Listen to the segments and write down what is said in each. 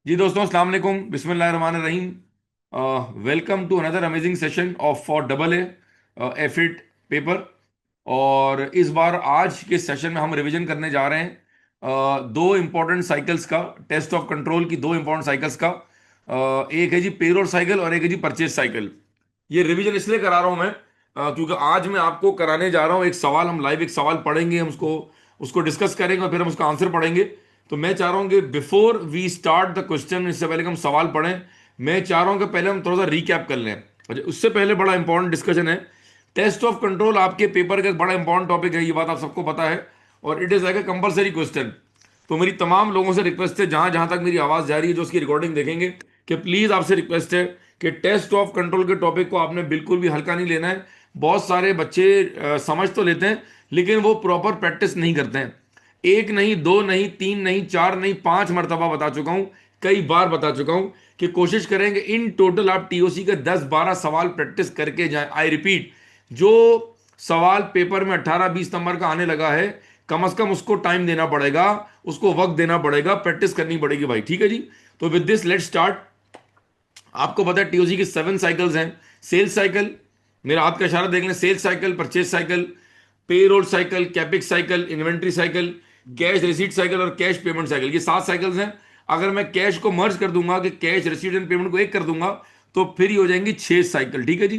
जी दोस्तों, अस्सलाम वालेकुम, बिस्मिल्लाहिर्रहमानिर्रहीम। Welcome to another amazing session of for double A fit paper. और इस बार आज के सेशन में हम रिवीजन करने जा रहे हैं दो इंपॉर्टेंट साइकिल्स का, टेस्ट ऑफ कंट्रोल की दो इंपॉर्टेंट साइकिल्स का। एक है जी पेरोल साइकिल और एक है जी परचेज साइकिल। ये रिवीजन इसलिए करा रहा हूं मैं क्योंकि आज मैं आपको कराने जा रहा हूं एक सवाल। हम लाइव एक सवाल पढ़ेंगे, हम उसको उसको डिस्कस करेंगे और फिर हम उसका आंसर पढ़ेंगे। तो मैं चाह रहा हूं कि before we start the question, इससे पहले कि हम सवाल पढ़ें, मैं चाह रहा हूं कि पहले हम थोड़ा सा रिकैप कर लें। अच्छा, उससे पहले बड़ा इंपॉर्टेंट डिस्कशन है। टेस्ट ऑफ कंट्रोल आपके पेपर का एक बड़ा इंपॉर्टेंट टॉपिक है, ये बात आप सबको पता है, और it is like a compulsory question. तो मेरी तमाम लोगों से रिक्वेस्ट है, जहां जहां तक मेरी आवाज़ जा रही है, जो उसकी रिकॉर्डिंग देखेंगे, कि प्लीज़ आपसे रिक्वेस्ट है कि टेस्ट ऑफ कंट्रोल के टॉपिक को आपने बिल्कुल भी हल्का नहीं लेना है। बहुत सारे बच्चे समझ तो लेते हैं, लेकिन वो प्रॉपर प्रैक्टिस नहीं करते हैं। एक नहीं, दो नहीं, तीन नहीं, चार नहीं, पांच मरतबा बता चुका हूं, कई बार बता चुका हूं कि कोशिश करेंगे इन टोटल आप टीओसी के 10-12 सवाल प्रैक्टिस करके जाए। आई रिपीट, जो सवाल पेपर में 18-20 नंबर का आने लगा है, कम से कम उसको टाइम देना पड़ेगा, उसको वक्त देना पड़ेगा, प्रैक्टिस करनी पड़ेगी भाई। ठीक है जी। तो विद दिस लेट्स स्टार्ट। आपको पता है टीओसी की 7 साइकिल्स हैं। सेल्स साइकिल, मेरा हाथ का इशारा देख लें, sales cycle, purchase cycle, payroll cycle, capex cycle, inventory cycle, cash receipt cycle और कैश पेमेंट साइकिल। ये 7 साइकिल्स हैं। अगर मैं कैश को मर्ज कर दूंगा, कि कैश रिसीट एंड पेमेंट को एक कर दूंगा, तो फिर ये हो जाएंगी 6 साइकिल। ठीक है जी।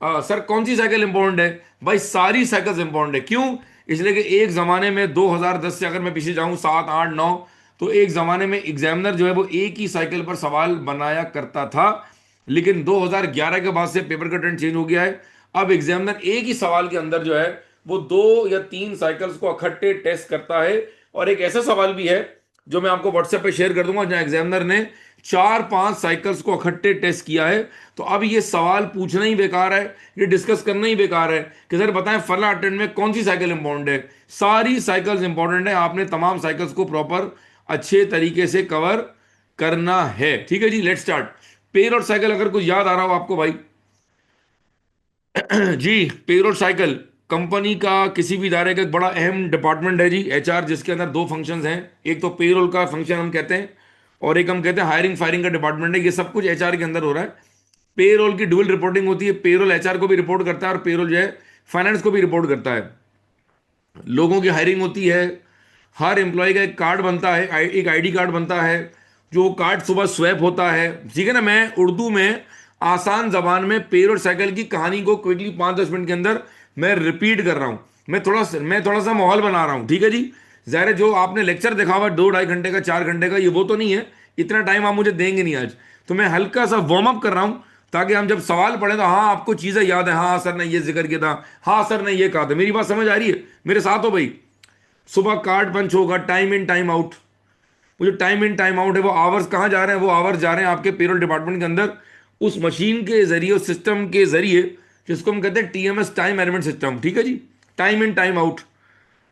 सर कौन सी साइकिल इंपॉर्टेंट है? भाई सारी साइकिल्स इंपॉर्टेंट है। क्यों? इसलिए कि एक जमाने में 2010 से अगर मैं पीछे जाऊं, 7, 8, 9, तो एक जमाने में एग्जामिनर जो है वो एक ही साइकिल पर सवाल बनाया करता था। लेकिन 2011 के बाद से पेपर का ट्रेंड चेंज हो गया है। अब एग्जामिनर एक ही सवाल के अंदर जो है वो 2 या 3 साइकिल्स को इकट्ठे टेस्ट करता है। और एक ऐसा सवाल भी है जो मैं आपको व्हाट्सएप पे शेयर कर दूंगा, जहां एग्जामिनर ने 4-5 साइकिल्स को इकट्ठे टेस्ट किया है। तो अब ये सवाल पूछना ही बेकार है, ये डिस्कस करना ही बेकार है कि सर बताएं फला अटेम्प्ट में कौन सी साइकिल इंपॉर्टेंट है। सारी साइकिल्स इंपॉर्टेंट है, आपने तमाम साइकिल्स को प्रॉपर अच्छे तरीके से कवर करना है। ठीक है जी, लेट स्टार्ट। पेरोल साइकिल अगर कुछ याद आ रहा हो आपको भाई। जी, पेरोल साइकिल कंपनी का किसी भी इदारे का एक बड़ा अहम डिपार्टमेंट है जी, एचआर, जिसके अंदर दो फंक्शंस हैं। एक तो पेरोल का फंक्शन हम कहते हैं, और एक हम कहते हैं हायरिंग फायरिंग का डिपार्टमेंट है। ये सब कुछ एचआर के अंदर हो रहा है। पेरोल की डुअल रिपोर्टिंग होती है, पेरोल एचआर को भी रिपोर्ट करता है और पेरोल जो है फाइनेंस को भी रिपोर्ट करता है। लोगों की हायरिंग होती है, हर एम्प्लॉय का एक कार्ड बनता है, एक आईडी कार्ड बनता है, जो कार्ड सुबह स्वैप होता है। ठीक है ना। मैं उर्दू में आसान जबान में पेरोल साइकिल की कहानी को क्विकली 5-10 मिनट के अंदर मैं रिपीट कर रहा हूं। मैं थोड़ा सा माहौल बना रहा हूं। ठीक है जी। ज़ाहिर है जो आपने लेक्चर देखा हुआ 2-2.5 घंटे का, 4 घंटे का, ये वो तो नहीं है। इतना टाइम आप मुझे देंगे नहीं आज। तो मैं हल्का सा वार्म अप कर रहा हूं, ताकि हम जब सवाल पढ़े तो हाँ आपको चीज़ें याद है। हाँ सर ने ये जिक्र किया था, हाँ सर ने ये कहा था। मेरी बात समझ आ रही है? मेरे साथ हो भाई। सुबह कार्ड पंच होगा, टाइम इन टाइम आउट। वो जो टाइम इन टाइम आउट है, वो आवर्स कहाँ जा रहे हैं? वो आवर्स जा रहे हैं आपके पेरोल डिपार्टमेंट के अंदर, उस मशीन के जरिए, उस सिस्टम के जरिए, जिसको हम कहते हैं टीएमएस, टाइम मैनेजमेंट सिस्टम। ठीक है जी। Time in time out.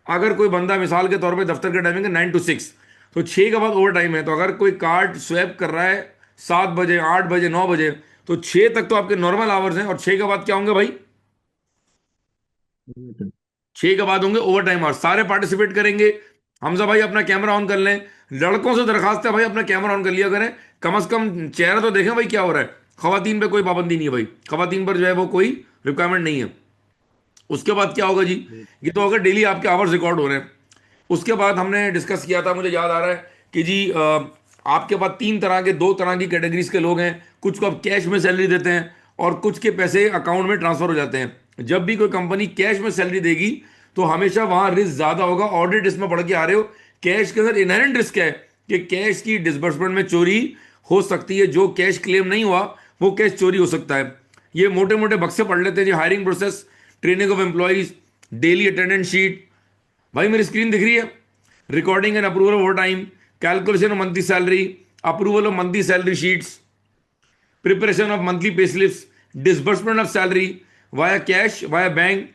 अगर कोई बंदा मिसाल के तौर पे दफ्तर का टाइमिंग है 9 to 6, तो 6 के बाद ओवर टाइम है। तो अगर कोई कार्ड स्वैप कर रहा है 7 बजे, 8 बजे, 9 बजे, तो 6 तक तो आपके नॉर्मल आवर्स हैं, और 6 के बाद क्या होंगे भाई? 6 के बाद होंगे ओवर टाइम आवर्स। सारे पार्टिसिपेट करेंगे। हमजा भाई अपना कैमरा ऑन कर लें। लड़कों से दरखास्त है भाई, अपना कैमरा ऑन कर लिया करें, कम से कम चेहरा तो देखें भाई क्या हो रहा है। खवातीन पे कोई पाबंदी नहीं है भाई, खवातीन पर जो है वो कोई रिक्वायरमेंट नहीं है। उसके बाद क्या होगा जी? ये तो अगर डेली आपके आवर्स रिकॉर्ड हो रहे हैं। उसके बाद हमने डिस्कस किया था, मुझे याद आ रहा है कि जी आपके पास 3 तरह के, 2 तरह की कैटेगरीज के लोग हैं। कुछ को आप कैश में सैलरी देते हैं, और कुछ के पैसे अकाउंट में ट्रांसफर हो जाते हैं। जब भी कोई कंपनी कैश में सैलरी देगी, तो हमेशा वहां रिस्क ज्यादा होगा। ऑडिट इसमें पढ़ के आ रहे हो, कैश के अंदर इनहेरेंट रिस्क है कि कैश की डिसबर्समेंट में चोरी हो सकती है। जो कैश क्लेम नहीं हुआ, वो कैश चोरी हो सकता है। ये मोटे मोटे बक्से पढ़ लेते हैं जी। Hiring process, training of employees, daily attendance sheet. भाई मेरी स्क्रीन दिख रही है? Recording and approval over time, calculation of monthly salary, approval of monthly salary sheets, preparation of monthly pay slips, disbursement of salary via cash, via bank,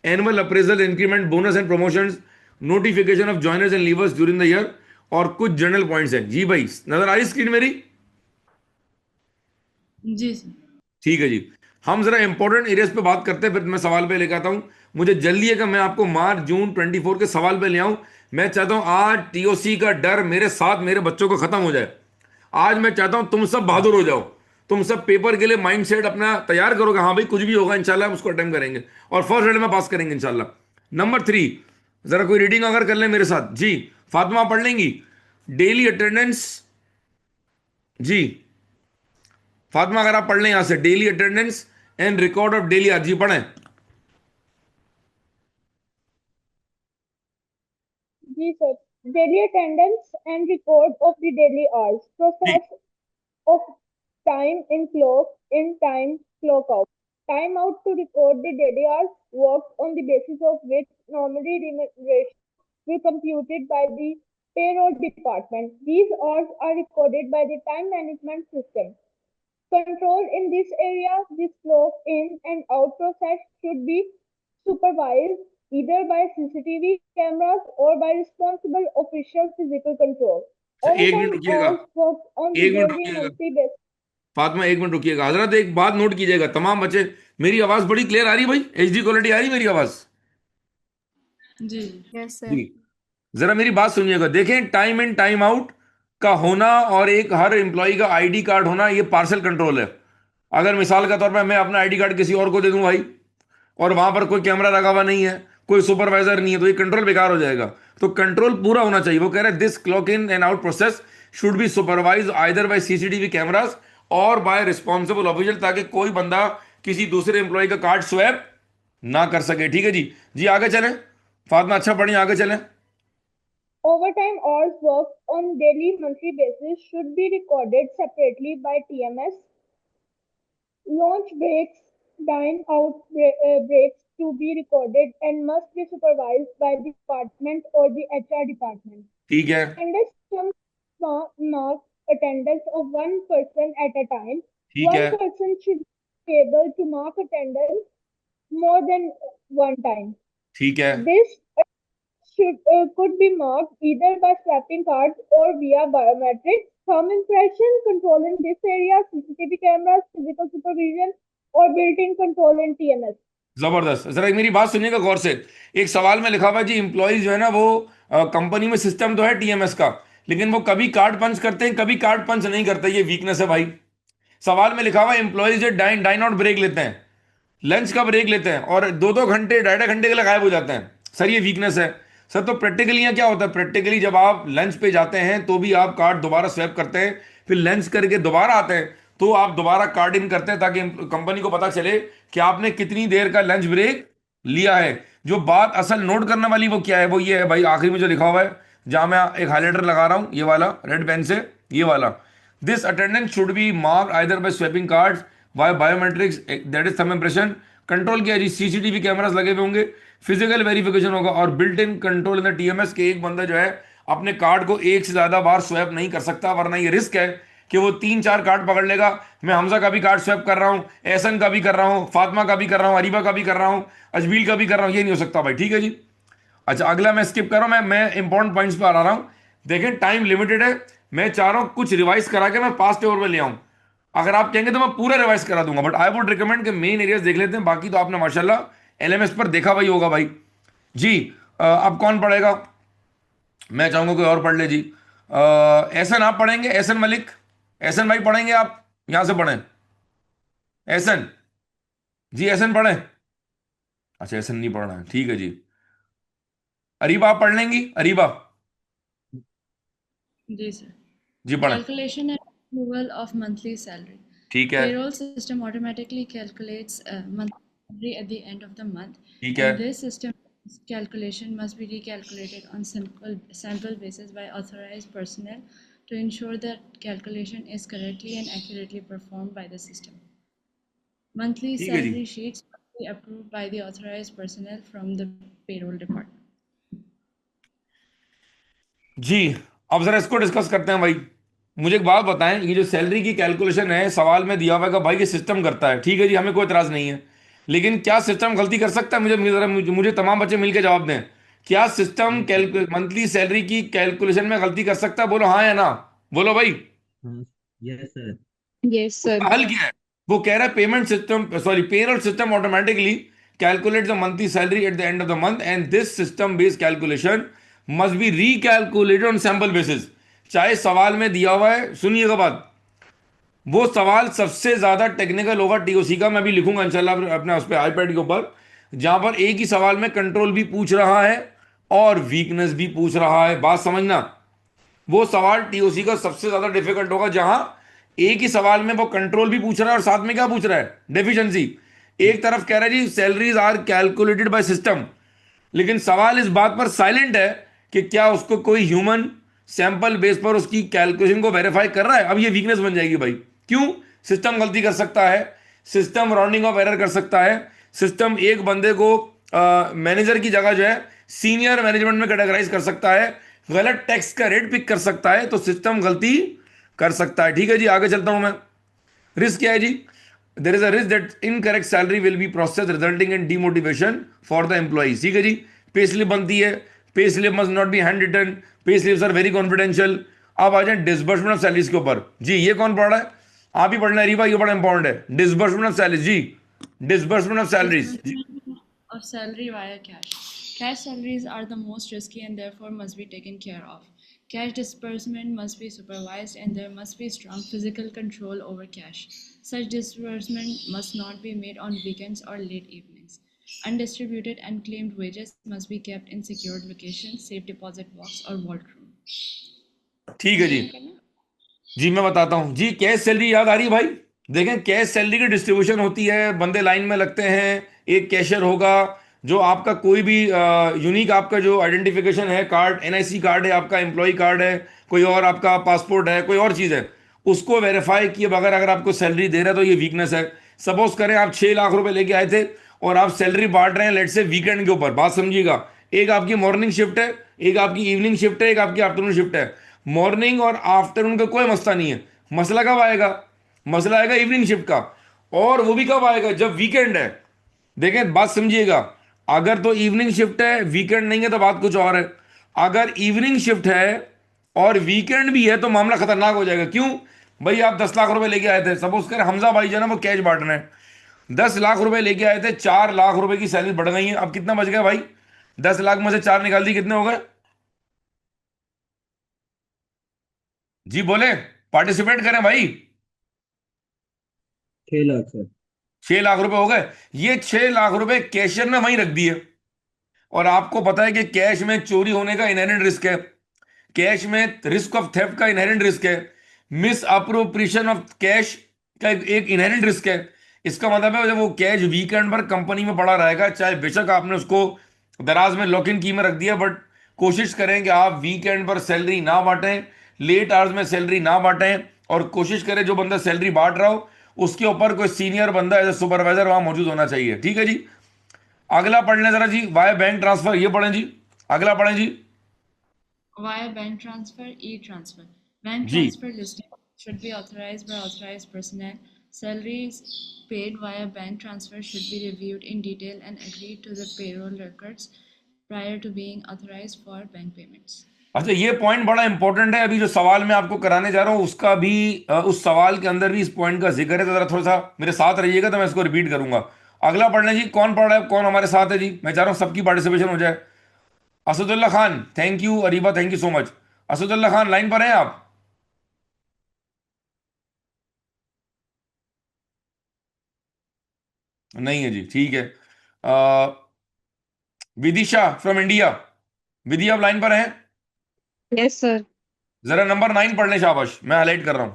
annual appraisal, increment, bonus and promotions, notification of joiners and leavers during the year, और कुछ general points हैं। जी भाई, नजर आ रही screen मेरी? जी sir. ठीक है जी। हम जरा इंपॉर्टेंट एरियाज पे बात करते हैं, फिर मैं सवाल पे लेकर आता हूं। मुझे जल्दी है कि मैं आपको मार्च जून 24 के सवाल पे ले आऊं। मैं चाहता हूं आज टीओसी का डर मेरे साथ मेरे बच्चों को खत्म हो जाए। आज मैं चाहता हूं तुम सब बहादुर हो जाओ, तुम सब पेपर के लिए माइंड सेट अपना तैयार करोगे, हाँ भाई कुछ भी होगा इंशाल्लाह हम उसको अटेम्प्ट करेंगे और फर्स्ट रेड में पास करेंगे इंशाल्लाह। नंबर 3, जरा कोई रीडिंग अगर कर ले मेरे साथ जी। फातिमा पढ़ लेंगी? डेली अटेंडेंस जी, फातिमा अगर आप पढ़ लें यहां से, daily attendance and record of daily आज जी पढ़ें। जी सर। Daily attendance and record of the daily hours, जी process of time in clock in time clock out. Time out to record the daily hours worked on the basis of which normally remuneration will computed by the payroll department. These hours are recorded by the time management system. Control in this area, this clock in and out process should be supervised either by CCTV cameras or by responsible official physical control. अच्छा, एक minute Overtime रुकिएगा, hours worked on the एक minute daily रुकिएगा monthly basis. Fatima, एक minute रुकिएगा हजरत, एक बात note कीजिएगा तमाम बच्चे। मेरी आवाज बड़ी क्लियर आ रही है भाई? एचडी क्वालिटी आ रही है मेरी आवाज? जी। Yes sir. जी, जरा मेरी बात सुनिएगा। देखें, टाइम इन टाइम आउट का होना और एक हर एम्प्लॉय का आईडी कार्ड होना, ये पार्सल कंट्रोल है। अगर मिसाल के तौर पर मैं अपना आईडी कार्ड किसी और को दे दूं भाई, और वहां पर कोई कैमरा लगा हुआ नहीं है, कोई सुपरवाइजर नहीं है, तो ये कंट्रोल बेकार हो जाएगा। तो कंट्रोल पूरा होना चाहिए। वो कह रहे हैं this clock in and out process should be supervise either bye CCTV cameras और बाय रिस्पॉन्सिबल ऑफिशियल, ताकि कोई बंदा किसी दूसरे एम्प्लॉय का कार्ड स्वैप ना कर सके। ठीक है जी। जी आगे चलें, फातिमा अच्छा पढ़िए, आगे चलें। Overtime hours worked on daily monthly basis should be recorded separately by TMS. Launch breaks, dine out breaks to be recorded and must be supervised by the department or the HR department. ठीक है, Attendance some mark attendance of one person at a time. ठीक है, One person should be able to mark attendance more than one time. ठीक है, This could be marked either by swiping cards or via biometrics. Thumb impression control in this area, CCTV cameras, physical supervision, or built-in control in TMS. जबरदस्त। जरा एक मेरी बात सुनिएगा गौर से। एक सवाल में लिखा हुआ है जी, इंप्लॉइज जो है ना वो कंपनी में सिस्टम तो है टीएमएस का, लेकिन वो कभी कार्ड पंच करते हैं कभी कार्ड पंच नहीं करते, ये वीकनेस है भाई। सवाल में लिखा हुआ है इंप्लॉइज जो डाइन डाइन आउट ब्रेक लेते हैं, लंच का ब्रेक लेते हैं और 2-2 घंटे 2.5 घंटे के लिए गायब हो जाते हैं, सर ये वीकनेस है। सर तो प्रैक्टिकली यहाँ क्या होता है, प्रैक्टिकली जब आप लंच पे जाते हैं तो भी आप कार्ड दोबारा स्वैप करते हैं, फिर लंच करके दोबारा आते हैं तो आप दोबारा कार्ड इन करते हैं, ताकि कंपनी को पता चले कि आपने कितनी देर का लंच ब्रेक लिया है। जो बात असल नोट करने वाली वो क्या है, वो ये है भाई, आखिरी में जो लिखा हुआ है, जहां मैं एक हाईलाइटर लगा रहा हूं ये वाला रेड पेन से, ये वाला, this attendance should be marked either by swiping cards by biometrics, that is thumb impression. Control किया जी, सीसीटीवी कैमरास लगे हुए होंगे, फिजिकल वेरिफिकेशन होगा और built in control in the TMS के एक बंदा जो है अपने कार्ड को एक से ज्यादा बार स्वैप नहीं कर सकता, वरना ये रिस्क है कि वो 3-4 कार्ड पकड़ लेगा। मैं हमजा का भी कार्ड स्वैप कर रहा हूं, एहसन का भी कर रहा हूं, फातिमा का भी कर रहा हूं, अरीबा का भी कर रहा हूं, अजमील का भी कर रहा हूं, ये नहीं हो सकता भाई। ठीक है जी। अच्छा अगला मैं स्किप कर रहा हूं, मैं इंपॉर्टेंट पॉइंट्स पर आ रहा हूं। देखें टाइम लिमिटेड है, मैं चाह रहा हूं कुछ रिवाइज करा के मैं पास पेपर में ले आऊं। अगर आप कहेंगे तो मैं पूरा रिवाइज करा दूंगा, बट आई वुड रिकमेंड कि मेन एरियाज देख लेते हैं, बाकी तो आपने माशाल्लाह एलएमएस पर देखा भाई होगा भाई जी। अब कौन पढ़ेगा? मैं चाहूंगा कोई और पढ़ ले जी। एहसन आप पढ़ेंगे? एहसन मलिक, एहसन भाई पढ़ेंगे? आप यहां से पढ़ें, एहसन जी, एहसन पढ़ें। अच्छा एहसन नहीं पढ़ना है, ठीक है जी। अरीबा आप पढ़ लेंगी? अरीबा जी सर। जी पढ़ें। Calculation and approval of monthly salary. ठीक है, Payroll system automatically calculates monthly salary at the end of the month, ठीक है, and this system calculation must be recalculated on sample basis by authorized personnel to ensure that calculation is correctly and accurately performed by the system. Monthly ठीक है जी। salary sheets must be approved by the authorized personnel from the payroll department. जी अब जरा इसको discuss करते हैं भाई। मुझे एक बात बताएं, ये जो सैलरी की कैलकुलेशन है सवाल में दिया हुआ है कि भाई ये सिस्टम करता है, ठीक है जी, हमें कोई इतराज नहीं है, लेकिन क्या सिस्टम गलती कर सकता है? मुझे तमाम बच्चे मिलकर जवाब दें, क्या सिस्टम मंथली सैलरी की कैलकुलेशन में गलती कर सकता है? बोलो हाँ या ना, बोलो भाई। Yes sir. Yes sir. उसका हल क्या है? वो कह रहा है payment system, sorry payroll system automatically calculate the monthly salary at the end of the month and this system based calculation must be recalculated on sample basis. चाहे सवाल में दिया हुआ है, सुनिएगा बात, वो सवाल सबसे ज्यादा टेक्निकल होगा टीओसी का, मैं भी लिखूंगा इंशाल्लाह अपने उस पर आईपैड के ऊपर, जहां पर एक ही सवाल में कंट्रोल भी पूछ रहा है और वीकनेस भी पूछ रहा है। बात समझना, वो सवाल टीओसी का सबसे ज्यादा डिफिकल्ट होगा जहां एक ही सवाल में वो कंट्रोल भी पूछ रहा है और साथ में क्या पूछ रहा है, डेफिशिएंसी। एक तरफ कह रहा है जी salaries are calculated by system, लेकिन सवाल इस बात पर साइलेंट है कि क्या उसको कोई ह्यूमन सैंपल बेस पर उसकी कैलकुलेशन को वेरीफाई कर रहा है। अब ये वीकनेस बन जाएगी भाई। क्यों? सिस्टम गलती कर सकता है, सिस्टम राउंडिंग ऑफ एरर कर सकता है, सिस्टम एक बंदे को मैनेजर की जगह जो है सीनियर मैनेजमेंट में कैटेगराइज कर सकता है, गलत टैक्स का रेट पिक कर सकता है, तो सिस्टम गलती कर सकता है। ठीक है जी, आगे चलता हूं मैं। रिस्क क्या है जी? There is a risk that incorrect salary will be process resulting in demotivation for the employees. ठीक है जी, पे स्लिप बनती है, pay slip must not be hand written, pay slips are very confidential. अब आ जाए डिसबर्समेंट ऑफ सैलरीज के ऊपर। जी ये कौन पढ़ रहा है? आप ही पढ़ना है रीवा, ये बड़ा इंपॉर्टेंट है। डिसबर्समेंट ऑफ सैलरीज जी, disbursement of salaries. Disbursement of salary via cash. Cash salaries are the most risky and therefore must be taken care of. Cash disbursement must be supervised and there must be strong physical control over cash. Such disbursement must not be made on weekends or late evenings. Undistributed and claimed wages must be kept in secured locations, safe deposit box or vault room. ठीक है जी, जी मैं बताता हूं जी। Cash salary याद आ रही है भाई? देखें, कैश सैलरी की डिस्ट्रीब्यूशन होती है, बंदे लाइन में लगते हैं, एक कैशियर होगा जो आपका कोई भी यूनिक आपका जो आइडेंटिफिकेशन है, कार्ड एनआईसी कार्ड है, आपका एम्प्लॉय कार्ड है, कोई और आपका पासपोर्ट है, कोई और चीज़ है, उसको वेरीफाई किए बगैर अगर आपको सैलरी दे रहा है तो ये वीकनेस है। सपोज करें आप 6 लाख रुपए लेके आए थे और आप सैलरी बांट रहे हैं लेट से वीकेंड के ऊपर। बात समझिएगा, एक आपकी मॉर्निंग शिफ्ट है, एक आपकी इवनिंग शिफ्ट है, एक आपकी आफ्टरनून शिफ्ट है। मॉर्निंग और आफ्टरनून का कोई मसला नहीं है, मसला कब आएगा? मसला आएगा इवनिंग शिफ्ट का, और वो भी कब आएगा? जब वीकेंड है। देखें बात समझिएगा, अगर तो इवनिंग शिफ्ट है वीकेंड नहीं है तो बात कुछ और है। अगर इवनिंग शिफ्ट है और वीकेंड भी है तो मामला खतरनाक हो जाएगा। क्यों? भाई आप 10 लाख रुपए लेके आए थे, सपोज कर हमजा भाई जो है ना वो कैश बांट रहे हैं, 10 लाख रुपए लेके आए थे, 4 लाख रुपए की सैलरी बढ़ गई है, अब कितना बच गया भाई? 10 लाख में से 4 निकाल दी, कितने हो गए? जी बोले, पार्टिसिपेट करें भाई। 6 लाख सर। 6 लाख रुपए हो गए। ये 6 लाख रुपए कैशियर ने वहीं रख दिए, और आपको पता है कि कैश में चोरी होने का इनहेरेंट रिस्क है, कैश में रिस्क ऑफ थेफ्ट का इनहेरेंट रिस्क है, मिस अप्रोप्रिएशन ऑफ कैश का एक इनहेरेंट रिस्क है। इसका मतलब है जब वो कैश वीकेंड पर कंपनी में पड़ा रहेगा, चाहे बेशक आपने उसको दराज में लॉक इन की में रख दिया, बट कोशिश करें कि आप वीकेंड पर सैलरी ना बांटें, लेट आवर्स में सैलरी ना बांटें, और कोशिश करें जो बंदा सैलरी बांट रहा हो उसके ऊपर कोई सीनियर बंदा एज ए सुपरवाइजर वहां मौजूद होना चाहिए। ठीक है जी, अगला पढ़ लें जरा जी, वाया बैंक ट्रांसफर, ये पढ़ें जी, अगला पढ़ें जी। Via bank transfer, e-transfer. Bank ji transfer listing should be authorized by authorized personnel. Salaries paid via bank transfer should be reviewed in detail and agreed to the payroll records prior to being authorized for bank payments. अच्छा, ये point बड़ा important है, अभी जो सवाल मैं आपको कराने जा रहा हूं उसका भी उस सवाल के अंदर भी इस पॉइंट का जिक्र है, तो जरा थोड़ा सा मेरे साथ रहिएगा तो मैं इसको रिपीट करूंगा। अगला पढ़ लें जी, कौन पढ़ रहा है, कौन हमारे साथ है जी? मैं चाह रहा हूं सबकी पार्टिसिपेशन हो जाए। Asadullah Khan, thank you. Areeba, thank you so much. Asadullah Khan line पर हैं आप? नहीं है जी, ठीक है। अ, विदिशा फ्रॉम इंडिया, विधि आप लाइन पर हैं? Yes, sir. जरा नंबर 9 पढ़ लें, शाबाश, मैं हाईलाइट कर रहा हूं।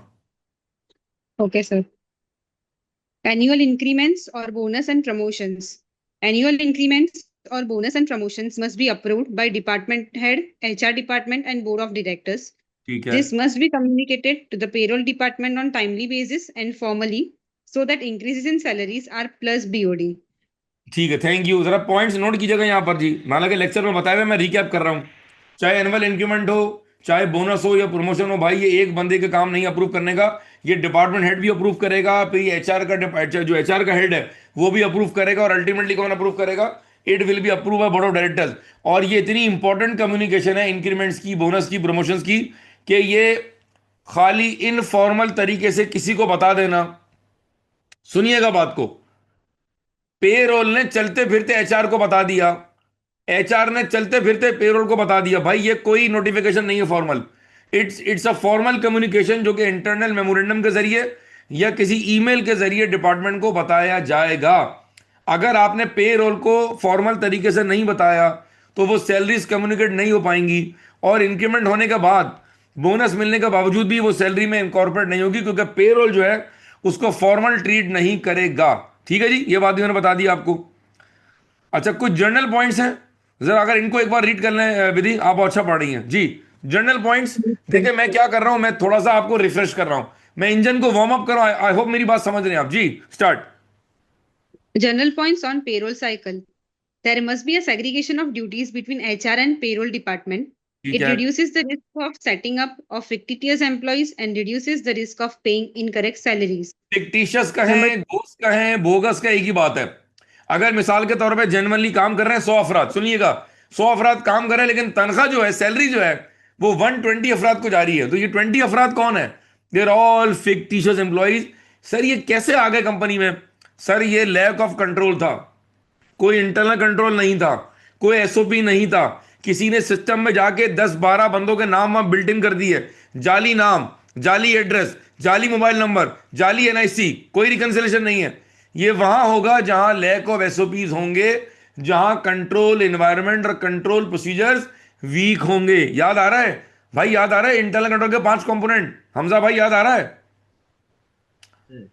Okay, sir. Annual increments or bonus and promotions. Annual increments or bonus and promotions must be approved by department head, HR department, and board of directors. ठीक है, This must be communicated to the payroll department on timely basis and formally so that increases in salaries are plus BOD. ठीक है, thank you. जरा points note कीजिएगा यहाँ पर जी, हालांकि lecture में बताया हुआ, मैं रिकैप कर रहा हूँ। चाहे एनुअल इंक्रीमेंट हो, चाहे बोनस हो या प्रमोशन हो, भाई ये एक बंदे का काम नहीं अप्रूव करने का, ये डिपार्टमेंट हेड भी अप्रूव करेगा, फिर ये एचआर का जो एचआर का हेड है वो भी अप्रूव करेगा, और अल्टीमेटली कौन अप्रूव करेगा? It will be approve by board of directors. और ये इतनी इंपॉर्टेंट कम्युनिकेशन है इंक्रीमेंट्स की, बोनस की, प्रमोशंस की, कि ये खाली इनफॉर्मल तरीके से किसी को बता देना, सुनिएगा बात को, पेरोल ने चलते फिरते एचआर को बता दिया, एचआर ने चलते फिरते पेरोल को बता दिया, भाई ये कोई नोटिफिकेशन नहीं है formal, it's a formal communication जो कि इंटरनल मेमोरेंडम के जरिए या किसी ईमेल के जरिए डिपार्टमेंट को बताया जाएगा। अगर आपने पे रोल को फॉर्मल तरीके से नहीं बताया तो वो सैलरीज कम्युनिकेट नहीं हो पाएंगी, और इंक्रीमेंट होने के बाद बोनस मिलने के बावजूद भी वो सैलरी में इनकॉर्पोरेट नहीं होगी, क्योंकि पे रोल जो है उसको फॉर्मल ट्रीट नहीं करेगा। ठीक है जी, ये बात भी मैंने बता दी आपको। अच्छा, कुछ जर्नल पॉइंट्स हैं, जरा अगर इनको एक बार रीड कर लें विधि, आप बहुत अच्छा पढ़ रही हैं जी। जर्नल पॉइंट्स, देखिए मैं क्या कर रहा हूं, मैं थोड़ा सा आपको रिफ्रेश कर रहा हूं, मैं इंजन को वार्म अप कर रहा हूं। आई होप मेरी बात समझ रहे हैं आप जी। Start. General points on payroll cycle. There must be a segregation of duties between HR and payroll department. ठीक It है, reduces the risk of setting up of fictitious employees and reduces the risk of paying incorrect salaries. Fictitious Number कहें, घूस कहें, bogus का एक ही बात है। अगर मिसाल के तौर पे जेनुअनली काम कर रहे हैं 100 अफराद, सुनिएगा, 100 अफराद काम कर रहे हैं, लेकिन तनख्वाह जो है, सैलरी जो है, वो 120 अफराद को जा रही है, तो ये 20 अफराद कौन है? देर ऑल फिक्टिशियस एम्प्लॉइज। सर ये कैसे आ गए कंपनी में? सर ये लैक ऑफ कंट्रोल था, कोई इंटरनल कंट्रोल नहीं था, कोई एसओपी नहीं था, किसी ने सिस्टम में जाके 10-12 बंदों के नाम वहां बिल्ट इन कर दिए, जाली नाम, जाली एड्रेस, जाली मोबाइल नंबर, जाली एनआईसी, कोई रिकंसिलेशन नहीं है। ये वहां होगा जहां लैक ऑफ एसओपीज होंगे, जहां कंट्रोल एनवायरनमेंट और कंट्रोल प्रोसीजर्स वीक होंगे। याद आ रहा है भाई? याद आ रहा है इंटरनल कंट्रोल के 5 कंपोनेंट? हमजा भाई याद आ रहा है? sir.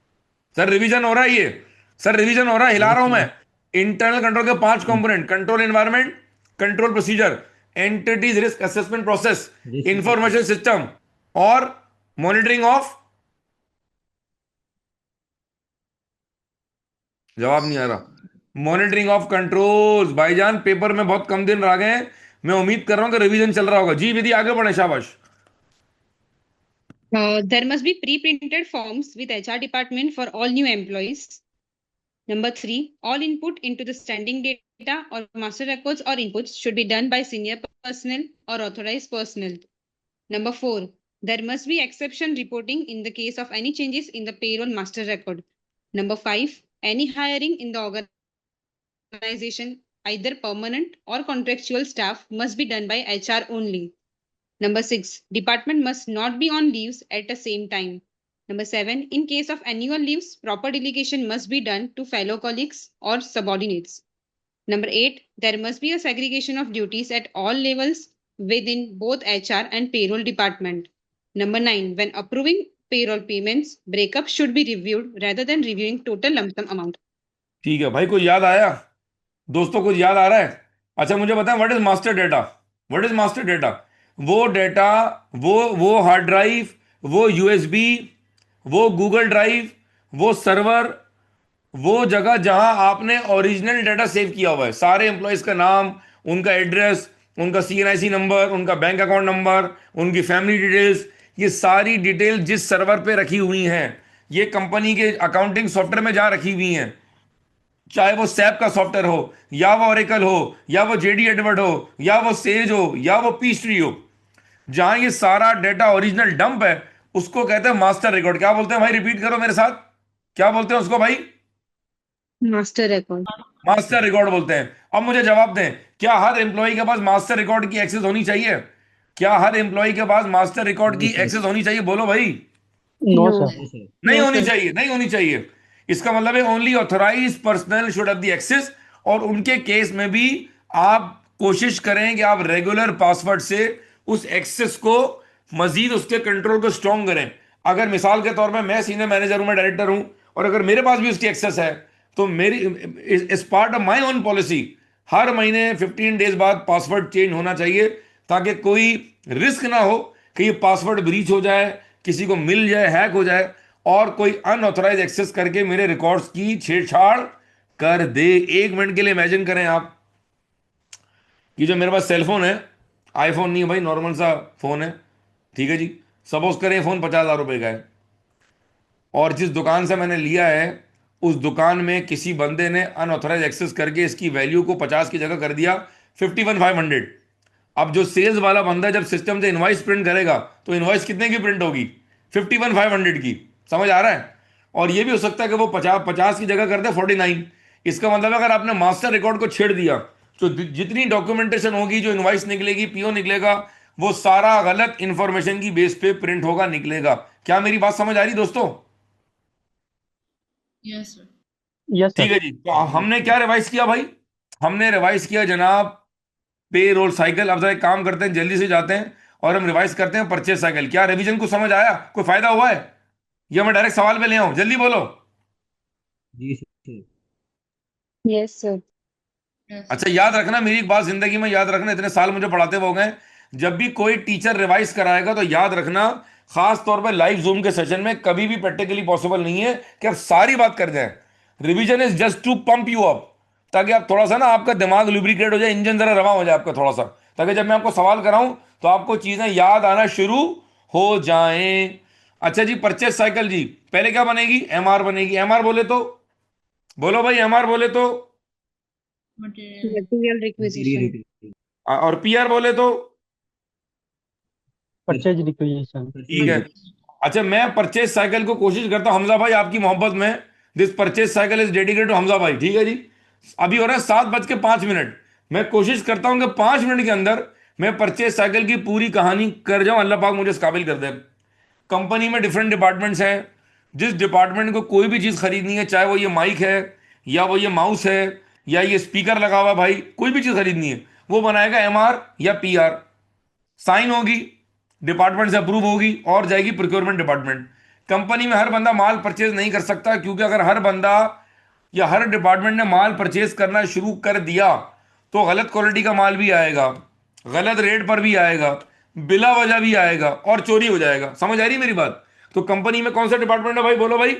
सर रिवीजन हो रहा है ये? सर रिवीजन हो रहा है, हिला Yes, रहा हूं मैं। sir. इंटरनल कंट्रोल के 5 component: control environment, control procedure, entities risk assessment process, Risk information assessment. System, और मॉनिटरिंग ऑफ। जवाब नहीं आ रहा। Monitoring of controls. भाईजान पेपर में बहुत कम दिन रह गए हैं, मैं उम्मीद कर रहा हूं कि रिवीजन चल रहा होगा जी। विधि आगे बढ़े, शाबाश। There must be pre-printed forms with HR department for all new employees. Number 3, all input into the standing data or master records or inputs should be done by senior personnel or authorized personnel. Number 4, there must be exception reporting in the case of any changes in the payroll master record. Number 5, any hiring in the organization, either permanent or contractual staff, must be done by HR only. Number 6, department must not be on leaves at the same time. Number 7, in case of annual leaves, proper delegation must be done to fellow colleagues or subordinates. Number 8, there must be a segregation of duties at all levels within both HR and payroll department. Number 9, when approving payroll payments, breakup should be reviewed rather than reviewing total lump sum amount. ठीक है भाई, कोई याद आया? दोस्तों कुछ याद आ रहा है? अच्छा मुझे बताएं, what is master data? What is master data? वो डेटा, वो हार्ड ड्राइव, वो यूएसबी, वो गूगल ड्राइव, वो सर्वर, वो जगह जहां आपने ओरिजिनल डाटा सेव किया हुआ है, सारे एम्प्लॉयज का नाम, उनका एड्रेस, उनका सीएनआईसी नंबर, उनका बैंक अकाउंट नंबर, उनकी फैमिली डिटेल्स, ये सारी डिटेल जिस सर्वर पे रखी हुई हैं, ये कंपनी के अकाउंटिंग सॉफ्टवेयर में जा रखी हुई हैं, चाहे वो सैप का सॉफ्टवेयर हो, या वो ओरेकल हो, या वो जेडी एडवर्ड हो, या वो सेज हो, या वो पीस्ट्री हो, जहां ये सारा डेटा ओरिजिनल डंप है, उसको कहते हैं मास्टर रिकॉर्ड। क्या बोलते हैं भाई? रिपीट करो मेरे साथ, क्या बोलते हैं उसको भाई? Master record. मास्टर रिकॉर्ड बोलते हैं। अब मुझे जवाब दें, क्या हर एम्प्लॉय के पास मास्टर रिकॉर्ड की एक्सेस होनी चाहिए? क्या हर एम्प्लॉय के पास मास्टर रिकॉर्ड No, की sir. एक्सेस होनी चाहिए? बोलो भाई। No, No. sir. No, sir. नहीं No, होनी sir. चाहिए, नहीं होनी चाहिए। इसका मतलब है only authorise personal should have the access, और उनके केस में भी आप कोशिश करें कि आप रेगुलर पासवर्ड से उस एक्सेस को, मजीद उसके कंट्रोल को स्ट्रॉन्ग करें। अगर मिसाल के तौर पे मैं सीनियर मैनेजर हूं, मैं डायरेक्टर हूं, और अगर मेरे पास भी उसकी एक्सेस है, तो मेरी इस part of my own policy हर महीने 15 डेज बाद पासवर्ड चेंज होना चाहिए, ताकि कोई रिस्क ना हो कि ये पासवर्ड ब्रीच हो जाए, किसी को मिल जाए, हैक हो जाए, और कोई अनऑथराइज एक्सेस करके मेरे रिकॉर्ड्स की छेड़छाड़ कर दे। एक मिनट के लिए इमेजिन करें आप, ये जो मेरे पास सेलफोन है, आईफोन नहीं है भाई, नॉर्मल सा फोन है, ठीक है जी। सपोज करें फोन 50,000 रुपए का है, और जिस दुकान से मैंने लिया है, उस दुकान में किसी बंदे ने अनऑथराइज एक्सेस करके इसकी वैल्यू को 50 की जगह कर दिया 51,500। अब जो सेल्स वाला बंदा जब सिस्टम से इनवॉइस प्रिंट करेगा, तो इनवॉइस कितने की प्रिंट होगी? 51,500 की। समझ आ रहा है? और ये भी हो सकता है कि वो 50 की जगह कर दे 49। इसका मतलब अगर आपने मास्टर रिकॉर्ड को छेड़ दिया, तो जितनी डॉक्यूमेंटेशन होगी, जो इनवॉइस निकलेगी, पीओ निकलेगा, वो सारा गलत इंफॉर्मेशन की बेस पे प्रिंट होगा, निकलेगा। क्या मेरी बात समझ आ रही दोस्तों? Yes, sir. यस ठीक सर। है जी। तो हमने क्या रिवाइज किया भाई? हमने रिवाइज किया जनाब पे रोल साइकिल। अब जरा एक काम करते हैं, जल्दी से जाते हैं और हम रिवाइज करते हैं परचेज साइकिल। क्या रिवीजन को समझ आया? कोई फायदा हुआ है? ये मैं डायरेक्ट सवाल पे ले आऊं, जल्दी बोलो। जी sir. Yes, sir. Yes, sir. अच्छा याद रखना, मेरी एक बात जिंदगी में याद रखना, इतने साल मुझे पढ़ाते हुए हो गए, जब भी कोई टीचर रिवाइज कराएगा तो याद रखना, खास तौर पे लाइव जूम के सेशन में कभी भी प्रैक्टिकली पॉसिबल नहीं है कि आप सारी बात कर जाएं। Revision is just to pump you up, ताकि आप थोड़ा सा ना, आपका दिमाग लुब्रिकेट हो जाए, इंजन जरा रवा हो जाए आपका थोड़ा सा, ताकि जब मैं आपको सवाल कराऊं तो आपको चीजें याद आना शुरू हो जाएं। अच्छा जी, परचेस साइकिल जी, पहले क्या बनेगी? एमआर बनेगी। एमआर बोले तो बोलो भाई, एमआर बोले तो। Material. Material material requisition. Requisition. और पीआर बोले तो। Purchase requisition. ठीक है। Material. अच्छा, मैं परचेज साइकिल को कोशिश करता हूं हमजा भाई, आपकी मोहब्बत में, this purchase cycle is dedicated to Hamza भाई। ठीक है जी। अभी हो रहा है 7:05। मैं कोशिश करता हूं कि 5 मिनट के अंदर मैं परचेज साइकिल की पूरी कहानी कर जाऊं। अल्लाह पाक मुझे इस काबिल कर दे। कंपनी में डिफरेंट डिपार्टमेंट्स हैं। जिस डिपार्टमेंट को कोई भी चीज़ खरीदनी है, चाहे वो ये माइक है, या वो ये माउस है, या ये स्पीकर लगा हुआ, भाई कोई भी चीज़ खरीदनी है, वो बनाएगा एमआर या पीआर। साइन होगी, डिपार्टमेंट से अप्रूव होगी और जाएगी प्रोक्योरमेंट डिपार्टमेंट। कंपनी में हर बंदा माल परचेज नहीं कर सकता, क्योंकि अगर हर बंदा या हर डिपार्टमेंट ने माल परचेज करना शुरू कर दिया तो गलत क्वालिटी का माल भी आएगा, गलत रेट पर भी आएगा, बिला वजह भी आएगा और चोरी हो जाएगा। समझ आ रही है मेरी बात? तो कंपनी में कौन सा डिपार्टमेंट है भाई, बोलो भाई?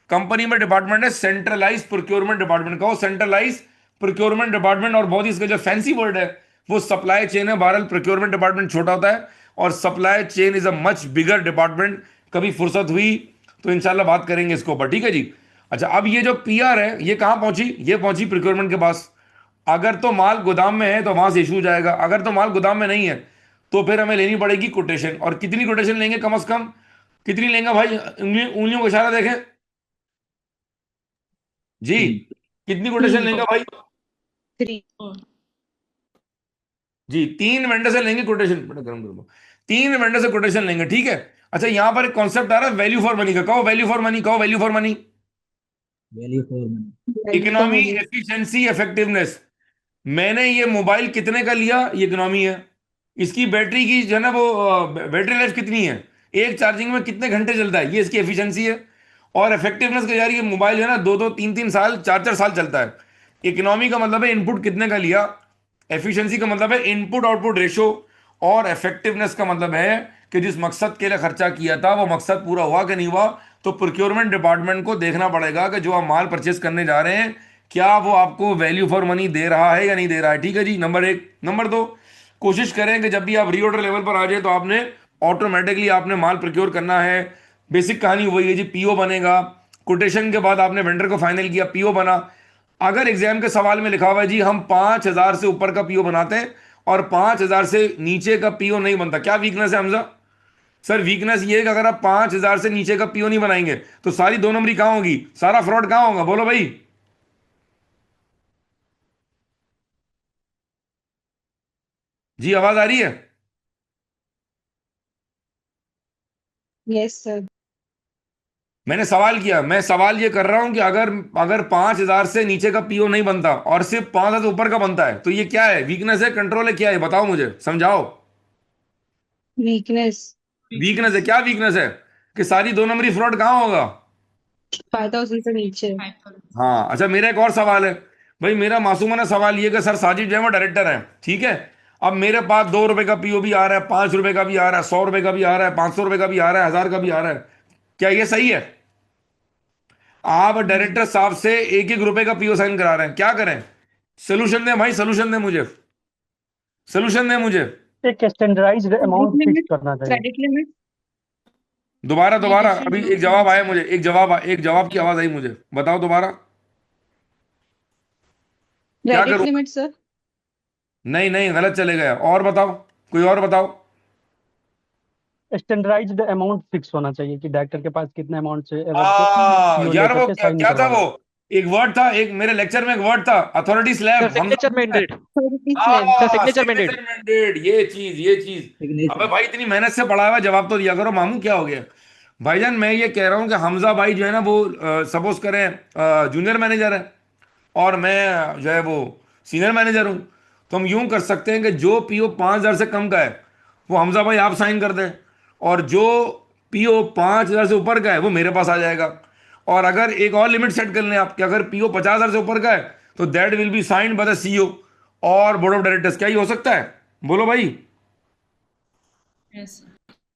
कंपनी में डिपार्टमेंट है सेंट्रलाइज प्रोक्योरमेंट डिपार्टमेंट। कहो सेंट्रलाइज प्रोक्योरमेंट डिपार्टमेंट। और बहुत ही इसका जो फैंसी वर्ड है वो सप्लाई चेन है। बहरहाल प्रोक्योरमेंट डिपार्टमेंट छोटा होता है और supply chain is a much bigger department. कभी फुर्सत हुई तो इंशाल्लाह बात करेंगे इसके ऊपर, ठीक है जी। अच्छा, अब ये जो पीआर है ये कहां पहुंची? ये पहुंची प्रोक्योरमेंट के पास। अगर तो माल गोदाम में है तो वहां से इशू जाएगा, अगर तो माल गोदाम में नहीं है तो फिर हमें लेनी पड़ेगी कोटेशन। और कितनी कोटेशन लेंगे कम से कम? कितनी लेंगे भाई? उंगलियों को इशारा देखें जी। 3। कितनी कोटेशन लेंगे भाई? 3. 4. जी, 3 वेंडर से लेंगे कोटेशन। बड़ा गर्म गर्म। 3 वेंडर से कोटेशन लेंगे, ठीक है। अच्छा, यहां पर एक कॉन्सेप्ट आ रहा है वैल्यू फॉर मनी का। कहो वैल्यू फॉर मनी, कहो value for money. Value for money. Value for economy, money. Efficiency, effectiveness. मैंने ये मोबाइल कितने का लिया? ये इकोनॉमी है। इसकी बैटरी की जो है ना वो बैटरी लाइफ कितनी है, एक चार्जिंग में कितने घंटे चलता है, ये इसकी एफिशिएंसी है। और इफेक्टिवनेस का यार, ये मोबाइल जो है ना 2-2, 3-3 साल, 4-4 साल चलता है। इकोनॉमी का मतलब है इनपुट कितने का लिया, एफिशिएंसी का मतलब है इनपुट आउटपुट रेशो, और इफेक्टिवनेस का मतलब है कि जिस मकसद के लिए खर्चा किया था वो मकसद पूरा हुआ कि नहीं हुआ। तो प्रोक्योरमेंट डिपार्टमेंट को देखना पड़ेगा कि जो आप माल परचेस करने जा रहे हैं क्या वो आपको वैल्यू फॉर मनी दे रहा है या नहीं दे रहा है। ठीक है जी, नंबर एक। नंबर दो, कोशिश करें कि जब भी आप रीऑर्डर लेवल पर आ जाए तो आपने ऑटोमेटिकली आपने माल प्रोक्योर करना है। बेसिक कहानी वही है जी, पीओ बनेगा। कोटेशन के बाद आपने वेंडर को फाइनल किया, पीओ बना। अगर एग्जाम के सवाल में लिखा हुआ है जी हम 5,000 से ऊपर का पीओ बनाते हैं और 5,000 से नीचे का पीओ नहीं बनता, क्या वीकनेस है हमजा? सर वीकनेस ये है कि अगर आप 5,000 से नीचे का पीओ नहीं बनाएंगे तो सारी 2 नंबरी कहां होगी, सारा फ्रॉड कहां होगा, बोलो भाई? जी, आवाज आ रही है? Yes, sir. मैंने सवाल किया, मैं सवाल ये कर रहा हूं कि अगर अगर 5,000 से नीचे का पीओ नहीं बनता और सिर्फ 5,000 से ऊपर का बनता है तो ये क्या है? वीकनेस है, कंट्रोल है, क्या है? बताओ मुझे, समझाओ। Weakness. वीकनेस है। क्या वीकनेस है? कि सारी 2 नंबरी फ्रॉड कहां होगा? 5,000 से नीचे. 5,000. हाँ। अच्छा, मेरा एक और सवाल है भाई, मेरा मासूमाना सवाल ये कि सर साजिद जो है वो डायरेक्टर है, ठीक है। अब मेरे पास 2 रुपए का पीओ भी आ रहा है, 5 रुपए का भी आ रहा है, 100 रुपए का भी आ रहा है, 500 रुपए का भी आ रहा है, 1,000 का भी आ रहा है। क्या ये सही है? आप डायरेक्टर साहब से 1-1 रुपए का पीओ साइन करा रहे हैं, क्या करें? सोल्यूशन दें भाई, सोल्यूशन दें मुझे, सोल्यूशन दें मुझे। एक standardised Credit amount fix limit. करना चाहिए। Credit limit. दोबारा ये दोबारा, different अभी लोग एक जवाब आया समझ मुझे, एक जवाब की आवाज आई मुझे, बताओ दोबारा। क्या Credit करूं? limit, sir. नहीं नहीं, गलत चले गया, और बताओ, कोई और बताओ। स्टैंडर्डाइज्ड अमाउंट फिक्स होना चाहिए कि डायरेक्टर के पास कितने अमाउंट से अगर तो पीओ यार लेकर वो के क्या, साइन क्या था करवा वो? लें। एक वर्ड था, एक मेरे लेक्चर में एक वर्ड था, authority sir slab, Hamza signature बोलता है। Mandate. Slab. Sir signature mandate. Signature mandate, ये चीज। अबे सिग्नेचर। भाई इतनी मेहनत से पढ़ा हुआ है, जवाब तो दिया करो मामू, क्या हो गया? भाईजान मैं ये कह रहा हूँ कि हमजा भाई जो है ना वो सपोज करें जूनियर मैनेजर है और मैं जो है वो सीनियर मैनेजर हूँ, तो हम यूं कर सकते हैं कि जो पीओ 5,000 से कम का है वो हमजा भाई आप साइन कर दें, और जो पीओ 5,000 से ऊपर का है वो मेरे पास आ जाएगा। और अगर एक और लिमिट सेट कर लें आप कि अगर पीओ 50,000 से ऊपर का है तो that will be signed by the CEO और बोर्ड ऑफ डायरेक्टर्स। क्या ये हो सकता है? बोलो भाई। Yes, sir.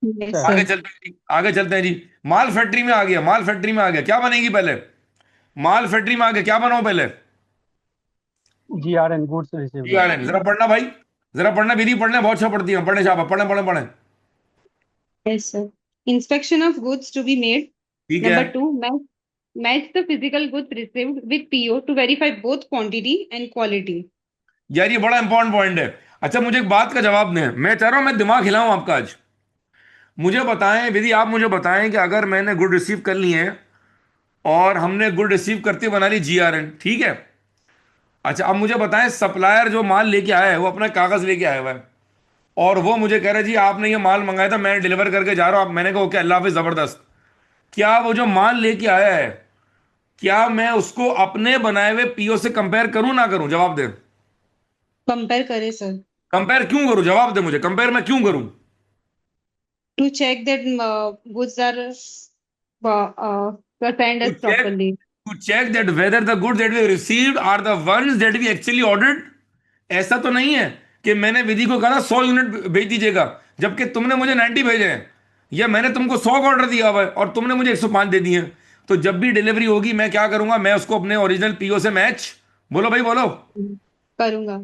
Yes, आगे sir. चलते हैं जी, आगे चलते हैं जी। माल फैक्ट्री में आ गया, माल फैक्ट्री में आ गया, क्या बनेगी पहले? माल फैक्ट्री में आ गया, क्या बनाओ पहले? GRN, goods received। जीआरएन। जरा पढ़ना भाई, जरा पढ़ना, विधि पढ़ना, बहुत अच्छा पढ़ती है, पढ़ने छापा, पढ़े पढ़े पढ़े। Yes, sir. Inspection of goods to be made. ठीक है। Number two, match the physical goods received with PO to verify both quantity and quality. यार ये बड़ा इंपॉर्टेंट पॉइंट है। अच्छा मुझे एक बात का जवाब दें, मैं चाह रहा हूं मैं दिमाग हिलाऊं आपका आज। मुझे बताएं विधि, आप मुझे बताएं कि अगर मैंने गुड रिसीव कर ली है और हमने गुड रिसीव करते बना ली जीआरएन, ठीक है। अच्छा अब मुझे बताएं सप्लायर जो माल लेके आया है वो अपना कागज लेके आया हुआ है और वो मुझे कह रहा है जी आपने ये माल मंगाया था, मैं डिलीवर करके जा रहा हूं। मैंने कहा ओके, अल्लाह हाफिज, जबरदस्त। क्या वो जो माल लेके आया है, क्या मैं उसको अपने बनाए हुए पीओ से कंपेयर करूं ना करूं? जवाब दे। Compare करें, sir. कंपेयर क्यों करूं? जवाब दे मुझे, कंपेयर मैं क्यों करूं? To check that goods are assigned to as check, properly. To check that whether the goods that we received are the ones that we actually ordered. ऐसा तो नहीं है कि मैंने विधि को कहा 100 यूनिट भेज दीजिएगा जबकि तुमने मुझे 90 भेजे हैं, या मैंने तुमको 100 का ऑर्डर दिया हुआ है और तुमने मुझे 105 दे दिए हैं। तो जब भी डिलीवरी होगी मैं क्या करूंगा, मैं उसको अपने ओरिजिनल पीओ से मैच, बोलो भाई बोलो। करूंगा।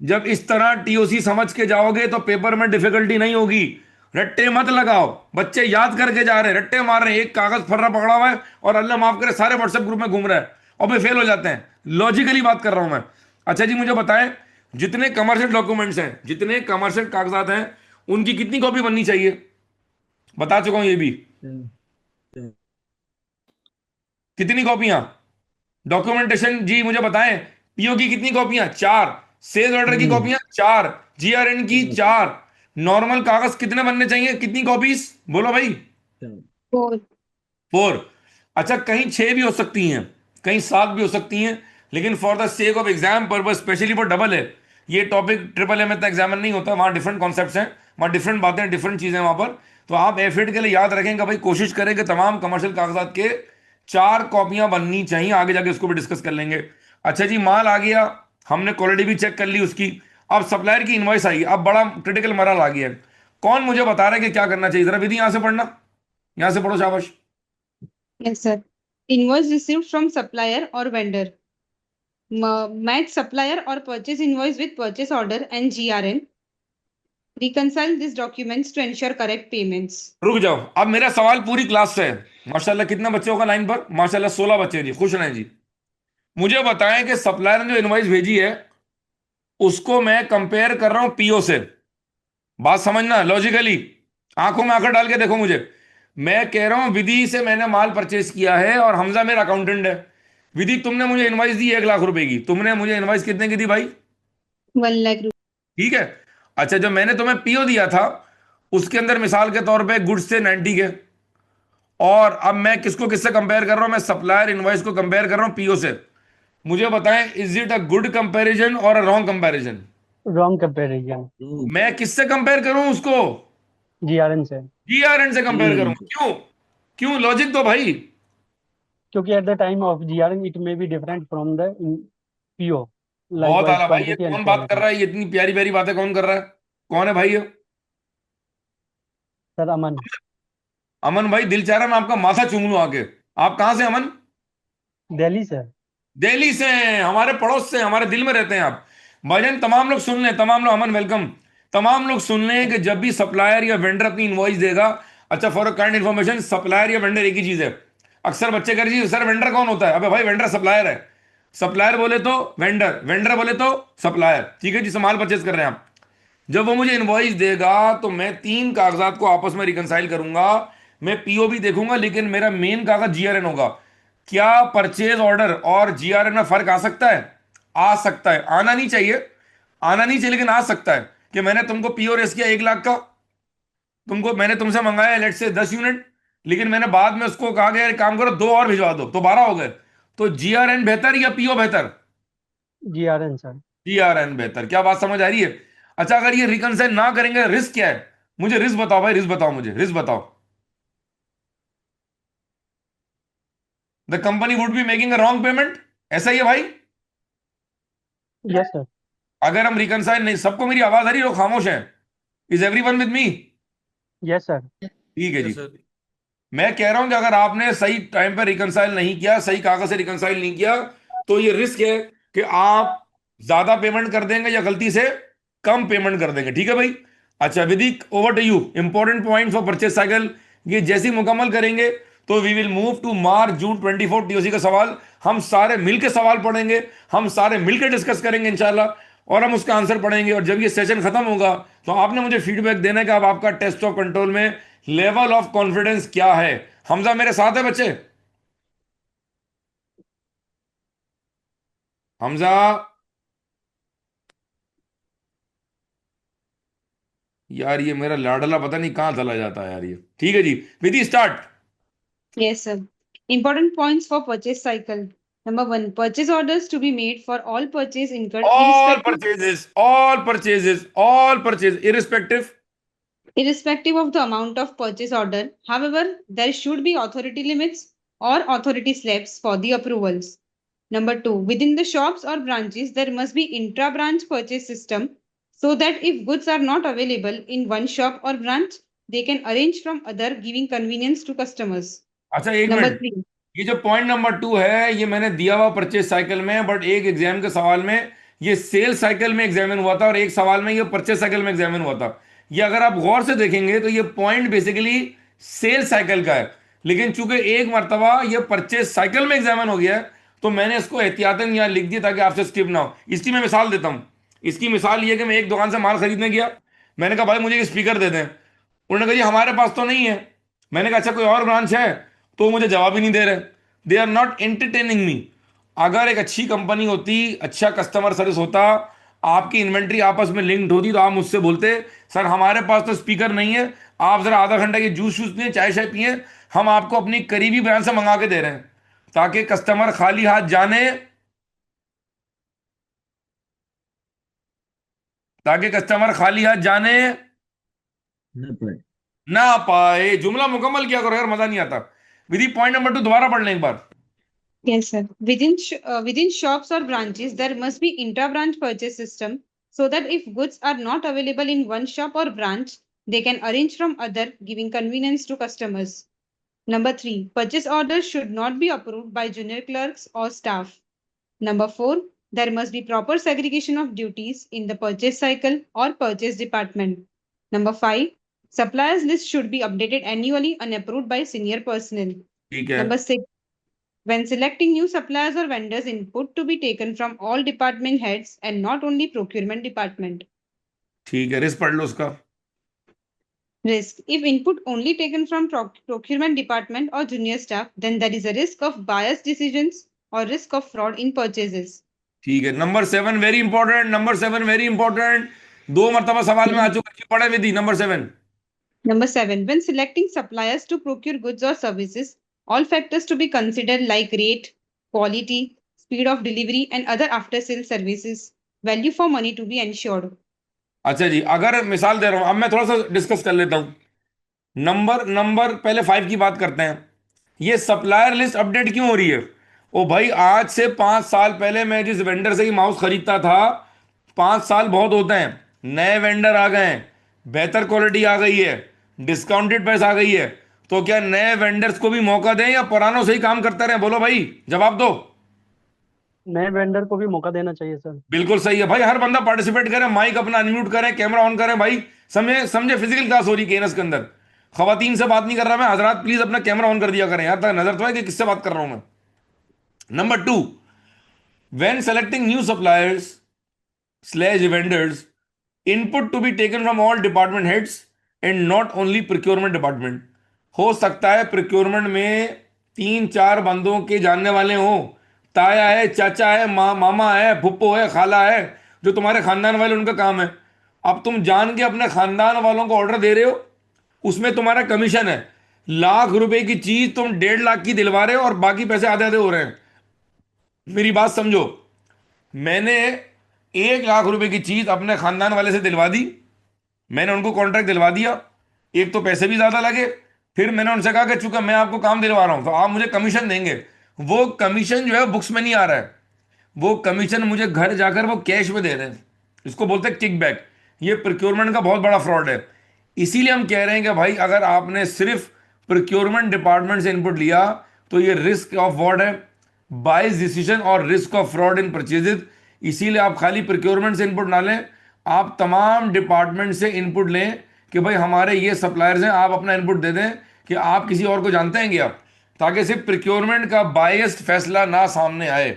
जब इस तरह टीओसी समझ के जाओगे तो पेपर में डिफिकल्टी नहीं होगी। रट्टे मत लगाओ, बच्चे याद करके जा रहे हैं, रट्टे मार रहे हैं, एक कागज फर्रा पकड़ा हुआ है और अल्लाह माफ करे सारे व्हाट्सएप ग्रुप में घूम रहा है और वे फेल हो जाते हैं। लॉजिकली बात कर रहा हूं मैं। अच्छा जी मुझे बताएं, जितने कमर्शियल डॉक्यूमेंट्स हैं, जितने कमर्शियल कागजात हैं, उनकी कितनी कॉपी बननी चाहिए? बता चुका हूं ये भी। कितनी कॉपियां? डॉक्यूमेंटेशन जी मुझे बताएं, पीओ की कितनी कॉपियां? 4। सेल ऑर्डर की कॉपियां 4। जीआरएन की 4। नॉर्मल कागज कितने बनने चाहिए, कितनी कॉपीज? बोलो भाई। Four. 4। अच्छा कहीं 6 भी हो सकती हैं, कहीं 7 भी हो सकती हैं, लेकिन for the sake of exam purpose, specially for double है, ये टॉपिक ट्रिपल ए में तो एग्जामिन नहीं होता, वहां डिफरेंट कॉन्सेप्ट्स हैं, वहां डिफरेंट बातें, डिफरेंट चीजें वहां पर। तो आप एफिड के लिए याद रखेंगे भाई, कोशिश करें कि तमाम कमर्शियल कागजात के 4 कॉपियां बननी चाहिए। आगे जाके उसको भी डिस्कस कर लेंगे। अच्छा जी माल आ गया, हमने क्वालिटी भी चेक कर ली उसकी, अब सप्लायर की इनवॉइस आई, अब बड़ा क्रिटिकल मरहल आ गया है। कौन मुझे बता रहा है कि क्या करना चाहिए? जरा विधि यहां से पढ़ना, यहां से पढ़ो, शाबाश। Yes, sir. Invoice received from supplier or vendor. Match supplier or purchase invoice with purchase order and GRN. Reconcile these documents to ensure correct payments. रुक जाओ, अब मेरा सवाल पूरी क्लास से है। माशाल्लाह कितने बच्चे होगा लाइन पर? माशाल्लाह 16 बच्चे जी, खुश रहें जी। मुझे बताएं कि सप्लायर ने जो इनवॉइस भेजी है उसको मैं कंपेयर कर रहा हूं पीओ से। बात समझना लॉजिकली, आंखों में आंखें डाल के देखो मुझे। मैं कह रहा हूं विधि से मैंने माल परचेज किया है और हमजा मेरा अकाउंटेंट है। विधि तुमने मुझे इनवॉइस दी 1,00,000 रुपए की, तुमने मुझे इनवॉइस कितने की दी भाई? 1 lakh. ठीक है। अच्छा जब मैंने तुम्हें पीओ दिया था उसके अंदर मिसाल के तौर पे गुड्स थे 90 के, और अब मैं किसको किससे कंपेयर कर रहा हूं? मैं सप्लायर इनवॉइस को कंपेयर कर रहा हूं पीओ से। मुझे बताएं is it a good comparison और a wrong comparison? Wrong comparison. मैं किससे कंपेयर करूं उसको? GRN से। जीआरएन से कंपेयर करूं? क्यों? क्यों? लॉजिक तो भाई। क्योंकि at the time of GRN it may be different from the PO, बहुत likewise आला भाई, ये quantity and कौन बात कर quality। रहा है? ये इतनी प्यारी प्यारी बातें कौन कर रहा है? कौन है भाई ये? सर अमन। अमन भाई, दिल चाह रहा है मैं आपका माथा चूम लूं आके। आप कहां से अमन? दिल्ली से। दिल्ली से हैं, हमारे पड़ोस से, हमारे दिल में रहते हैं आप। भाईजान तमाम लोग सुन लें, तमाम लोग, अमन वेलकम, तमाम लोग सुन लें कि जब भी सप्लायर या वेंडर अपनी इनवॉइस देगा, अच्छा फॉर काइंड इन्फॉर्मेशन, सप्लायर या वेंडर एक ही चीज है। अक्सर बच्चे कह रहे जी सर वेंडर कौन होता है? अबे भाई वेंडर सप्लायर है, सप्लायर बोले तो वेंडर, वेंडर बोले तो सप्लायर। ठीक है जी, सामान परचेज कर रहे हैं आप। जब वो मुझे इनवॉइस देगा तो मैं 3 कागजात को आपस में रिकंसाइल करूंगा। मैं पीओ भी देखूंगा लेकिन मेरा मेन कागज जीआरएन होगा। क्या परचेज ऑर्डर और जीआरएन में फर्क आ सकता है? आ सकता है, आना नहीं चाहिए, आना नहीं चाहिए, लेकिन आ सकता है कि मैंने तुमको पी और एस किया 1 लाख का, तुमको मैंने तुमसे मंगाया लेट से 10 यूनिट, लेकिन मैंने बाद में उसको कहा कि यार एक काम करो 2 और भिजवा दो, तो 12 हो गए। तो जीआरएन बेहतर या पीओ बेहतर? GRN sir. जीआरएन बेहतर। क्या बात समझ आ रही है? अच्छा, अगर ये रिकनसाइल ना करेंगे, रिस्क क्या है? मुझे रिस्क बताओ भाई, रिस्क बताओ, मुझे रिस्क बताओ। The company would be making a wrong payment, ऐसा ही है भाई। Yes sir. अगर हम रिकनसाइल नहीं, सबको मेरी आवाज आ रही है, लोग खामोश हैं? Is everyone with me? Yes sir. ठीक है जी। मैं कह रहा हूं कि अगर आपने सही टाइम पर रिकनसाइल नहीं किया, सही कागज से रिकनसाइल नहीं किया, तो ये रिस्क है कि आप ज्यादा पेमेंट कर देंगे या गलती से कम पेमेंट कर देंगे। ठीक है भाई। अच्छा विदिक, over to you. Important point for purchase cycle, ये जैसे ही मुकम्मल करेंगे तो we will move to March June 24 TOC का सवाल। हम सारे मिलकर सवाल पढ़ेंगे, हम सारे मिलकर डिस्कस करेंगे इंशाल्लाह, और हम उसका आंसर पढ़ेंगे। और जब ये सेशन खत्म होगा तो आपने मुझे फीडबैक देना है कि अब आपका टेस्ट ऑफ कंट्रोल में लेवल ऑफ कॉन्फिडेंस क्या है। हमजा मेरे साथ है बच्चे? हमजा, यार ये मेरा लाडला पता नहीं कहाँ चला जाता है यार ये। ठीक है जी, विधि start. Yes, sir. Important points for purchase cycle. Number one, purchase orders to be made for all purchase incurred all purchases, all purchases, all purchase irrespective. irrespective of the amount of purchase order. However, there should be authority limits or authority slabs for the approvals. Number two, within the shops or branches, there must be intra-branch purchase system so that if goods are not available in one shop or branch, they can arrange from other, giving convenience to customers. अच्छा एक Number minute, three, ये जो point number 2 है ये मैंने दिया हुआ purchase cycle में, बट एक एग्जाम के सवाल में ये सेल साइकिल में एग्जामिन हुआ था और एक सवाल में ये परचेज साइकिल में एग्जामिन हुआ था। ये अगर आप गौर से देखेंगे तो ये पॉइंट बेसिकली सेल साइकिल का है, लेकिन चूंकि एक मर्तबा ये परचेज साइकिल में एग्जामिन हो गया है तो मैंने इसको एहतियातन यहाँ लिख दिया ताकि आपसे स्किप ना हो। इसकी मैं मिसाल देता हूँ। इसकी मिसाल ये कि मैं एक दुकान से माल खरीदने गया, मैंने कहा भाई मुझे एक स्पीकर दे दें, उन्होंने कहा जी हमारे पास तो नहीं है। मैंने कहा अच्छा कोई और ब्रांच है? तो मुझे जवाब ही नहीं दे रहे, दे आर नॉट एंटरटेनिंग मी। अगर एक अच्छी कंपनी होती, अच्छा कस्टमर सर्विस होता, आपकी इन्वेंट्री आपस में लिंक्ड होती, तो आप मुझसे बोलते सर हमारे पास तो स्पीकर नहीं है, आप जरा आधा घंटा के जूस शूस पिए, चाय शाय पिए, हम आपको अपनी करीबी ब्रांच से मंगा के दे रहे हैं, ताकि कस्टमर खाली हाथ जाने, ताकि कस्टमर खाली हाथ जाने ना पाए। जुमला मुकम्मल किया करो यार, मजा नहीं आता। विधि पॉइंट नंबर 2 दोबारा पढ़ लें एक बार। yes, sir. Within shops or branches, there must be intra-branch purchase system so that if goods are not available in one shop or branch, they can arrange from other, giving convenience to customers. Number three, purchase orders should not be approved by junior clerks or staff. Number four, there must be proper segregation of duties in the purchase cycle or purchase department. Number five, suppliers list should be updated annually and approved by senior personnel. ठीक है, Number six, when selecting new suppliers or vendors, input to be taken from all department heads and not only procurement department. ठीक है, risk पढ़ लो उसका। Risk. If input only taken from procurement department or junior staff, then there is a risk of biased decisions or risk of fraud in purchases. ठीक है, number 7 very important, number 7 very important, 2 मरतबा सवाल में आ चुका है, पढ़े विधि number 7। Number seven, when selecting suppliers to procure goods or services, all factors to be considered like rate, quality, speed of delivery, and other after-sales services, value for money to be ensured. अच्छा जी, अगर मिसाल दे रहा हूं, अब मैं थोड़ा सा discuss कर लेता हूं। नंबर नंबर पहले 5 की बात करते हैं। ये सप्लायर लिस्ट अपडेट क्यों हो रही है? ओ भाई, आज से 5 साल पहले मैं जिस वेंडर से ही माउस खरीदता था, 5 साल बहुत होते हैं, नए वेंडर आ गए हैं, बेहतर क्वालिटी आ गई है, डिस्काउंटेड प्राइस आ गई है, तो क्या नए वेंडर्स को भी मौका दें या पुरानों से ही काम करते रहें? बोलो भाई, जवाब दो। नए वेंडर को भी मौका देना चाहिए सर। बिल्कुल सही है भाई, हर बंदा पार्टिसिपेट करे, माइक अपना अनम्यूट करें, कैमरा ऑन करें भाई। समझे समझे, फिजिकल क्लास हो रही है केनस के अंदर। खवातीन से बात नहीं कर रहा मैं, हजरात प्लीज अपना कैमरा ऑन कर दिया करें, यहां तक नजर तो है कि किससे बात कर रहा हूं मैं। Number 2, when selecting new suppliers slash vendors, input to be taken from all department heads and not only procurement department. हो सकता है प्रोक्योरमेंट में तीन चार बंदों के जानने वाले हो, ताया है, चाचा है, मामा है, फुप्पो है, खाला है, जो तुम्हारे खानदान वाले, उनका काम है। अब तुम जान के अपने खानदान वालों को ऑर्डर दे रहे हो, उसमें तुम्हारा कमीशन है। लाख रुपए की चीज तुम 1.5 लाख की दिलवा रहे हो और बाकी पैसे आधे आधे हो रहे हैं। मेरी बात समझो, मैंने 1 लाख रुपए की चीज अपने खानदान वाले से दिलवा दी, मैंने उनको कॉन्ट्रैक्ट दिलवा दिया, एक तो पैसे भी ज्यादा लगे, फिर मैंने उनसे कहा कि चूंकि मैं आपको काम दिलवा रहा हूं तो आप मुझे कमीशन देंगे। वो कमीशन जो है बुक्स में नहीं आ रहा है, वो कमीशन मुझे घर जाकर वो कैश में दे रहे हैं। इसको बोलते हैं किकबैक। ये प्रोक्योरमेंट का बहुत बड़ा फ्रॉड है। इसीलिए हम कह रहे हैं कि भाई अगर आपने सिर्फ प्रोक्योरमेंट डिपार्टमेंट से इनपुट लिया तो ये रिस्क ऑफ वॉट है, बाइस डिसीजन और risk of fraud in purchases. इसीलिए आप खाली प्रोक्योरमेंट से इनपुट ना लें, आप तमाम डिपार्टमेंट से इनपुट लें कि भाई हमारे ये सप्लायर्स हैं, आप अपना इनपुट दे दें कि आप किसी और को जानते हैं क्या, ताकि सिर्फ प्रोक्योरमेंट का बायस्ड फैसला ना सामने आए,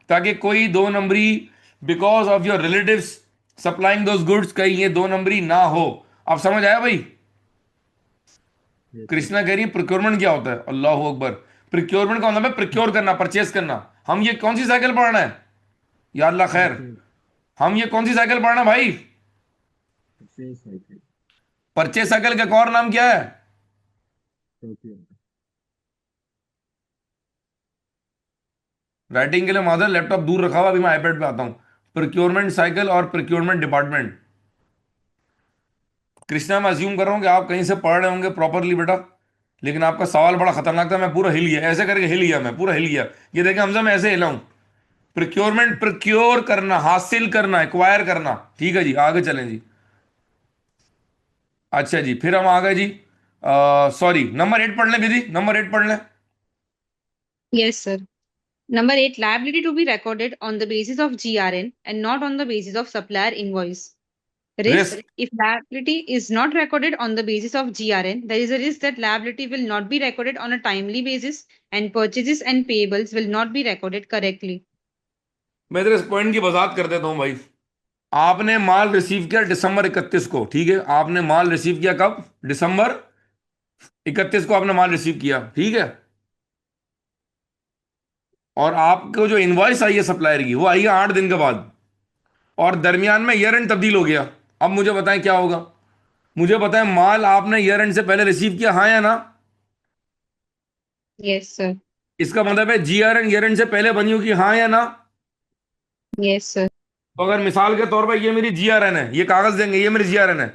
ताकि कोई दो नंबरी because of your relatives supplying those goods कहीं ये दो नंबरी ना हो। आप समझ आया भाई? कृष्णा कह रही है प्रोक्योरमेंट क्या होता है? अल्लाह अकबर। प्रोक्योरमेंट का मतलब है प्रोक्योर करना, परचेस करना। हम ये कौन सी साइकिल पढ़ना है? या अल्लाह खैर, हम ये कौन सी साइकिल पढ़ना है भाई? परचेस साइकिल का एक और नाम क्या है? राइटिंग के लिए माधर लैपटॉप दूर रखा हुआ, अभी मैं आईपैड पे आता हूं। प्रोक्योरमेंट साइकिल और प्रोक्योरमेंट डिपार्टमेंट। कृष्णा, मैं अज्यूम कर रहा हूं कि आप कहीं से पढ़ रहे होंगे प्रॉपरली बेटा, लेकिन आपका सवाल बड़ा खतरनाक था। मैं पूरा हिल गया, ऐसे करके हिल गया, मैं पूरा हिल गया। ये देखें हमजा, मैं ऐसे हिला हूं। प्रोक्योरमेंट, प्रोक्योर करना, हासिल करना, एक्वायर करना। ठीक है जी, आगे चलें जी। अच्छा जी, फिर हम आ गए जी। सॉरी, नंबर 8 पढ़ लें दीदी, नंबर 8 पढ़ लें। Yes, sir. Number 8, liability to be recorded on the basis of GRN and not on the basis of supplier invoice. Risk, risk. if liability is not recorded on the basis of GRN, there is a risk that liability will not be recorded on a timely basis and purchases and payables will not be recorded correctly. मैं तेरे इस point की वजाहत कर देता हूं भाई। आपने माल receive किया दिसंबर 31 को, ठीक है? आपने माल रिसीव किया कब? दिसंबर 31 को आपने माल रिसीव किया, ठीक है? और आपको जो इनवॉइस आई है सप्लायर की, वो आई है 8 दिन के बाद, और दरमियान में ईयर एंड तब्दील हो गया। अब मुझे बताएं क्या होगा? मुझे बताएं, माल आपने ईयर एंड से पहले रिसीव किया, हाँ या ना? Yes, sir. इसका मतलब है जीआरएन ईयर एंड से पहले बनी होगी, हाँ या ना? Yes, sir. तो अगर मिसाल के तौर पर ये मेरी जीआरएन है, ये कागज देंगे, ये मेरी जीआरएन है,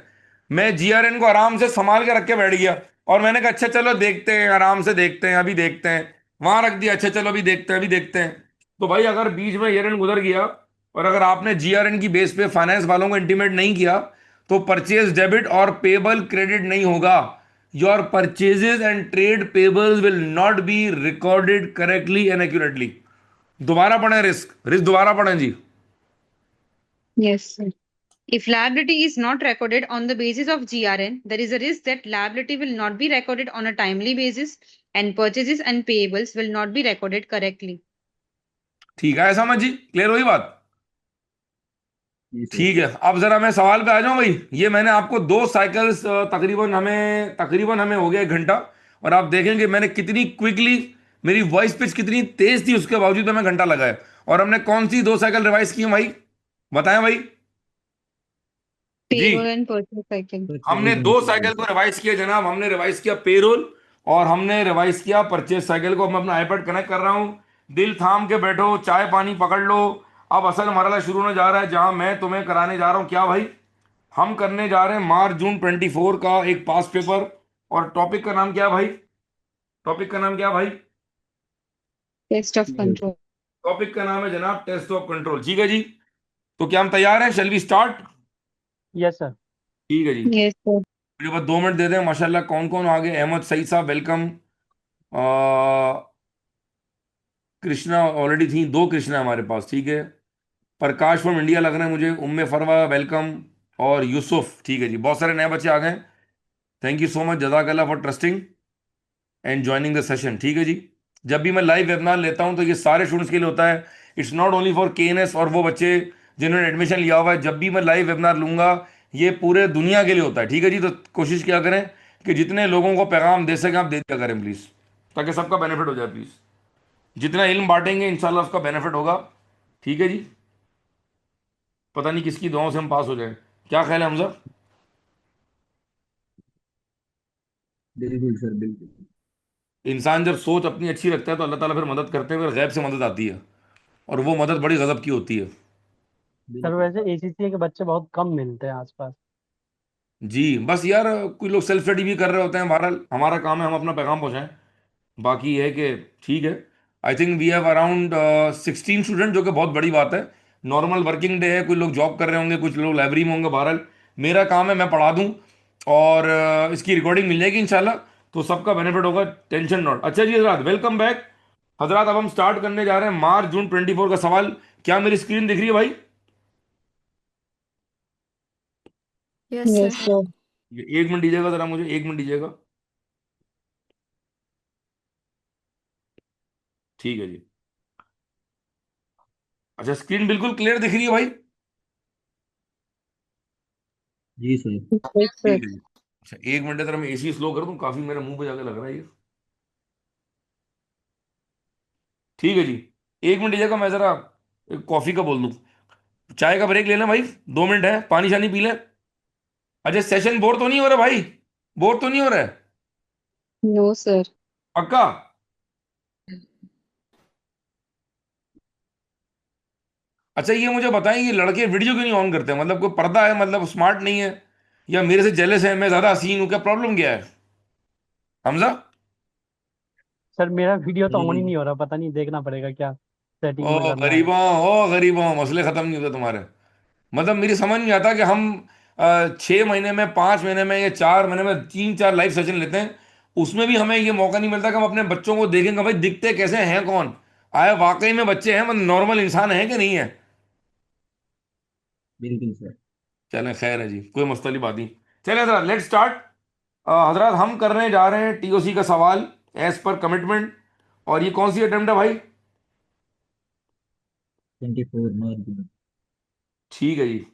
मैं जीआरएन को आराम से संभाल के रख के बैठ गया और मैंने कहा अच्छा चलो देखते हैं, आराम से देखते हैं, अभी देखते हैं, वहां रख दिया, अच्छा चलो अभी देखते हैं, अभी देखते हैं। तो भाई अगर बीच में ईयर एंड गुजर गया और अगर आपने जीआरएन की बेस पे फाइनेंस वालों को इंटीमेट नहीं किया, तो परचेज डेबिट और पेबल क्रेडिट नहीं होगा। Your purchases and trade payables will not be recorded correctly and accurately. दोबारा पढ़ें, रिस्क, रिस्क दोबारा पढ़ें जी। Yes, sir. If liability is not recorded on the basis of GRN, there is a risk that liability will not be recorded on a timely basis and purchases and payables will not be recorded correctly. ठीक है, समझ जी, clear हुई बात? ठीक है, अब जरा मैं सवाल पे आ जाऊं भाई। ये मैंने आपको दो साइकिल्स, तकरीबन हमें हो गया 1 घंटा, और आप देखेंगे मैंने कितनी क्विकली, मेरी वॉइस पिच कितनी तेज थी, उसके बावजूद मैं घंटा लगाया। और हमने कौन सी दो साइकिल रिवाइज की है भाई? बताएं भाई जी। Payroll and purchase cycle. हमने दो साइकिल को रिवाइज किया जनाब। हमने रिवाइज किया पेरोल और हमने रिवाइज किया परचेज साइकिल को। मैं अपना आईपैड कनेक्ट कर रहा हूं, दिल थाम के बैठो, चाय पानी पकड़ लो। अब असल मरहला शुरू होने जा रहा है, जहां मैं तुम्हें कराने जा रहा हूं क्या भाई? हम करने जा रहे हैं मार्च जून 24 का एक पास पेपर। और टॉपिक का नाम क्या है भाई? टॉपिक का नाम क्या है भाई? Test of control. टॉपिक का नाम है जनाब टेस्ट ऑफ कंट्रोल। ठीक है जी, तो क्या हम तैयार हैं? Shall we start? Yes, sir. ठीक है जी, Yes, sir. मुझे बस 2 मिनट दे दें। माशाल्लाह कौन कौन आ गए? अहमद सईद साहब वेलकम। कृष्णा ऑलरेडी थी, दो कृष्णा हमारे पास, ठीक है। प्रकाश फ्रॉम इंडिया लग रहे हैं मुझे, उम्मे फरवा वेलकम, और यूसुफ। ठीक है जी, बहुत सारे नए बच्चे आ गए। थैंक यू सो मच, जज़ाकल्लाह for trusting and joining the session. ठीक है जी, जब भी मैं लाइव वेबिनार लेता हूं तो ये सारे स्टूडेंट्स के लिए होता है। It's not only for KNS और वो बच्चे जिन्होंने एडमिशन लिया हुआ है। जब भी मैं लाइव वेबिनार लूंगा ये पूरे दुनिया के लिए होता है। ठीक है जी, तो कोशिश क्या करें कि जितने लोगों को पैगाम दे सकें आप दे दिया करें प्लीज़। ताकि सबका बेनिफिट हो जाए प्लीज। जितना इल्म बांटेंगे इंशाल्लाह उसका बेनिफिट होगा। ठीक है जी। पता नहीं किसकी दुआओं से हम पास हो जाए। क्या ख्याल है हमजा? बिल्कुल सर बिल्कुल। इंसान जब सोच अपनी अच्छी रखता है तो अल्लाह ताला फिर मदद करते हैं, फिर गैब से मदद आती है, और वो मदद बड़ी गजब की होती है। सर बिल्कुल वैसे एसीसीए के बच्चे बहुत कम मिलते हैं आसपास। जी बस यार, कुछ लोग सेल्फ स्टडी भी कर रहे होते हैं। बहरहाल हमारा काम है हम अपना पैगाम पहुंचाएं। बाकी ये है कि ठीक है। I think we have around 16 student, जो कि बहुत बड़ी बात है। नॉर्मल वर्किंग डे है, कुछ लोग जॉब कर रहे होंगे, कुछ लोग लाइब्रेरी में होंगे। बहरहाल मेरा काम है मैं पढ़ा दूं, और इसकी रिकॉर्डिंग मिल जाएगी इंशाल्लाह, तो सबका बेनिफिट होगा। Tension not. अच्छा जी हजरात, वेलकम बैक। हजरात अब हम स्टार्ट करने जा रहे हैं मार्च जून 24 का सवाल। क्या मेरी स्क्रीन दिख रही है भाई? Yes, sir. Yes, sir. ये 1 मिनट दीजिएगा जरा, मुझे 1 मिनट दीजिएगा। ठीक है जी। अच्छा, स्क्रीन बिल्कुल क्लियर दिख रही है भाई? जी सर। Yes, sir. ठीक है जी। अच्छा 1 मिनट जरा मैं एसी स्लो कर दूं, काफी मेरे मुंह पे जाके लग रहा है ये। ठीक है जी। 1 मिनट दीजिएगा, मैं जरा एक कॉफी का बोल दूं। चाय का ब्रेक ले लें भाई, 2 मिनट है, पानी शानी पी लें। अच्छा सेशन बोर तो नहीं हो रहा भाई? बोर तो नहीं हो रहा है? No, sir. पक्का? अच्छा ये मुझे बताएं, ये लड़के वीडियो क्यों नहीं ऑन करते? मतलब कोई पर्दा है, मतलब स्मार्ट नहीं है, या मेरे से जेलस है, मैं ज्यादा हसीन हूं? क्या प्रॉब्लम क्या है हमजा? सर मेरा वीडियो तो ऑन ही ये नहीं हो रहा, पता नहीं, देखना पड़ेगा क्या सेटिंग में ओ करना है। गरीबों, ओ गरीबों, मसले खत्म नहीं होते तुम्हारे। मतलब मेरी समझ नहीं आता कि हम 6 महीने में, 5 महीने में, या 4 महीने में 3 4 लाइव सेशन लेते हैं, उसमें भी हमें ये मौका नहीं मिलता कि हम अपने बच्चों को देखेंगे भाई दिखते कैसे हैं, कौन आए वाकई में बच्चे हैं, मतलब नॉर्मल इंसान है कि नहीं है। बिल्कुल सर। चलें खैर है जी, कोई मसली बात नहीं। चले हजरात, लेट स्टार्ट। हजरात हम करने जा रहे हैं टीओसी का सवाल, एज पर कमिटमेंट। और ये कौन सी अटेम्प्ट है भाई? 24 मार्च। ठीक है जी।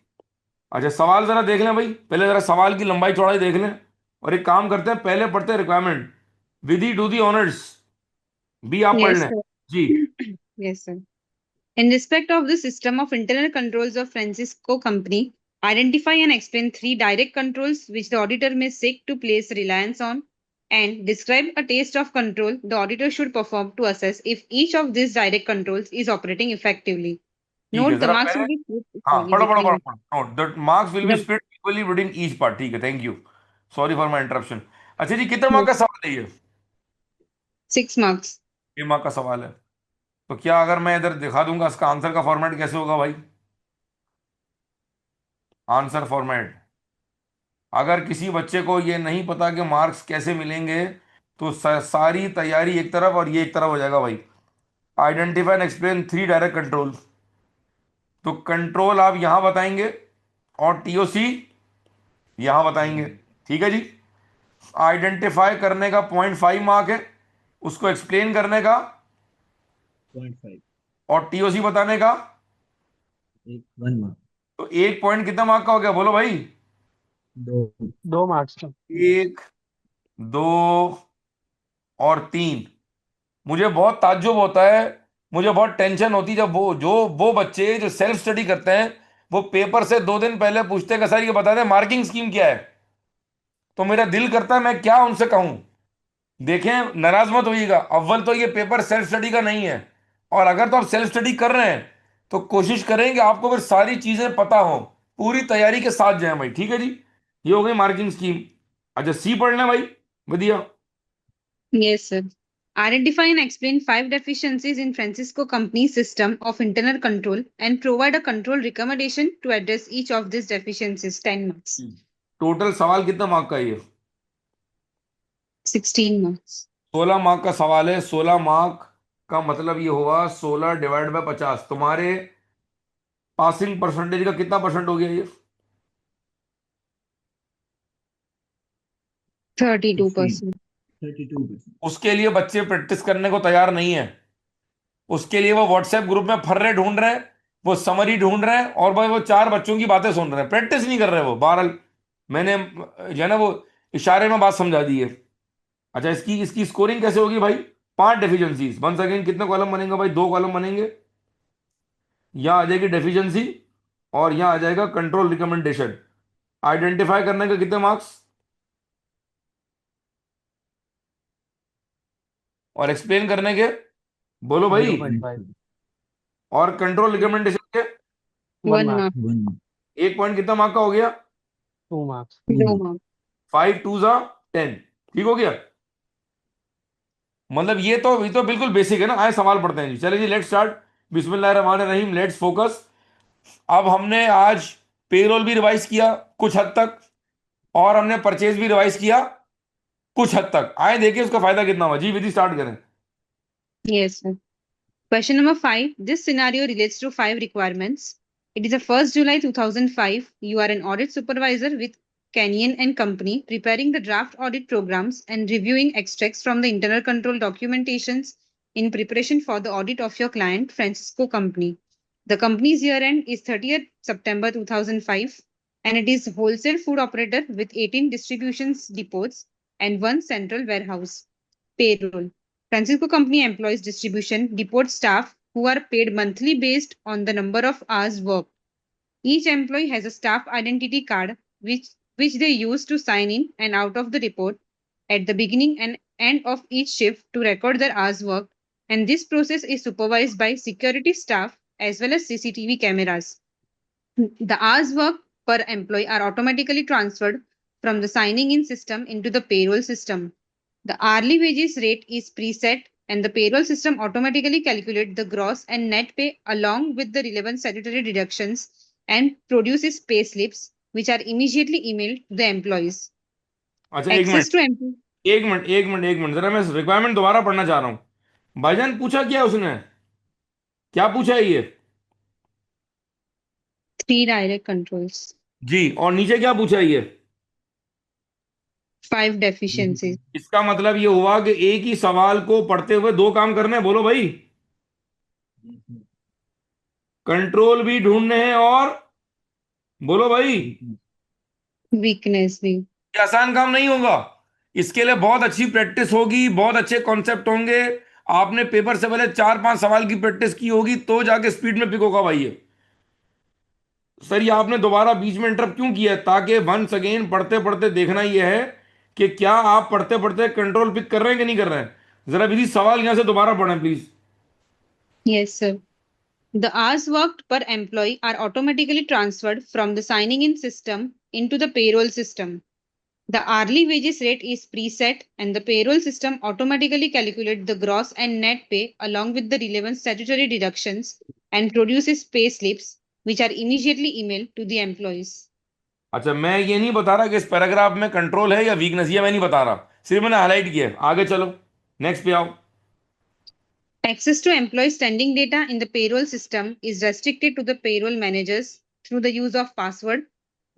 अच्छा सवाल जरा देख लें भाई, पहले जरा सवाल की लंबाई चौड़ाई देख लें, और एक काम करते हैं पहले पढ़ते हैं requirement. Vidhi do the honours, भी आप पढ़ Yes, लें sir. Ji. Yes, sir. In respect of the system of internal controls of Francisco Company, identify and explain three direct controls which the auditor may seek to place reliance on, and describe a taste of control the auditor should perform to assess if each of these direct controls is operating effectively. ठीक है Note the जरा marks पहले, will be split हाँ equally पढ़ो पढ़ो पढ़ो between पढ़ो, know the marks will be the split equally between each part. ठीक है, thank you. Sorry for my interruption. अच्छा जी, कितने मार्क yes, का सवाल है ये? 6 marks. 6 मार्क का सवाल है। तो क्या अगर मैं इधर दिखा दूंगा इसका आंसर का फॉर्मेट कैसे होगा भाई? आंसर फॉर्मेट, अगर किसी बच्चे को ये नहीं पता कि मार्क्स कैसे मिलेंगे, तो सारी तैयारी एक तरफ और ये एक तरफ हो जाएगा भाई। Identify and explain three direct control, तो कंट्रोल आप यहां बताएंगे, और टीओसी यहां बताएंगे। ठीक है जी। आइडेंटिफाई करने का 0.5 मार्क है, उसको एक्सप्लेन करने का, 0.5। और टीओसी बताने का। एक 1 मार्क। तो एक पॉइंट कितना मार्क का हो गया बोलो भाई? 2। 2 मार्क्स का। 1, 2 और 3। मुझे बहुत ताज्जुब होता है, मुझे बहुत टेंशन होती है जब वो बच्चे जो सेल्फ स्टडी करते हैं, वो पेपर से 2 दिन पहले पूछते हैं कि सर ये बता दें मार्किंग स्कीम क्या है। तो मेरा दिल करता है मैं क्या उनसे कहूं। देखें, नाराज मत होइएगा, अव्वल तो ये पेपर सेल्फ स्टडी का नहीं है, और अगर तो आप सेल्फ स्टडी कर रहे हैं तो कोशिश करें कि आपको फिर सारी चीजें पता हो, पूरी तैयारी के साथ जाएं भाई। ठीक है जी। ये हो गई मार्किंग स्कीम। अच्छा सी पढ़ लें भाई, बढ़िया। Yes, sir. Identify and explain five deficiencies in Francisco Company's system of internal control and provide a control recommendation to address each of these deficiencies. 10 marks. Total सवाल कितना मार्क का है ये? 16 marks. 16 मार्क का सवाल है। 16 मार्क का मतलब ये हुआ 16 डिवाइड बाय 50। तुम्हारे पासिंग परसेंटेज का कितना परसेंट हो गया ये? 16। 32%. 32%। उसके लिए बच्चे प्रैक्टिस करने को तैयार नहीं है। उसके लिए वो व्हाट्सएप ग्रुप में फर्रे ढूंढ रहे हैं, वो समरी ढूंढ रहे हैं, और भाई वो चार बच्चों की बातें सुन रहे हैं, प्रैक्टिस नहीं कर रहे वो। बहरहाल मैंने जो है ना वो इशारे में बात समझा दी है। अच्छा, इसकी इसकी स्कोरिंग कैसे होगी भाई? 5 डेफिशिएंसीज, वंस अगेन कितने कॉलम बनेंगे भाई? 2 कॉलम बनेंगे। यहां आ जाएगी डेफिशिएंसी और यहां आ जाएगा कंट्रोल रिकमेंडेशन। आइडेंटिफाई करने के कितने मार्क्स और एक्सप्लेन करने के? बोलो भाई। 0.5. और कंट्रोल रिकमेंडेशन के 1 1 mark. mark. 1 mark. एक पॉइंट कितना मार्क का हो गया? 2 marks. 2 2 mark. mark. 5 2 जा 10। ठीक हो गया? मतलब ये तो बिल्कुल बेसिक है ना। आए सवाल पढ़ते हैं जी। चलिए जी, लेट्स स्टार्ट। बिस्मिल्लाहिर्रहमानिर्रहीम, लेट्स फोकस। अब हमने आज पेरोल भी रिवाइज किया कुछ हद तक, और हमने परचेज भी रिवाइज किया कुछ हद तक। आए देखिए उसका फायदा कितना हुआ जी। विधि स्टार्ट करें। Yes, sir. Question number 5. This scenario relates to 5 requirements. It is a 1st July 2005. You are an audit supervisor with Canyon and Company, preparing the draft audit programs and reviewing extracts from the internal control documentations in preparation for the audit of your client, Francisco Company. The company's year end is 30th September 2005, and it is wholesale food operator with 18 distributions depots and 1 central warehouse. Payroll. Francisco Company employs distribution depot staff who are paid monthly based on the number of hours worked. Each employee has a staff identity card which they use to sign in and out of the depot at the beginning and end of each shift to record their hours worked, and this process is supervised by security staff as well as CCTV cameras. The hours worked per employee are automatically transferred from the signing in system into the payroll system. The hourly wages rate is preset, and the payroll system automatically calculates the gross and net pay along with the relevant statutory deductions and produces pay slips, which are immediately emailed to the employees. अच्छा, एक Access minute to employee. एक minute एक minute एक minute, जरा मैं requirement दोबारा पढ़ना चाह रहा हूं। भाईजान पूछा क्या उसने? क्या पूछा है ये? 3 direct controls. जी, और नीचे क्या पूछा है ये? 5 deficiencies. इसका मतलब ये हुआ कि एक ही सवाल को पढ़ते हुए 2 काम करने हैं। बोलो भाई। Yes, sir. कंट्रोल भी ढूंढने हैं और बोलो भाई, Weakness. Weakness भी. ये आसान काम नहीं होगा। इसके लिए बहुत अच्छी प्रैक्टिस होगी, बहुत अच्छे कॉन्सेप्ट होंगे। आपने पेपर से पहले 4 5 सवाल की प्रैक्टिस की होगी तो जाके स्पीड में पिक होगा भाई ये। सर ये आपने दोबारा बीच में इंटरप्ट क्यों किया है? ताकि वंस अगेन पढ़ते पढ़ते देखना ये है कि क्या आप पढ़ते पढ़ते कंट्रोल पिक कर रहे हैं कि नहीं कर रहे हैं। जरा विधि सवाल यहां से दोबारा पढ़ें please. Yes, sir. The hours worked per employee are automatically transferred from the signing in system into the payroll system. The hourly wages rate is preset, and the payroll system automatically calculates the gross and net pay along with the relevant statutory deductions and produces pay slips, which are immediately emailed to the employees. अच्छा, मैं ये नहीं बता रहा कि इस paragraph में control है या वीकनेस, ये मैं नहीं बता रहा, सिर्फ मैंने हाईलाइट किया है। आगे चलो, नेक्स्ट पे आओ। Access to employee standing data in the payroll system is restricted to the payroll managers through the use of password,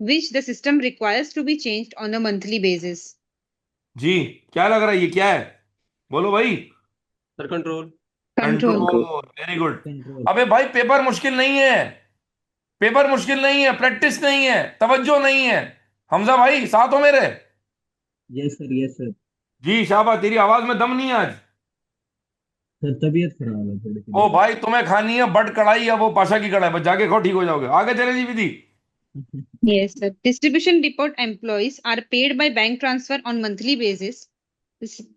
which the system requires to be changed on a monthly basis. जी, क्या लग रहा है, ये क्या है? बोलो भाई। Sir control. Control. Control, very good. Control. अबे भाई पेपर मुश्किल नहीं है, पेपर मुश्किल नहीं है, प्रैक्टिस नहीं है, तवज्जो नहीं है। हमजा भाई साथ हो मेरे? Yes, sir. Yes, sir. जी शाबाश, तेरी आवाज में दम नहीं है आज। सर तबीयत खराब है थोड़ी सी ओ बस। भाई, तुम्हें खानी है बट कढ़ाई या वो पाशा की कढ़ाई? बस जाके खाओ, ठीक हो जाओगे। आगे चले जी विधि। Yes, sir. Distribution depot employees are paid by bank transfer on monthly basis.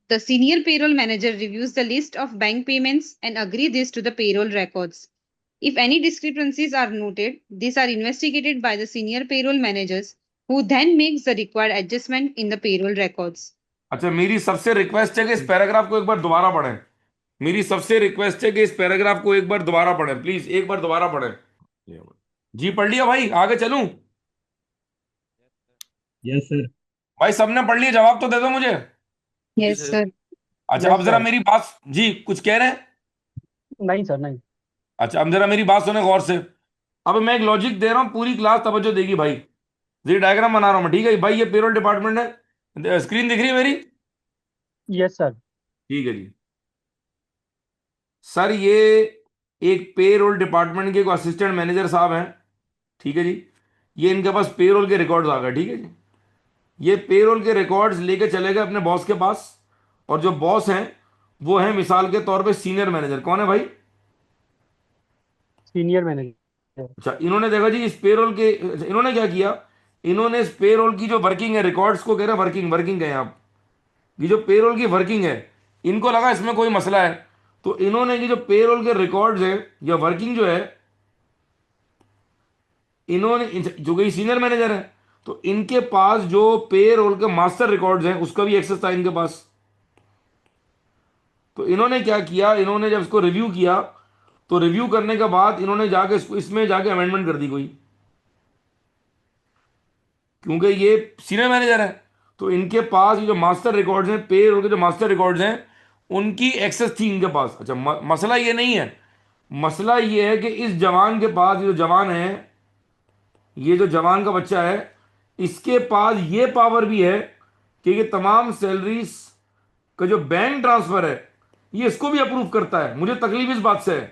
The senior payroll manager reviews the list of bank payments and agree this to the payroll records. If any discrepancies are noted, these are investigated by the senior payroll managers who then makes the required adjustment in the payroll records. अच्छा, मेरी सबसे request है कि इस paragraph को एक बार दोबारा पढ़ें। मेरी सबसे रिक्वेस्ट है कि इस पैराग्राफ को एक बार दोबारा पढ़ें, प्लीज एक बार दोबारा पढ़ें। जी पढ़ लिया भाई? आगे चलूं? Yes sir. भाई सबने पढ़ लिया, जवाब तो दे दो मुझे। Yes, sir. अच्छा, Yes, अब जरा sir. मेरी बात जी, कुछ कह रहे हैं? नहीं सर, नहीं. अच्छा, अब जरा मेरी बात सुने गौर से। अब मैं एक लॉजिक दे रहा हूं, पूरी क्लास तवज्जो देगी भाई। जी डायग्राम बना रहा हूं मैं, ठीक है भाई? ये पेरोल डिपार्टमेंट है, स्क्रीन दिख रही है मेरी? Yes, sir. ठीक है जी। सर ये एक पेरोल डिपार्टमेंट के एक असिस्टेंट मैनेजर साहब हैं, ठीक है जी। ये इनके पास पेरोल के रिकॉर्ड्स आ गए, ठीक है जी। ये पेरोल के रिकॉर्ड्स लेके चले गए अपने बॉस के पास, और जो बॉस हैं वो है मिसाल के तौर पे सीनियर मैनेजर। कौन है भाई? Senior manager. अच्छा, इन्होंने देखा जी इस पेरोल के, इन्होंने क्या किया, इन्होंने इस पेरोल की जो वर्किंग है, रिकॉर्ड्स को कह रहे हैं वर्किंग, वर्किंग कहें आप, ये जो पेरोल की वर्किंग है, इनको लगा इसमें कोई मसला है, तो इन्होंने ये जो पेरोल के रिकॉर्ड्स है या वर्किंग जो है, इन्होंने जो कि सीनियर मैनेजर है, तो इनके पास जो पेरोल के मास्टर रिकॉर्ड्स हैं उसका भी एक्सेस था इनके पास। तो इन्होंने क्या किया, इन्होंने जब इसको रिव्यू किया, तो रिव्यू करने के बाद इन्होंने जाके इसमें जाके अमेंडमेंट कर दी कोई, क्योंकि ये सीनियर मैनेजर है, तो इनके पास ये जो मास्टर रिकॉर्ड्स हैं, पे रोल के जो मास्टर रिकॉर्ड्स हैं, उनकी एक्सेस थी इनके पास। अच्छा, मसला ये नहीं है, मसला ये है कि इस जवान के पास, ये जो जवान है, ये जो जवान का बच्चा है, इसके पास ये पावर भी है कि ये तमाम सैलरीज का जो बैंक ट्रांसफर है ये इसको भी अप्रूव करता है। मुझे तकलीफ इस बात से है।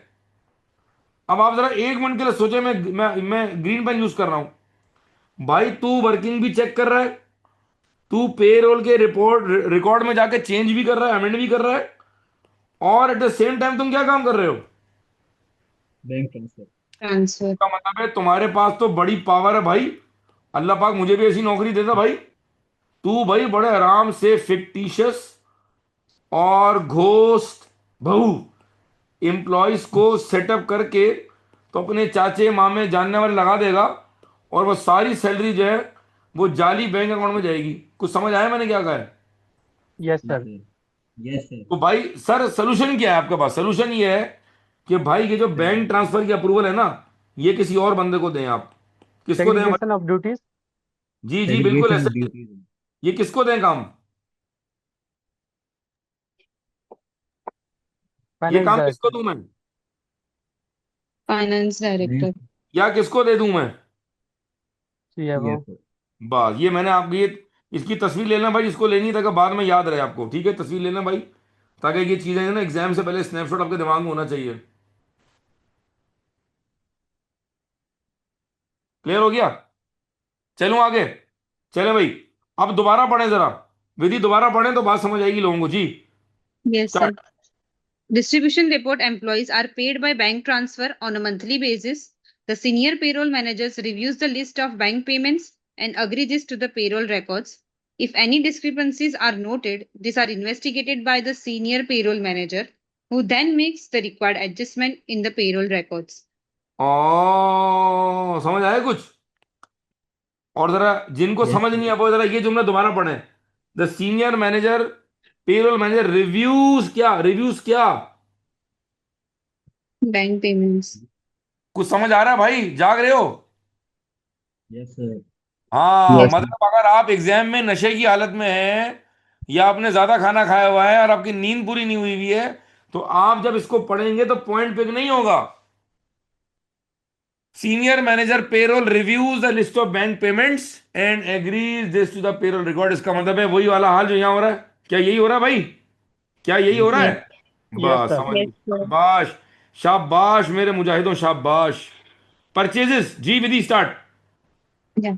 अब आप जरा एक मिनट के लिए सोचे, मैं ग्रीन पेन यूज कर रहा हूं, भाई तू वर्किंग भी चेक कर रहा है, तू पेरोल के रिपोर्ट रिकॉर्ड में जाके चेंज भी कर रहा है, अमेंड भी कर रहा है, और एट द सेम टाइम तुम क्या काम कर रहे हो? Bank transfer. Transfer. इसका मतलब है तुम्हारे पास तो बड़ी पावर है भाई। अल्लाह पाक मुझे भी ऐसी नौकरी देता भाई। तू भाई बड़े आराम से फिक्टिशियस और घोस्ट बहू एम्प्लॉयज को सेटअप करके तो अपने चाचे मामे जानने वाले लगा देगा, और वो सारी सैलरी जो है वो जाली बैंक अकाउंट में जाएगी। कुछ समझ आया मैंने क्या कहा है? यस जी सर। सर। Yes sir. तो भाई सर सोल्यूशन क्या है आपके पास? सोल्यूशन ये है कि भाई ये जो बैंक ट्रांसफर की अप्रूवल है ना, ये किसी और बंदे को दें आप। किसको दें भाई? Segregation of duties. जी जी बिल्कुल डेलीगेशन ऐसे ऑफ ही है। ड्यूटीज। ये किसको दें काम? ये फाइनेंस काम किसको डायरेक्टर। दूं मैं? Finance director. या किसको दे दूं मैं? सीएफओ। सीएफओ। बस ये मैंने आपको ये, इसकी तस्वीर लेना भाई, इसको लेनी ताकि बाद में याद रहे आपको। ठीक है, तस्वीर लेना भाई, ताकि ये चीजें ना एग्जाम से पहले स्नैपशॉट आपके दिमाग में होना चाहिए। क्लियर हो गया? चलूं आगे? चले भाई, अब दोबारा पढ़ें जरा, विधि दोबारा पढ़ें तो बात समझ आएगी लोगों को जी। Yes, sir. Start. Distribution report employees are paid by bank transfer on a monthly basis. The senior payroll managers reviews the list of bank payments and agree this to the payroll records. If any discrepancies are noted, these are investigated by the senior payroll manager, who then makes the required adjustment in the payroll records. ओ समझ आया कुछ? और जरा जिनको yes समझ नहीं sir. आ वो जरा ये जुमला दोबारा पढ़ें। The senior manager payroll manager reviews, क्या रिव्यूज क्या? Bank payments. कुछ समझ आ रहा है भाई? जाग रहे हो? Yes sir. हाँ, यस। मतलब अगर आप एग्जाम में नशे की हालत में हैं, या आपने ज्यादा खाना खाया हुआ है और आपकी नींद पूरी नहीं हुई हुई है, तो आप जब इसको पढ़ेंगे तो पॉइंट पिक नहीं होगा। Senior manager payroll reviews the list of bank payments and agrees this to the payroll record. इसका मतलब है वही वाला हाल जो यहां हो रहा है। क्या यही हो रहा है भाई? क्या यही हो यस रहा सर। Yes. है? यस बस सर। समझ Yes, गए। sir. शाबाश, शाबाश मेरे मुजाहिदों, शाबाश। Purchases ji, Vidhi start. Yeah.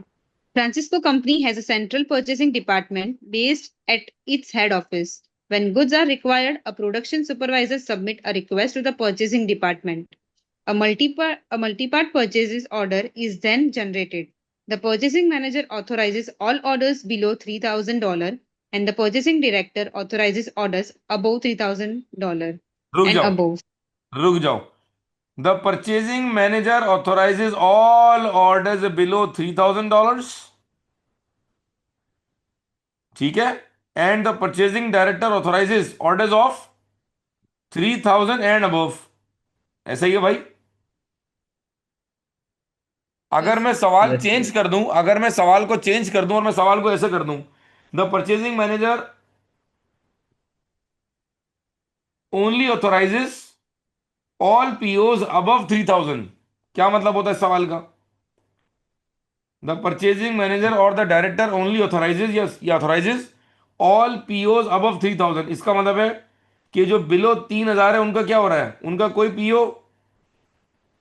Francisco Company has a central purchasing department based at its head office. When goods are required, a production supervisor submit a request to the purchasing department. A multi-part purchases order is then generated. The purchasing manager authorizes all orders below $3,000 and the purchasing director authorizes orders above $3,000 रुक and जाओ, above. रुक जाओ। The purchasing manager authorises all orders below $3,000, ठीक है, and the purchasing director authorises orders of 3,000 and above. ऐसा ही है भाई? अगर Yes, मैं sir. सवाल यस चेंज सर। कर दूं, अगर मैं सवाल को चेंज कर दूं और मैं सवाल को ऐसे कर दूं, the purchasing manager only authorises all POs above 3,000, क्या मतलब होता है इस सवाल का? द परचेजिंग मैनेजर और द डायरेक्टर ओनली ऑथोराइजेज या ऑथोराइजेज ऑल पीओज अबव 3,000। इसका मतलब है कि जो बिलो 3,000 है उनका क्या हो रहा है? उनका कोई पीओ।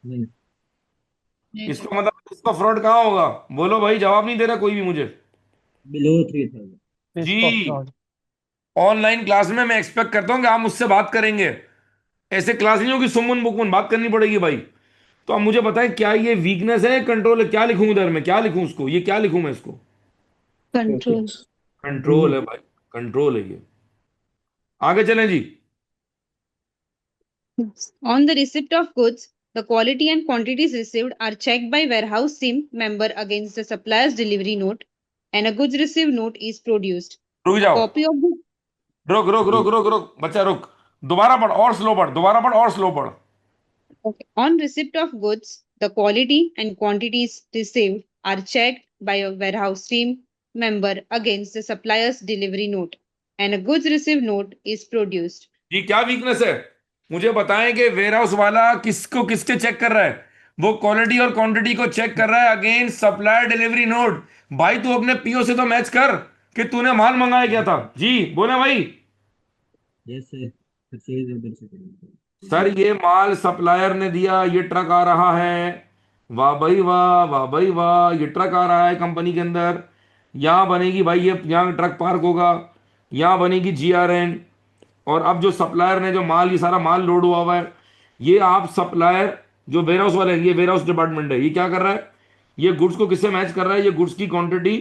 नहीं। नहीं। इसका मतलब इसका फ्रॉड कहाँ होगा? बोलो भाई, जवाब नहीं दे रहा कोई भी मुझे। बिलो 3000। जी, risk of fraud. Online class में मैं एक्सपेक्ट करता हूं कि आप मुझसे बात करेंगे। ऐसे क्लास नहीं होगी सुमुन बुकमुन, बात करनी पड़ेगी भाई। तो आप मुझे बताएं, क्या ये वीकनेस है, कंट्रोल है? क्या लिखूं उधर, मैं क्या लिखूं उसको, ये क्या लिखूं मैं इसको? Control. कंट्रोल है भाई, कंट्रोल है ये। आगे चलें जी। On the receipt of goods, the quality and quantities received are checked by warehouse team member against the supplier's delivery note, and a goods received note is produced. रुक A जाओ, copy of the रुक रुक रुक रुक रुक बच्चा रुक। दोबारा पढ़, और स्लो पढ़, दोबारा पढ़ और स्लो पढ़। Okay. On receipt of goods, the quality and quantities received are checked by a warehouse team member against the supplier's delivery note, and a goods received note is produced. जी क्या weakness है? मुझे बताएं कि ware house वाला किसको किसके check कर रहा है? वो क्वालिटी और क्वांटिटी को चेक कर रहा है अगेंस्ट सप्लायर डिलीवरी नोट। भाई तू अपने पीओ से तो मैच कर कि तूने माल मंगाया क्या था। जी बोले भाई। Yes, sir. Purchase order से करेंगे। सर ये माल सप्लायर ने दिया, ये ट्रक आ रहा है। वाह भाई वाह, वाह भाई वाह, ये ट्रक आ रहा है कंपनी के अंदर। यहाँ बनेगी भाई, ये यहाँ ट्रक पार्क होगा, यहाँ बनेगी जीआरएन। और अब जो सप्लायर ने जो माल, ये सारा माल लोड हुआ है, ये आप सप्लायर जो वेयर हाउस वाले हैं, ये वेयर हाउस डिपार्टमेंट है, ये क्या कर रहा है? ये गुड्स को किससे मैच कर रहा है? ये गुड्स की क्वांटिटी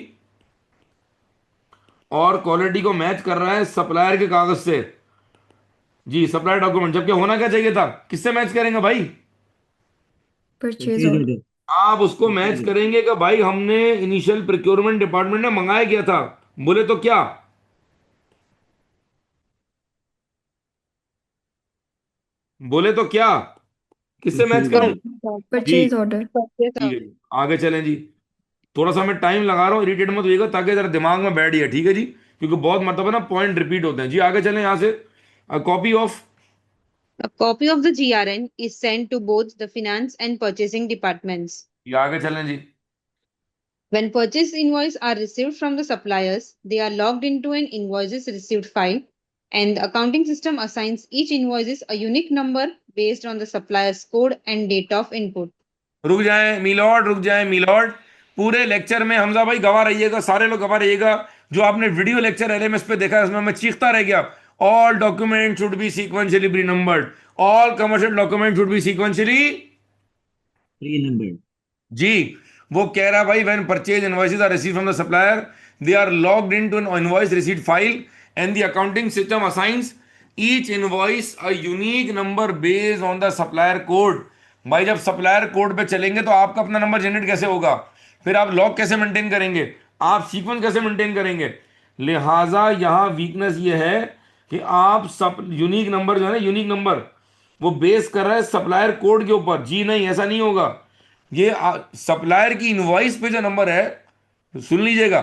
और क्वालिटी को मैच कर रहा है सप्लायर के कागज से। जी सप्लायर डॉक्यूमेंट। जबकि होना क्या चाहिए था? किससे मैच करेंगे भाई? Purchase Purchase order. order। आप उसको मैच Purchase order। करेंगे कि भाई हमने इनिशियल प्रोक्योरमेंट डिपार्टमेंट ने मंगाया गया था। बोले तो क्या? बोले तो क्या? किससे मैच Purchase करूं? order। जी Purchase order. ठीक है जी, आगे चलें जी। थोड़ा सा मैं टाइम लगा रहा हूँ, इरिटेट मत होइएगा, ताकि जरा दिमाग में बैठ जाए, ठीक है जी? क्योंकि बहुत मतलब है ना, पॉइंट रिपीट होते हैं जी। आगे चलें यहाँ से। Copy of. A copy of the GRN is sent to both the finance and purchasing departments. ये आगे चलें जी। When purchase invoice are received from the suppliers, they are logged into an invoices received file, and the accounting system assigns each invoices a unique number based on the supplier's code and date of input. रुक जाएं milord, रुक जाएं milord. पूरे lecture में हमजा भाई गवाह रहिएगा, सारे लोग गवाह रहिएगा। जो आपने वीडियो लेक्चर एलएमएस पे देखा है, उसमें मैं चीखता रह गया, all document should be sequentially pre numbered, all commercial document should be sequentially. Pre-numbered। जी वो कह रहा भाई, when purchase invoices are received from the supplier, they are logged into an invoice receipt file, and the accounting system assigns each invoice a unique number based on the supplier code. भाई जब supplier code पे चलेंगे तो आपका अपना number generate कैसे होगा? फिर आप लॉग कैसे मेंटेन करेंगे? आप सीक्वेंस कैसे मेंटेन करेंगे? लिहाजा यहाँ वीकनेस ये है कि आप सब यूनिक नंबर जो है ना, यूनिक नंबर वो बेस कर रहा है सप्लायर कोड के ऊपर। जी नहीं, ऐसा नहीं होगा। ये सप्लायर की इनवॉइस पे जो नंबर है, सुन लीजिएगा,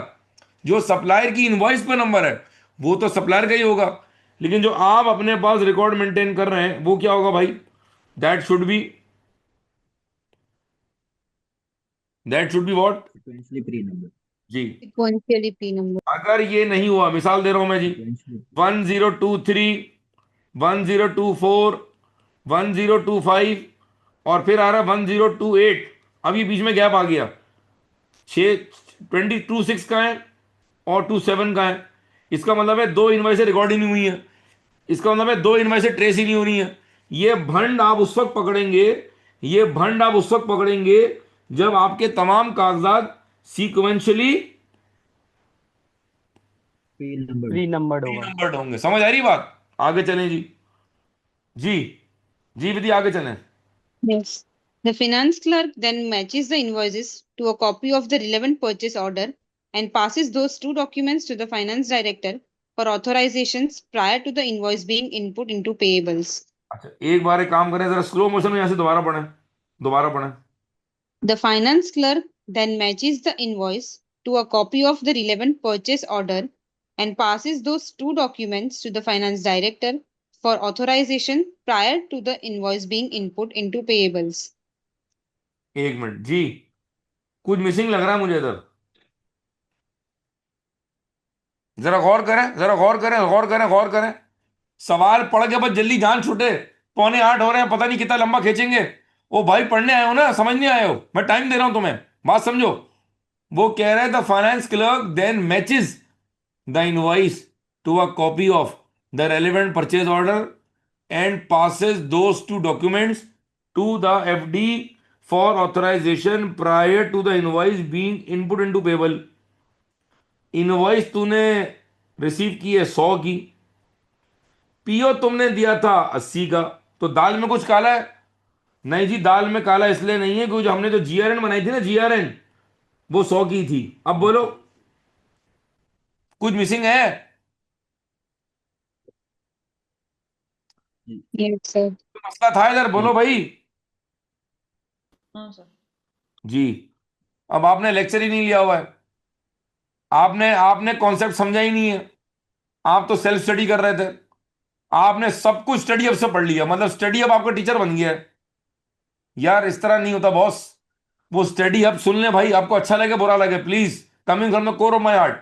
जो सप्लायर की इनवॉइस पे नंबर है वो तो सप्लायर का ही होगा, लेकिन जो आप अपने पास रिकॉर्ड मेंटेन कर रहे हैं वो क्या होगा भाई? That should be, that should be what? Sequentially pre-numbered। जी Sequentially pre-numbered. अगर ये नहीं हुआ, मिसाल दे रहा हूं मैं जी, Sequentially। 1023, 1024, 1025, और फिर आ रहा है 1028। अब ये बीच में गैप आ गया, 6 22 6 का है और 27 का है। इसका मतलब है दो इनवॉइस रिकॉर्ड ही नहीं हुई है, इसका मतलब है दो इनवॉइस ट्रेस ही नहीं हो रही है। ये भंड आप उस वक्त पकड़ेंगे, ये भंड आप उस वक्त पकड़ेंगे जब आपके तमाम कागजात सीक्वेंशियली Pre-numbered। प्री नंबर्ड होगा। नंबर्ड होंगे। समझ आ रही बात? आगे चलें जी। जी जी विधि, आगे चलें। Yes. The finance clerk then matches the invoices to a copy of the relevant purchase order and passes those two documents to the finance director for authorizations prior to the invoice being input into payables. अच्छा एक बार एक काम करें, जरा slow motion में यहां से दोबारा पढ़ें, दोबारा पढ़ें। The finance clerk then matches the invoice to a copy of the relevant purchase order and passes those two documents to the finance director for authorization prior to the invoice being input into payables. एक minute जी, कुछ missing लग रहा है मुझे इधर। जरा गौर करें, जरा गौर करें, गौर करें, गौर करें। सवाल पढ़ के बस जल्दी जान छूटे, 7:45 हो रहे हैं, पता नहीं कितना लंबा खींचेंगे। ओ भाई पढ़ने आए हो ना, समझ नहीं आए हो? मैं टाइम दे रहा हूं तुम्हें, बात समझो। वो कह रहे हैं the finance clerk then matches the invoice to a copy of the relevant purchase order and passes those two documents to the FD for authorization prior to the invoice being input into payable. Invoice तूने receive की है 100 की, PO तुमने दिया था 80 का, तो दाल में कुछ काला है? नहीं जी, दाल में काला इसलिए नहीं है क्योंकि जो हमने जो जीआरएन बनाई थी ना, जीआरएन, वो 100 की थी। अब बोलो कुछ मिसिंग है? Yes, sir. तो मसला था इधर, बोलो भाई। हाँ सर। जी, अब आपने लेक्चर ही नहीं लिया हुआ है, आपने आपने कॉन्सेप्ट समझा ही नहीं है, आप तो सेल्फ स्टडी कर रहे थे। आपने सब कुछ स्टडी अब से पढ़ लिया, मतलब स्टडी अब आपका टीचर बन गया है। यार इस तरह नहीं होता बॉस। वो स्टडी हब सुन ले भाई, आपको अच्छा लगे बुरा लगे, please coming from the core of my heart.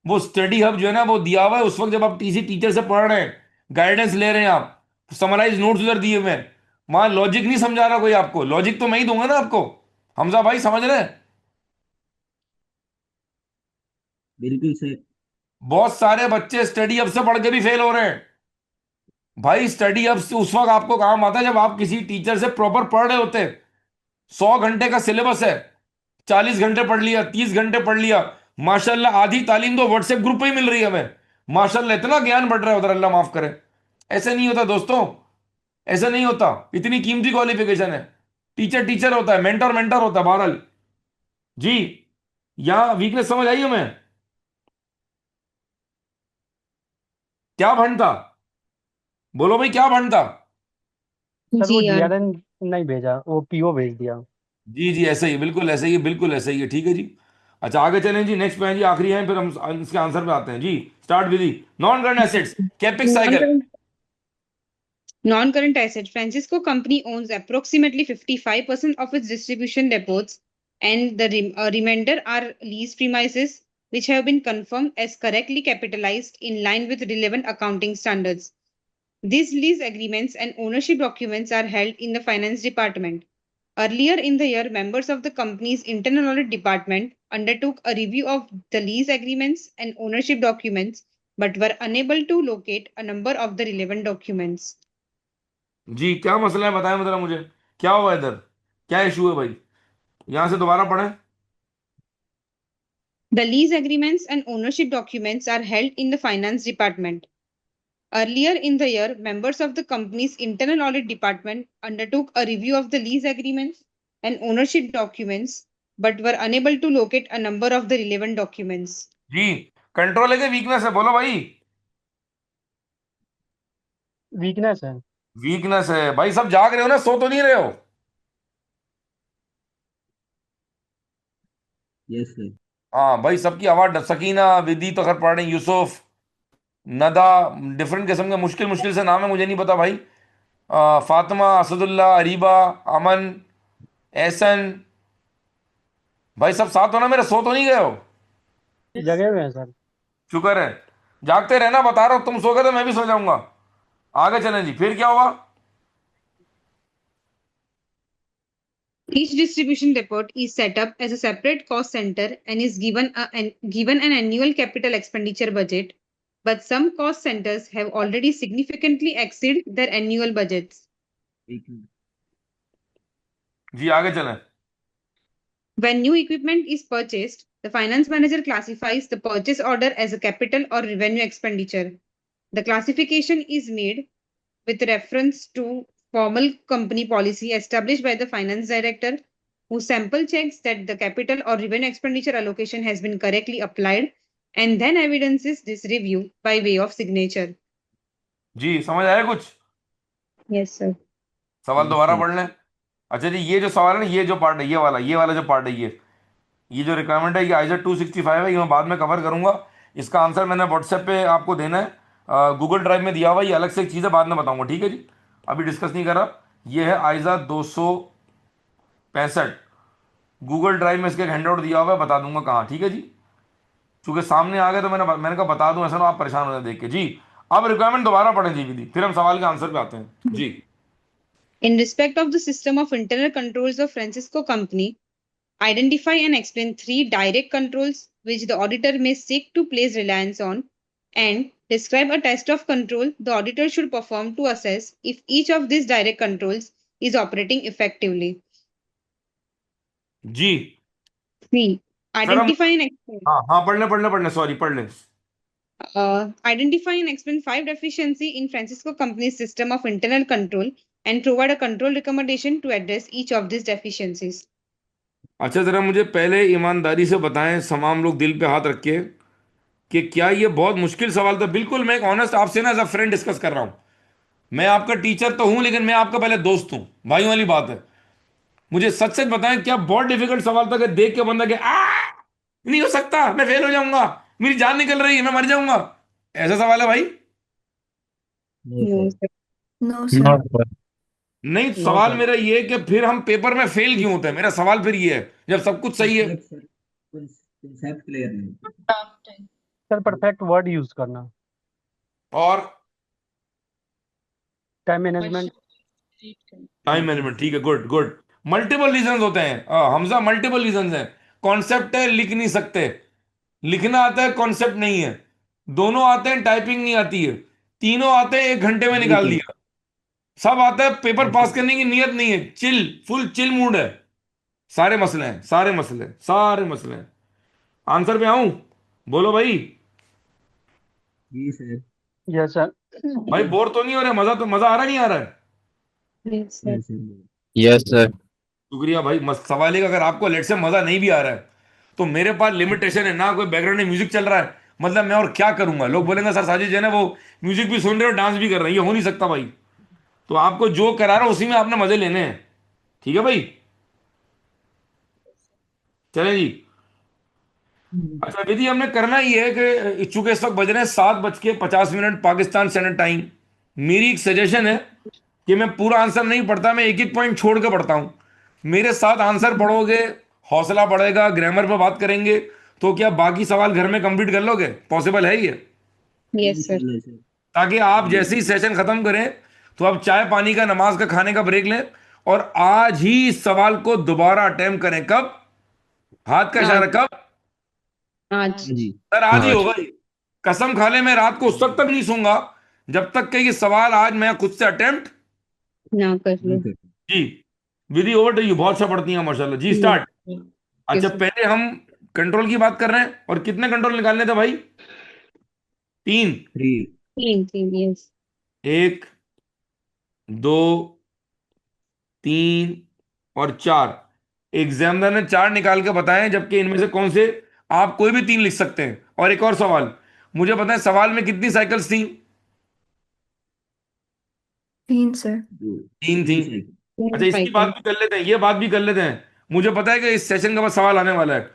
वो स्टडी हब जो है ना, वो दिया हुआ है उस वक्त जब आप किसी टीचर से पढ़ रहे हैं, गाइडेंस ले रहे हैं, आप समराइज नोट्स उधर दिए हुए हैं, वहां लॉजिक नहीं समझा रहा कोई आपको, लॉजिक तो मैं ही दूंगा ना आपको। हमजा भाई समझ रहे हैं? बिल्कुल सर। बहुत सारे बच्चे स्टडी हब से पढ़ के भी फेल हो रहे हैं भाई। स्टडी हब से उस वक्त आपको काम आता है जब आप किसी टीचर से प्रॉपर पढ़ रहे होते हैं। 100 घंटे का सिलेबस है, 40 घंटे पढ़ लिया, 30 घंटे पढ़ लिया, माशाल्लाह आधी तालीम तो व्हाट्सएप ग्रुप पे ही मिल रही है हमें। माशाल्लाह इतना ज्ञान बढ़ रहा है उधर, अल्लाह माफ करे। ऐसे नहीं होता दोस्तों, ऐसे नहीं होता। इतनी कीमती क्वालिफिकेशन है। टीचर टीचर होता है, मेंटर मेंटर होता है, बहरहाल। जी, यहां वीकनेस समझ आई हमें? क्या भंड था? बोलो भाई, क्या भंड था? सर वो GR. जीआरएन नहीं भेजा, वो पीओ भेज दिया। जी जी, ऐसे ही, बिल्कुल ऐसे ही, बिल्कुल ऐसे ही है। ठीक है जी, अच्छा आगे चलें जी, नेक्स्ट पे हैं जी, आखिरी हैं, फिर हम इसके आंसर पे आते हैं जी। Start with non current assets, capex cycle. Non-current non-current asset. Francisco Company owns approximately 55% of its distribution depots, and the remainder are lease premises, which have been confirmed as correctly capitalized in line with relevant accounting standards. These lease agreements and ownership documents are held in the finance department. Earlier in the year, members of the company's internal audit department undertook a review of the lease agreements and ownership documents, but were unable to locate a number of the relevant documents. जी, क्या मसला है बताएं जरा मुझे, क्या हुआ इधर, क्या इशू है भाई? यहां से दोबारा पढ़ें। The lease agreements and ownership documents are held in the finance department. Earlier in the year, members of the company's internal audit department undertook a review of the lease agreements and ownership documents, but were unable to locate a number of the relevant documents. जी, control है कि weakness है, बोलो भाई। Weakness है। Weakness है भाई, सब जाग रहे हो ना, सो तो नहीं रहे हो? Yes sir. हाँ भाई, सबकी आवाज, सकीना, विदी तो खैर पढ़ रही, यूसुफ, नदा, डिफरेंट किस्म के मुश्किल मुश्किल से नाम है, मुझे नहीं पता भाई। फातिमा, असदुल्ला, अरीबा, अमन, एहसन, भाई सब साथ हो ना मेरे, सो तो नहीं गए हो? जगह हुए हैं सर। शुक्र है, जागते रहना, बता रहा हूं, तुम सो गए तो मैं भी सो जाऊंगा। आगे चलें जी, फिर क्या हुआ? Each distribution depot is set up as a separate cost center and is given an annual capital expenditure budget, but some cost centers have already significantly exceeded their annual budgets. जी आगे चलें। When new equipment is purchased, the finance manager classifies the purchase order as a capital or revenue expenditure. The classification is made with reference to formal company policy established by the finance director, who sample checks that the capital or revenue expenditure allocation has been correctly applied and then evidences this review by way of signature. जी, समझ आया कुछ? Yes, sir. सवाल दोबारा पढ़ लें। अच्छा जी, ये जो सवाल है ना, ये जो पार्ट है, ये वाला जो पार्ट है, ये जो रिक्वायरमेंट है, ये आइजर 265 है, ये मैं बाद में कवर करूंगा। इसका आंसर मैंने व्हाट्सएप पे आपको देना है, गूगल ड्राइव में दिया हुआ, ये अलग से एक चीज़ है, बाद में बताऊंगा, ठीक है जी, अभी डिस्कस नहीं कर रहा। ये है आइजा 265, गूगल ड्राइव में इसका एक हैंडआउट दिया हुआ है, बता दूंगा कहाँ, ठीक है जी। चूंकि सामने आ गए तो मैंने कहा बता दूं, ऐसा ना आप परेशान हो जाए देख के जी। अब रिक्वायरमेंट दोबारा पढ़ें जी विधि, फिर हम सवाल के आंसर पे आते हैं जी। In respect of the system of internal controls of Francisco Company, identify and explain 3 direct controls which the auditor may seek to place reliance on, and Describe a test of control the auditor should perform to assess if each of these direct controls is operating effectively. जी 3. Sir हम, Identify and explain. हाँ हाँ, पढ़ ले, sorry, पढ़ ले। Identify and explain 5 deficiencies in Francisco Company's system of internal control and provide a control recommendation to address each of these deficiencies. अच्छा, जरा मुझे पहले ईमानदारी से बताएं, तमाम लोग दिल पे हाथ रख के, कि क्या ये बहुत मुश्किल सवाल था? बिल्कुल, मैं एक ऑनेस्ट आपसे ना एज अ फ्रेंड डिस्कस कर रहा हूं। मैं आपका टीचर तो हूं, लेकिन मैं आपका पहले दोस्त हूं, भाइयों वाली बात है। मुझे सच सच बताएं, क्या बहुत डिफिकल्ट सवाल था कि देख के बंदा के नहीं हो सकता, मैं फेल हो जाऊंगा, मेरी जान निकल रही है, मैं मर जाऊंगा, ऐसा सवाल है भाई? No No, sir. sir. No, sir. नहीं, No, सवाल sir. मेरा ये है कि फिर हम पेपर में फेल क्यों होते हैं? मेरा सवाल फिर ये है, जब सब कुछ सही है। कंसेप्ट सर, कंसेप्ट क्लियर नहीं। सर परफेक्ट वर्ड यूज करना, और टाइम मैनेजमेंट। टाइम मैनेजमेंट, ठीक है, गुड गुड। मल्टीपल रीजंस होते हैं, हमजा, मल्टीपल रीजंस हैं। कॉन्सेप्ट है, लिख नहीं सकते, लिखना आता है, कॉन्सेप्ट नहीं है। दोनों आते हैं, टाइपिंग नहीं आती है। तीनों आते हैं, 1 घंटे में निकाल बिल्कुल। दिया। सब आता है, पेपर पास बिल्कुल करने की नीयत नहीं है, चिल, फुल चिल मूड है। सारे मसले हैं, सारे मसले हैं, सारे मसले हैं। आंसर पे आऊं? बोलो भाई। जी सर। Yes sir. भाई बोर तो नहीं हो रहे? मजा आ रहा, नहीं आ रहा है? Yes, sir. Yes sir. Yes sir. शुक्रिया भाई। सवाल है कि अगर आपको लेट से मजा नहीं भी आ रहा है, तो मेरे पास लिमिटेशन है ना, कोई बैकग्राउंड में म्यूजिक चल रहा है, मतलब मैं और क्या करूंगा? लोग बोलेंगे सर साजिद जो है ना, वो म्यूजिक भी सुन रहे हो, डांस भी कर रहे हैं, ये हो नहीं सकता भाई। तो आपको जो करा रहा है उसी में आपने मजे लेने हैं, ठीक है भाई? चलें जी। अच्छा विधि, हमने करना ही है कि चूंकि इस वक्त बज रहे हैं 7:50 पाकिस्तान स्टैंडर्ड टाइम, मेरी एक सजेशन है कि मैं पूरा आंसर नहीं पढ़ता, मैं एक एक पॉइंट छोड़ के पढ़ता हूं। मेरे साथ आंसर पढ़ोगे, हौसला बढ़ेगा, ग्रामर पे बात करेंगे, तो क्या बाकी सवाल घर में कंप्लीट कर लोगे? पॉसिबल है ये? Yes, sir. इंशाल्लाह सर। ताकि आप जैसे ही सेशन खत्म करें, तो आप चाय पानी का, नमाज का, खाने का ब्रेक लें, और आज ही इस सवाल को दोबारा अटेम्प्ट करें। कब? हाथ का इशारा, आज कब? आज हाँ जी। सर आज ही आज। होगा ये। कसम खा ले, मैं रात को उस वक्त तक नहीं सूंगा जब तक कि ये सवाल आज मैं खुद से अटेम्प्ट। ना कर हाँ लो। सर। जी, विधि ओवर टू यू। बहुत अच्छा पढ़ती हैं माशाल्लाह जी। Yes, start. sir. अच्छा, Yes, sir. पहले हम कंट्रोल की बात कर रहे हैं, और कितने कंट्रोल निकालने थे भाई? 3। 3। Clean, yes. 1, 2, 3 और 4। एग्जामिनर ने 4 निकाल के बताए, जबकि इनमें से कौन से? आप कोई भी 3 लिख सकते हैं। और एक और सवाल, मुझे बताएं सवाल में कितनी साइकिल्स थी? 3, sir. 3 थी। 3 साइकिल। अच्छा, Clean इसकी बात cycle. भी कर लेते हैं, ये बात भी कर लेते हैं। मुझे पता है कि इस सेशन के बाद सवाल आने वाला है।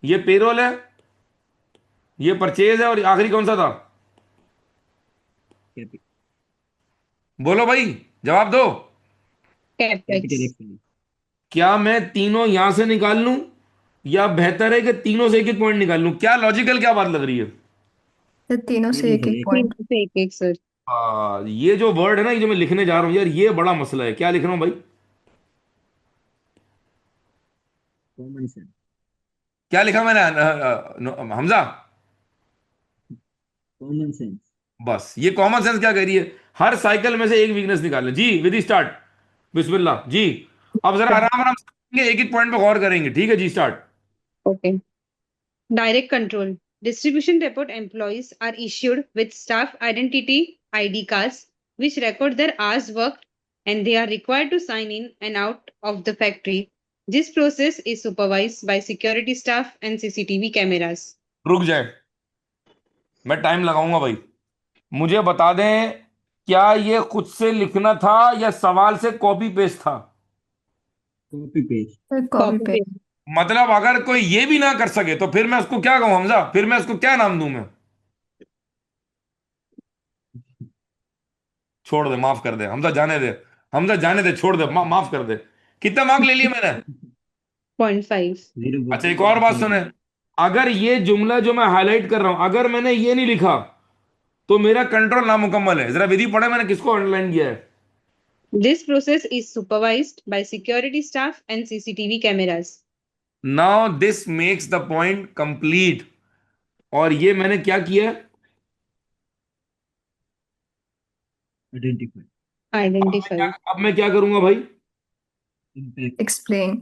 ये पेरोल है, ये परचेज है, और आखिरी कौन सा था? कैपिटल बोलो भाई, जवाब दो। Capex. एक्सपेंडिचर। क्या मैं तीनों यहां से निकाल लूं, या बेहतर है कि तीनों से एक एक पॉइंट निकाल लूं? क्या लॉजिकल, क्या बात लग रही है? तो तीनों से तीनों एक से एक एक। पॉइंट। तीन से एक सर। ये जो वर्ड है ना, ये जो मैं लिखने जा रहा हूं यार, ये बड़ा मसला है। क्या लिख रहा हूं भाई? Common sense. क्या लिखा मैंने? Hamza, common sense. बस ये कॉमन सेंस क्या कह रही है? हर साइकिल में से एक वीकनेस निकाल ले जी। विधि स्टार्ट। बिस्मिल्लाह जी। अब जरा आराम आराम से एक एक पॉइंट पे गौर करेंगे, ठीक है जी? Start. Okay. Direct control. Distribution report employees are issued with staff identity ID cards, which record their hours worked, and they are required to sign in and out of the factory. This process is supervised by security staff and CCTV cameras. रुक जाए, मैं time लगाऊंगा भाई। मुझे बता दें, क्या ये खुद से लिखना था या सवाल से कॉपी पेस्ट था? Copy paste. Sir copy Copy paste. paste. मतलब अगर कोई ये भी ना कर सके, तो फिर मैं उसको क्या कहूं हमजा? फिर मैं उसको क्या नाम दूं मैं? छोड़ दे, माफ कर दे हमजा, जाने दे। हमजा जाने दे, छोड़ दे, माफ कर दे। कितना मार्क ले लिए मैंने? 0.5. अच्छा, एक और बात सुने। 0.5। अगर ये जुमला जो मैं हाईलाइट कर रहा हूं, अगर मैंने ये नहीं लिखा, तो मेरा कंट्रोल नामुकम्मल है। जरा विधि पढ़े, मैंने किसको अंडरलाइन किया है? This process is supervised by security staff and CCTV cameras. Now this makes the point complete. और ये मैंने क्या किया है? Identify. Identify. अब मैं क्या करूंगा भाई? Impact. Explain.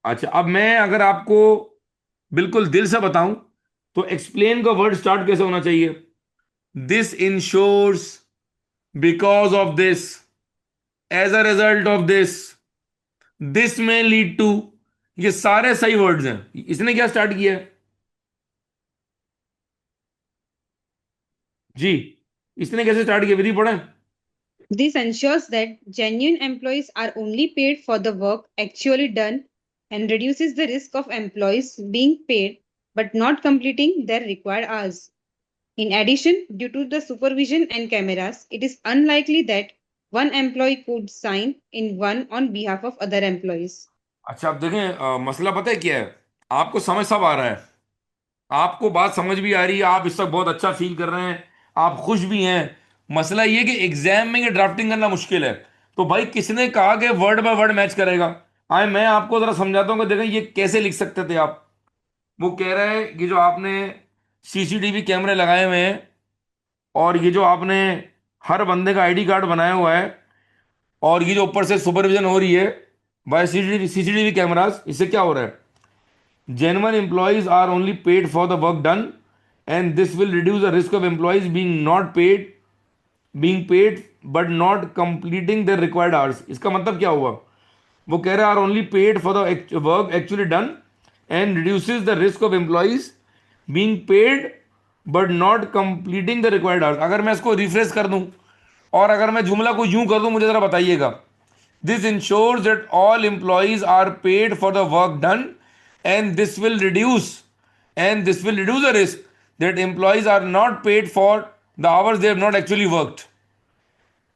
अच्छा, अब मैं अगर आपको बिल्कुल दिल से बताऊं तो एक्सप्लेन का वर्ड स्टार्ट कैसे होना चाहिए? This ensures, because of this, as a result of this में लीड टू। ये सारे सही वर्ड्स हैं। इसने क्या स्टार्ट किया है जी? इसने कैसे स्टार्ट किया? विधि पढ़ें। This ensures that genuine employees are only paid for the work actually done and reduces the risk of employees being paid but not completing their required hours. In addition, due to the supervision and cameras, it is unlikely that one employee could sign in one on behalf of other employees. अच्छा, अब देखें, मसला पता है क्या है? आपको समझ सब आ रहा है, आपको बात समझ भी आ रही है, आप इस वक्त बहुत अच्छा फील कर रहे हैं, आप खुश भी हैं। मसला ये कि एग्जाम में ये ड्राफ्टिंग करना मुश्किल है। तो भाई किसने कहा कि वर्ड बाय वर्ड मैच करेगा? आए मैं आपको जरा समझाता हूँ कि देखें ये कैसे लिख सकते थे आप। वो कह रहा है कि जो आपने सीसीटीवी कैमरे लगाए हुए हैं और ये जो आपने हर बंदे का आईडी कार्ड बनाया हुआ है और ये जो ऊपर से सुपरविजन हो रही है बाय सीसीटीवी कैमरास, इससे क्या हो रहा है? Genuine employees are only paid for the work done, and this will reduce the risk of employees being paid but not completing their required hours. इसका मतलब क्या हुआ? वो कह रहा है are only paid for the work actually done and reduces the risk of employees being paid but not completing the required hours. अगर मैं इसको रिफ्रेश कर दूं और अगर मैं जुमला को यूं कर दूं, मुझे जरा बताइएगा। This ensures that all employees are paid for the work done, and this will reduce the risk that employees are not paid for the hours they have not actually worked,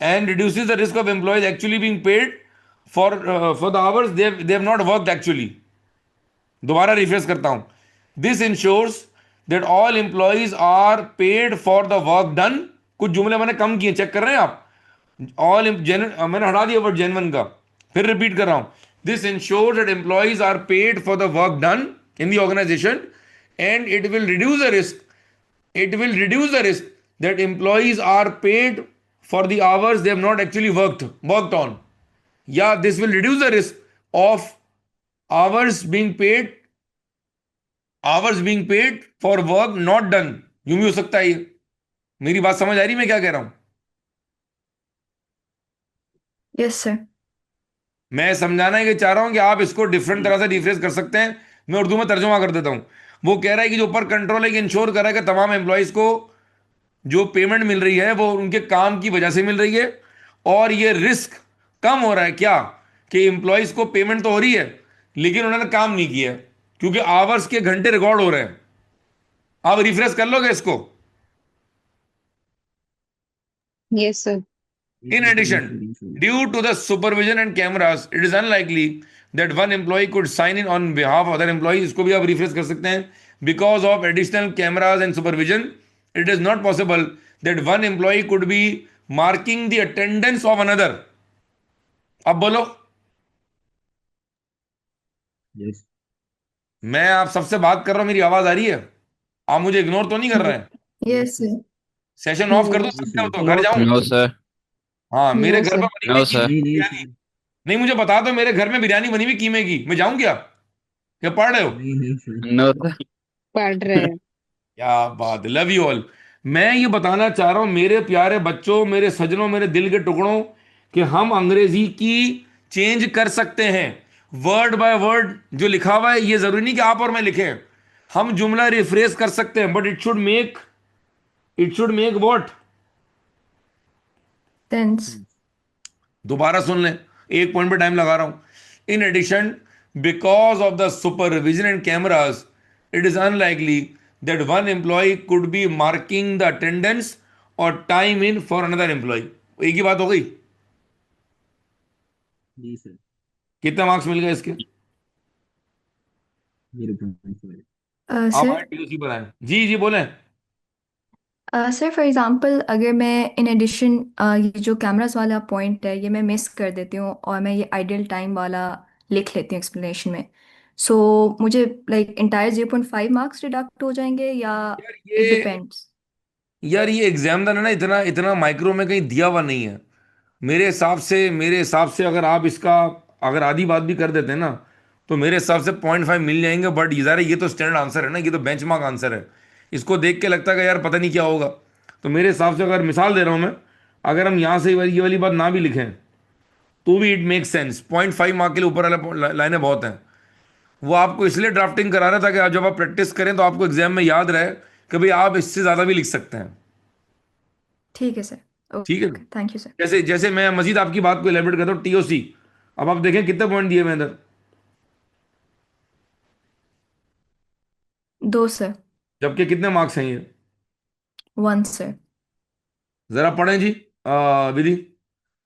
and reduces the risk of employees actually being paid for the hours they have not worked actually. दोबारा refresh करता हूं। This ensures that all employees are paid for the work done. कुछ जुमले मैंने कम किए, check कर रहे हैं आप? मैंने हटा दिया वर्ड जेन्युइन का, फिर रिपीट कर रहा हूं। This ensures that employees are paid for the work done in the organisation and it will reduce the risk that employees are paid for the hours they have not actually worked on. Yeah, this will reduce the risk of hours being paid for work not done. यूं भी हो सकता है ये। मेरी बात समझ आ रही है मैं क्या कह रहा हूं? Yes, sir. मैं समझाना ये चाह रहा हूं कि आप इसको डिफरेंट तरह से रिफ्रेश कर सकते हैं। मैं उर्दू में तर्जुमा कर देता हूं। वो कह रहा है कि जो ऊपर कंट्रोल है कि इंश्योर कर रहा है कि तमाम एम्प्लॉयज को जो पेमेंट मिल रही है वो उनके काम की वजह से मिल रही है, और ये रिस्क कम हो रहा है। क्या कि एम्प्लॉयज को पेमेंट तो हो रही है लेकिन उन्होंने काम नहीं किया क्योंकि आवर्स के घंटे रिकॉर्ड हो रहे हैं। आप रिफ्रेश कर लोगे इसको? Yes, sir. In addition, due to the supervision and cameras, it is unlikely that one employee could sign in on behalf of other employees. इसको भी आप रिफ्रेश कर सकते हैं। Because of additional cameras and supervision, it is not possible that one employee could be marking the attendance of another. अब बोलो। Yes. मैं आप सबसे बात कर रहा हूं, मेरी आवाज आ रही है? आप मुझे इग्नोर तो नहीं कर रहे हैं? Yes, sir. सेशन ऑफ कर दो, No. सकते हो तो No, घर जाऊं? No sir. हाँ, मेरे No, घर sir. पर बनी हुई नो सर। नहीं नहीं बिरयानी। सर। नहीं, मुझे बता दो, मेरे घर में बिरयानी बनी हुई कीमे की, मैं जाऊं क्या? क्या पढ़ रहे हो? नहीं नहीं सर। No sir. पढ़ रहे हैं। क्या बात, लव यू ऑल। मैं ये बताना चाह रहा हूं मेरे प्यारे बच्चों, मेरे सजनों, मेरे दिल के टुकड़ों, कि हम अंग्रेजी की चेंज कर सकते हैं। वर्ड बाय वर्ड जो लिखा हुआ है ये जरूरी नहीं कि आप और मैं लिखें। हम जुमला रिफ्रेश कर सकते हैं, but it should make what? Tense. दोबारा सुन लें, एक पॉइंट पे टाइम लगा रहा हूं। In addition, because of the supervision and cameras, it is unlikely that one employee could be marking the attendance और time in for another employee. एक ही बात हो गई। जी सर। कितने मार्क्स मिल गए इसके? 0.5। आप Sir. आए टीओसी पर आए। जी जी बोलें। सर फॉर एग्जांपल अगर मैं इन एडिशन ये जो कैमरास वाला पॉइंट है ये मैं मिस कर देती हूँ और मैं ये आइडियल टाइम वाला लिख लेती हूँ एक्सप्लेनेशन में, सो मुझे लाइक इंटायर 0.5 मार्क्स डिडक्ट हो जाएंगे या यार इट ये डिपेंड्स? यार ये एग्जाम है ना, इतना इतना माइक्रो में कहीं दिया हुआ नहीं है। मेरे हिसाब से अगर आप इसका अगर आधी बात भी कर देते हैं ना, तो मेरे हिसाब से 0.5 मिल जाएंगे। बट ये तो स्टैंडर्ड आंसर है ना, ये तो बेंचमार्क आंसर है। इसको देख के लगता है कि यार पता नहीं क्या होगा। तो मेरे हिसाब से, अगर मिसाल दे रहा हूं मैं, अगर हम यहां से ये वाली बात ना भी लिखें तो भी इट मेक सेंस। 0.5 मार्क के लिए ऊपर वाला लाइनें बहुत हैं। वो आपको इसलिए ड्राफ्टिंग करा रहा था कि आप जब आप प्रैक्टिस करें तो आपको एग्जाम में याद रहे कि भाई आप इससे ज्यादा भी लिख सकते हैं। ठीक है सर। ठीक है। Okay, thank you sir. जैसे जैसे मैं मजीद आपकी बात को एलेबरेट करता हूँ, टीओसी। अब आप देखें कितने पॉइंट दिए मैं इधर, 2 सर। जबकि कितने मार्क्स हैं ये? 1 सर। जरा पढ़ें जी विधि।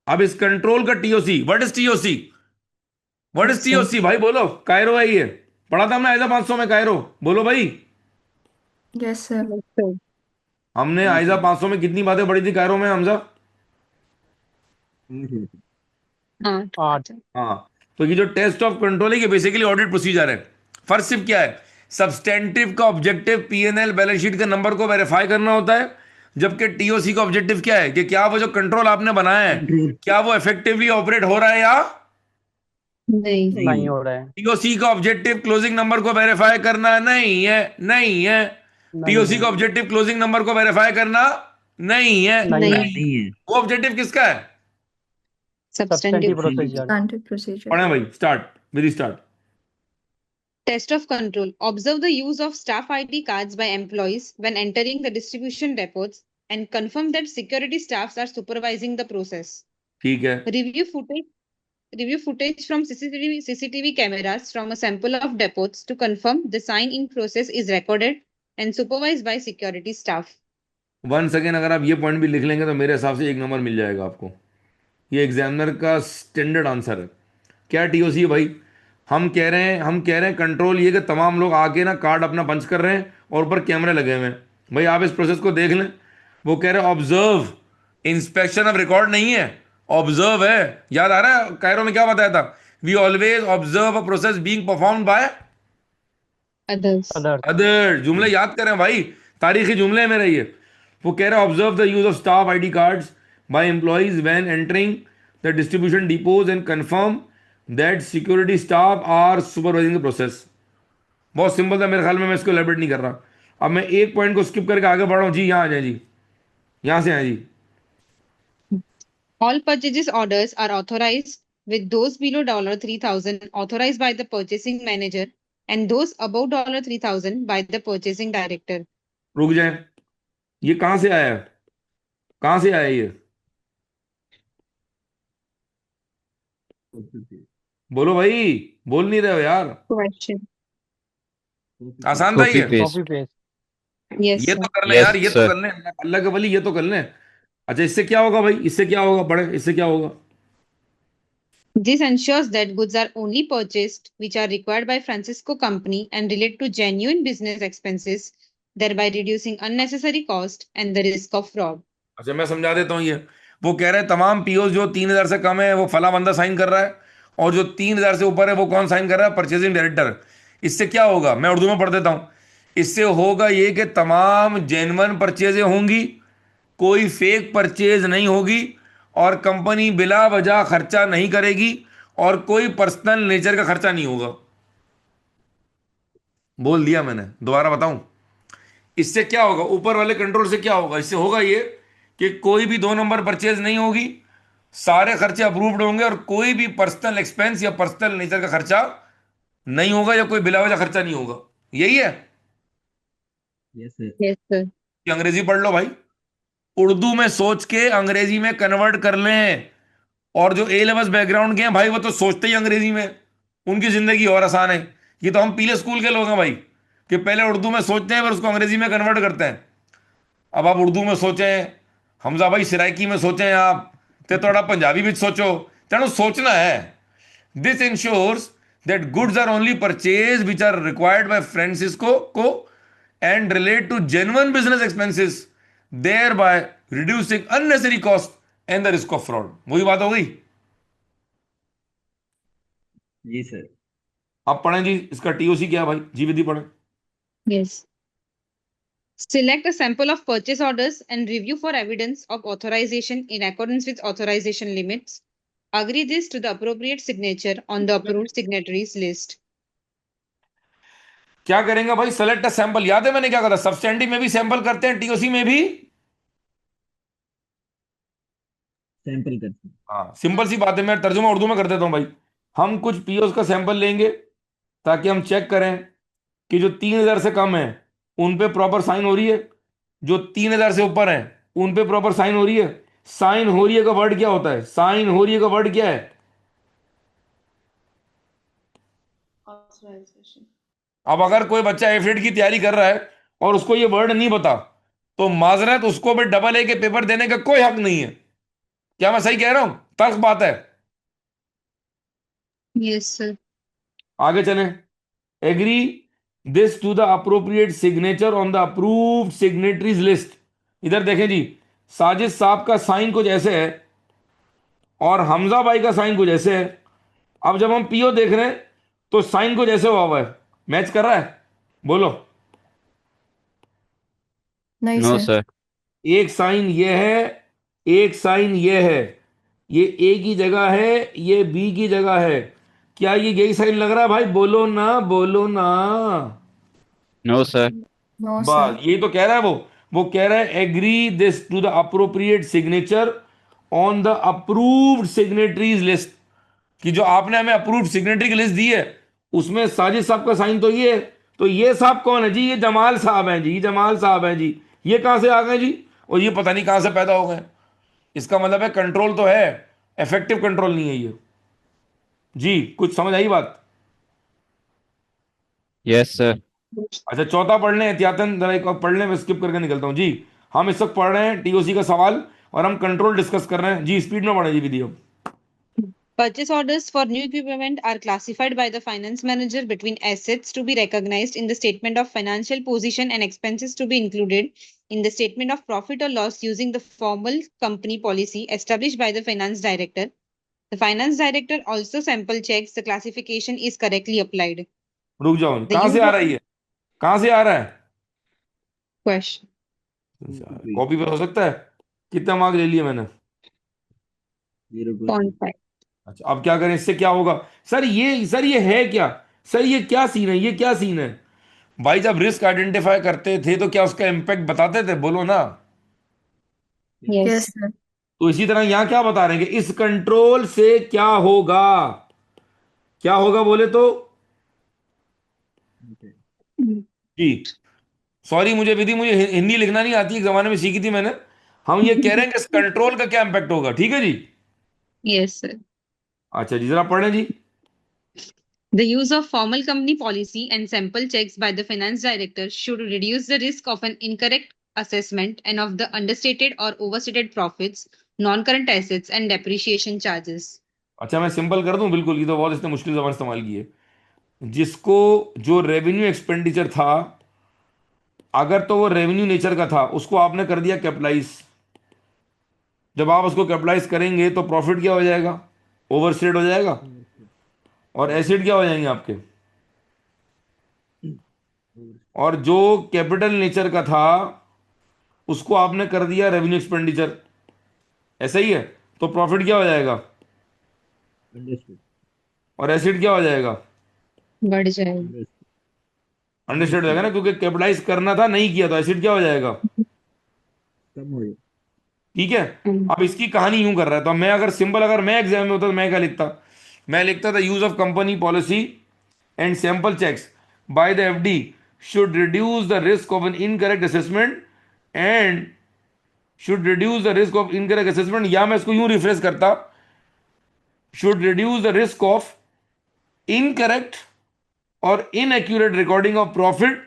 अब इस कंट्रोल का TOC, what is TOC? What is Yes, sir. TOC भाई बोलो। कायरो है ये, पढ़ा था हमने आयजा 500 में कायरो। बोलो भाई। Yes sir. Yes, sir. हमने आयजा 500 में कितनी बातें पढ़ी थी कायरो में, हमजा? हाँ, 8। हाँ। तो ये जो टेस्ट ऑफ कंट्रोल है, ये बेसिकली ऑडिट प्रोसीजर है। फर्स्ट सिर्फ क्या है? सब्सटेंटिव का ऑब्जेक्टिव पीएनएल बैलेंस शीट के नंबर को वेरीफाई करना होता है। जबकि टीओसी का ऑब्जेक्टिव क्या है कि क्या वो जो कंट्रोल आपने बनाया है, कंट्रोल क्या वो इफेक्टिवली ऑपरेट हो रहा है या नहीं, नहीं नहीं। हो रहा है। टीओसी का ऑब्जेक्टिव क्लोजिंग नंबर को वेरीफाई करना नहीं है, नहीं है। नहीं टीओसी है। का ऑब्जेक्टिव क्लोजिंग नंबर को वेरीफाई करना नहीं है। नहीं नहीं, है। नहीं है। वो ऑब्जेक्टिव किसका है? substantive. Substantive Substantive procedure. Standard procedure. पढ़े भाई, start with start. Test of control. Observe the use of staff ID cards by employees when entering the distribution depots and confirm that security staffs are supervising the process. ठीक है। Review footage. Review footage from CCTV cameras from a sample of depots to confirm the sign-in process is recorded and supervised by security staff. One second, अगर आप ये point भी लिख लेंगे तो मेरे हिसाब से 1 नंबर मिल जाएगा आपको। ये एग्जामिनर का स्टैंडर्ड आंसर है। क्या टीओसी है भाई? हम कह रहे हैं कंट्रोल ये कि तमाम लोग आके ना कार्ड अपना पंच कर रहे हैं और ऊपर कैमरे लगे हुए हैं। भाई आप इस प्रोसेस को देख लें। वो कह रहे हैं ऑब्जर्व, इंस्पेक्शन ऑफ रिकॉर्ड नहीं है, ऑब्जर्व है। याद आ रहा है कायरो में क्या बताया था? We always observe a process being performed by Others. Other. Other. जुमले याद करें भाई, तारीखी जुमले हैं मेरे ये। वो कह रहा है observe the use of staff ID cards by employees when entering the distribution depots and confirm that security staff are supervising the process. बहुत सिंपल था मेरे ख्याल में, मैं इसको एलेबरेट नहीं कर रहा। अब मैं एक पॉइंट को स्किप करके आगे बढ़ रहा हूँ जी। यहाँ आ जाए जी, यहाँ से आए जी। All purchases orders are authorized, with those below $3,000 authorized by the purchasing manager and those above $3,000 by the purchasing director. रुक जाए, ये कहाँ से आया है? कहाँ से आया ये? बोलो भाई, बोल नहीं रहे हो यार। Question. आसान था कॉपी ये। Copy paste. पेस्ट। Yes, ये sir. तो कर ले यस यार, ये तो सर। कर ले, अल्लाह के वली, ये तो कर ले। अच्छा इससे क्या होगा भाई? इससे क्या होगा? पढ़े, इससे क्या होगा? This ensures that goods are only purchased which are required by Francisco Company and relate to genuine business expenses, thereby reducing unnecessary cost and the risk of fraud. अच्छा मैं समझा देता हूँ ये। वो कह रहे हैं तमाम पीओ जो 3,000 से कम है वो फला बंदा साइन कर रहा है, और जो 3,000 से ऊपर है वो कौन साइन कर रहा है? Purchasing director. इससे क्या होगा? मैं उर्दू में पढ़ देता हूँ। इससे होगा ये कि तमाम जेन्युइन परचेजें होंगी, कोई फेक परचेज नहीं होगी, और कंपनी बिला वजह खर्चा नहीं करेगी, और कोई पर्सनल नेचर का खर्चा नहीं होगा। बोल दिया मैंने, दोबारा बताऊं? इससे क्या होगा? ऊपर वाले कंट्रोल से क्या होगा? इससे होगा ये कि कोई भी 2 नंबर परचेज नहीं होगी, सारे खर्चे अप्रूव्ड होंगे, और कोई भी पर्सनल एक्सपेंस या पर्सनल नेचर का खर्चा नहीं होगा, या कोई बिलावजा खर्चा नहीं होगा। यही है। Yes sir. Yes, sir. कि अंग्रेजी पढ़ लो भाई, उर्दू में सोच के अंग्रेजी में कन्वर्ट कर लें। और जो ए लेवल्स बैकग्राउंड के हैं भाई, वो तो सोचते ही अंग्रेजी में, उनकी जिंदगी और आसान है। ये तो हम पीले स्कूल के लोग हैं भाई, कि पहले उर्दू में सोचते हैं फिर उसको अंग्रेजी में कन्वर्ट करते हैं। अब आप उर्दू में सोचें, हमजा भाई सिराइकी में सोचें, आप ते थोड़ा पंजाबी भी सोचो, तेणु सोचना है। This ensures that goods are only purchase which are required by Francisco को and relate to genuine business expenses, thereby reducing unnecessary cost and the risk of fraud. वही बात हो गई। जी सर। आप पढ़ें जी, इसका टीओसी क्या है भाई? जी विधि पढ़ें। Yes. Select a sample of purchase orders and review for evidence of authorization in accordance with authorization limits. Agree this to the appropriate signature on the approved signatories list. क्या करेंगे भाई? Select a sample. याद है मैंने क्या कहा था? Substantive में भी सैंपल करते हैं, टीओसी में भी। सैंपल करते हैं। हाँ, सिंपल सी बात है, मैं तर्जुमा उर्दू में कर देता हूँ भाई। हम कुछ पीओस का सैंपल लेंगे ताकि हम चेक करें कि जो 3,000 से कम है उन पे प्रॉपर साइन हो रही है, जो 3,000 से ऊपर है उन पे प्रॉपर साइन हो रही है। साइन हो रही है का वर्ड क्या होता है? साइन हो रही है का वर्ड क्या है? Authorization. अब अगर कोई बच्चा एफिड की तैयारी कर रहा है और उसको ये वर्ड नहीं पता, तो माजरत, उसको भी डबल ए के पेपर देने का कोई हक नहीं है। क्या मैं सही कह रहा हूं? तर्क बात है। Yes, sir. आगे चलें। Agree this to the appropriate signature on the approved signatories list. इधर देखें जी, साजिद साहब का साइन कुछ ऐसे है और हमजा भाई का साइन कुछ ऐसे है। अब जब हम पीओ देख रहे हैं तो साइन कुछ ऐसे हुआ है, मैच कर रहा है? बोलो। नहीं नो सर। सर। एक साइन ये है, एक साइन ये है, ये ए की जगह है, ये बी की जगह है। क्या ये यही साइन लग रहा है भाई? बोलो ना, बोलो ना। No sir. नो बस सर। यही तो कह रहा है वो कह रहा है agree this to the appropriate signature on the approved signatories list, कि जो आपने हमें अप्रूव्ड सिग्नेटरी की लिस्ट दी है उसमें साजिद साहब का साइन तो ये है। तो ये साहब कौन है जी? ये जमाल साहब हैं जी, ये जमाल साहब हैं जी। ये कहां से आ गए जी? और ये पता नहीं कहां से पैदा हो गए। इसका मतलब है कंट्रोल तो है, इफेक्टिव कंट्रोल नहीं है ये। जी, कुछ समझ आई बात? Yes sir. अच्छा, चौथा पढ़ लें एहतियातन, जरा एक और पढ़ लें, मैं स्किप करके निकलता हूं जी। हम इस वक्त पढ़ रहे हैं टीओसी का सवाल और हम कंट्रोल डिस्कस कर रहे हैं जी। स्पीड में पढ़े जी विधि। Purchase orders for new equipment are classified by the finance manager between assets to be recognized in the statement of financial position and expenses to be included in the statement of profit or loss using the formal company policy established by the finance director. The finance director also sample checks the classification is correctly applied. रुक जाओ, The कहां से use uh of रहा है ये? कहां से आ रहा है? question. कॉपी पर हो सकता है? कितना मार्क ले लिया मैंने? 0.5। 0.5. अच्छा, अब क्या करें? इससे क्या होगा? सर ये है क्या? सर ये क्या सीन है? ये क्या सीन है भाई? जब रिस्क आइडेंटिफाई करते थे तो क्या उसका इम्पैक्ट बताते थे? बोलो ना। Yes Yes. सर। तो इसी तरह यहां क्या बता रहे हैं कि इस कंट्रोल से क्या होगा? क्या होगा बोले तो? जी, सॉरी, मुझे हिंदी लिखना नहीं आती, एक जमाने में सीखी थी मैंने। हम ये कह रहे हैं कि इस कंट्रोल का क्या इंपैक्ट होगा। ठीक है जी। Yes, sir. अच्छा जी, जरा पढ़ें जी। The use of formal company policy and sample checks by the finance director should reduce the risk of an incorrect assessment and of the understated or overstated profits, non-current assets, and depreciation charges. अच्छा, मैं simple कर दूं बिल्कुल, ये तो बहुत इसने मुश्किल जबान इस्तेमाल की है। जिसको जो रेवेन्यू एक्सपेंडिचर था, अगर तो वो रेवेन्यू नेचर का था, उसको आपने कर दिया कैपिटलाइज। जब आप उसको कैपिटलाइज करेंगे तो प्रॉफिट क्या हो जाएगा? ओवरस्टेट हो जाएगा। और एसिड क्या हो जाएंगे आपके? और जो कैपिटल नेचर का था उसको आपने कर दिया रेवेन्यू एक्सपेंडिचर, ऐसा ही है। तो प्रॉफिट क्या हो जाएगा? अंडरस्टूड। और एसिड क्या हो जाएगा? बढ़ जाएगा. अंडरस्टैंड हो जाएगा ना, क्योंकि कैपिटलाइज करना था, नहीं किया, तो एसिड क्या हो जाएगा? कम हो गया। ठीक है। अब इसकी कहानी यूं कर रहा है, तो मैं अगर सिंपल, अगर मैं एग्जाम में होता तो मैं क्या लिखता? मैं लिखता था use of company policy and sample checks by the FD should reduce the risk of an incorrect assessment and should reduce the risk of incorrect assessment, या मैं इसको यूं रिफ्रेश करता, should reduce the risk of incorrect और inaccurate recording of profit,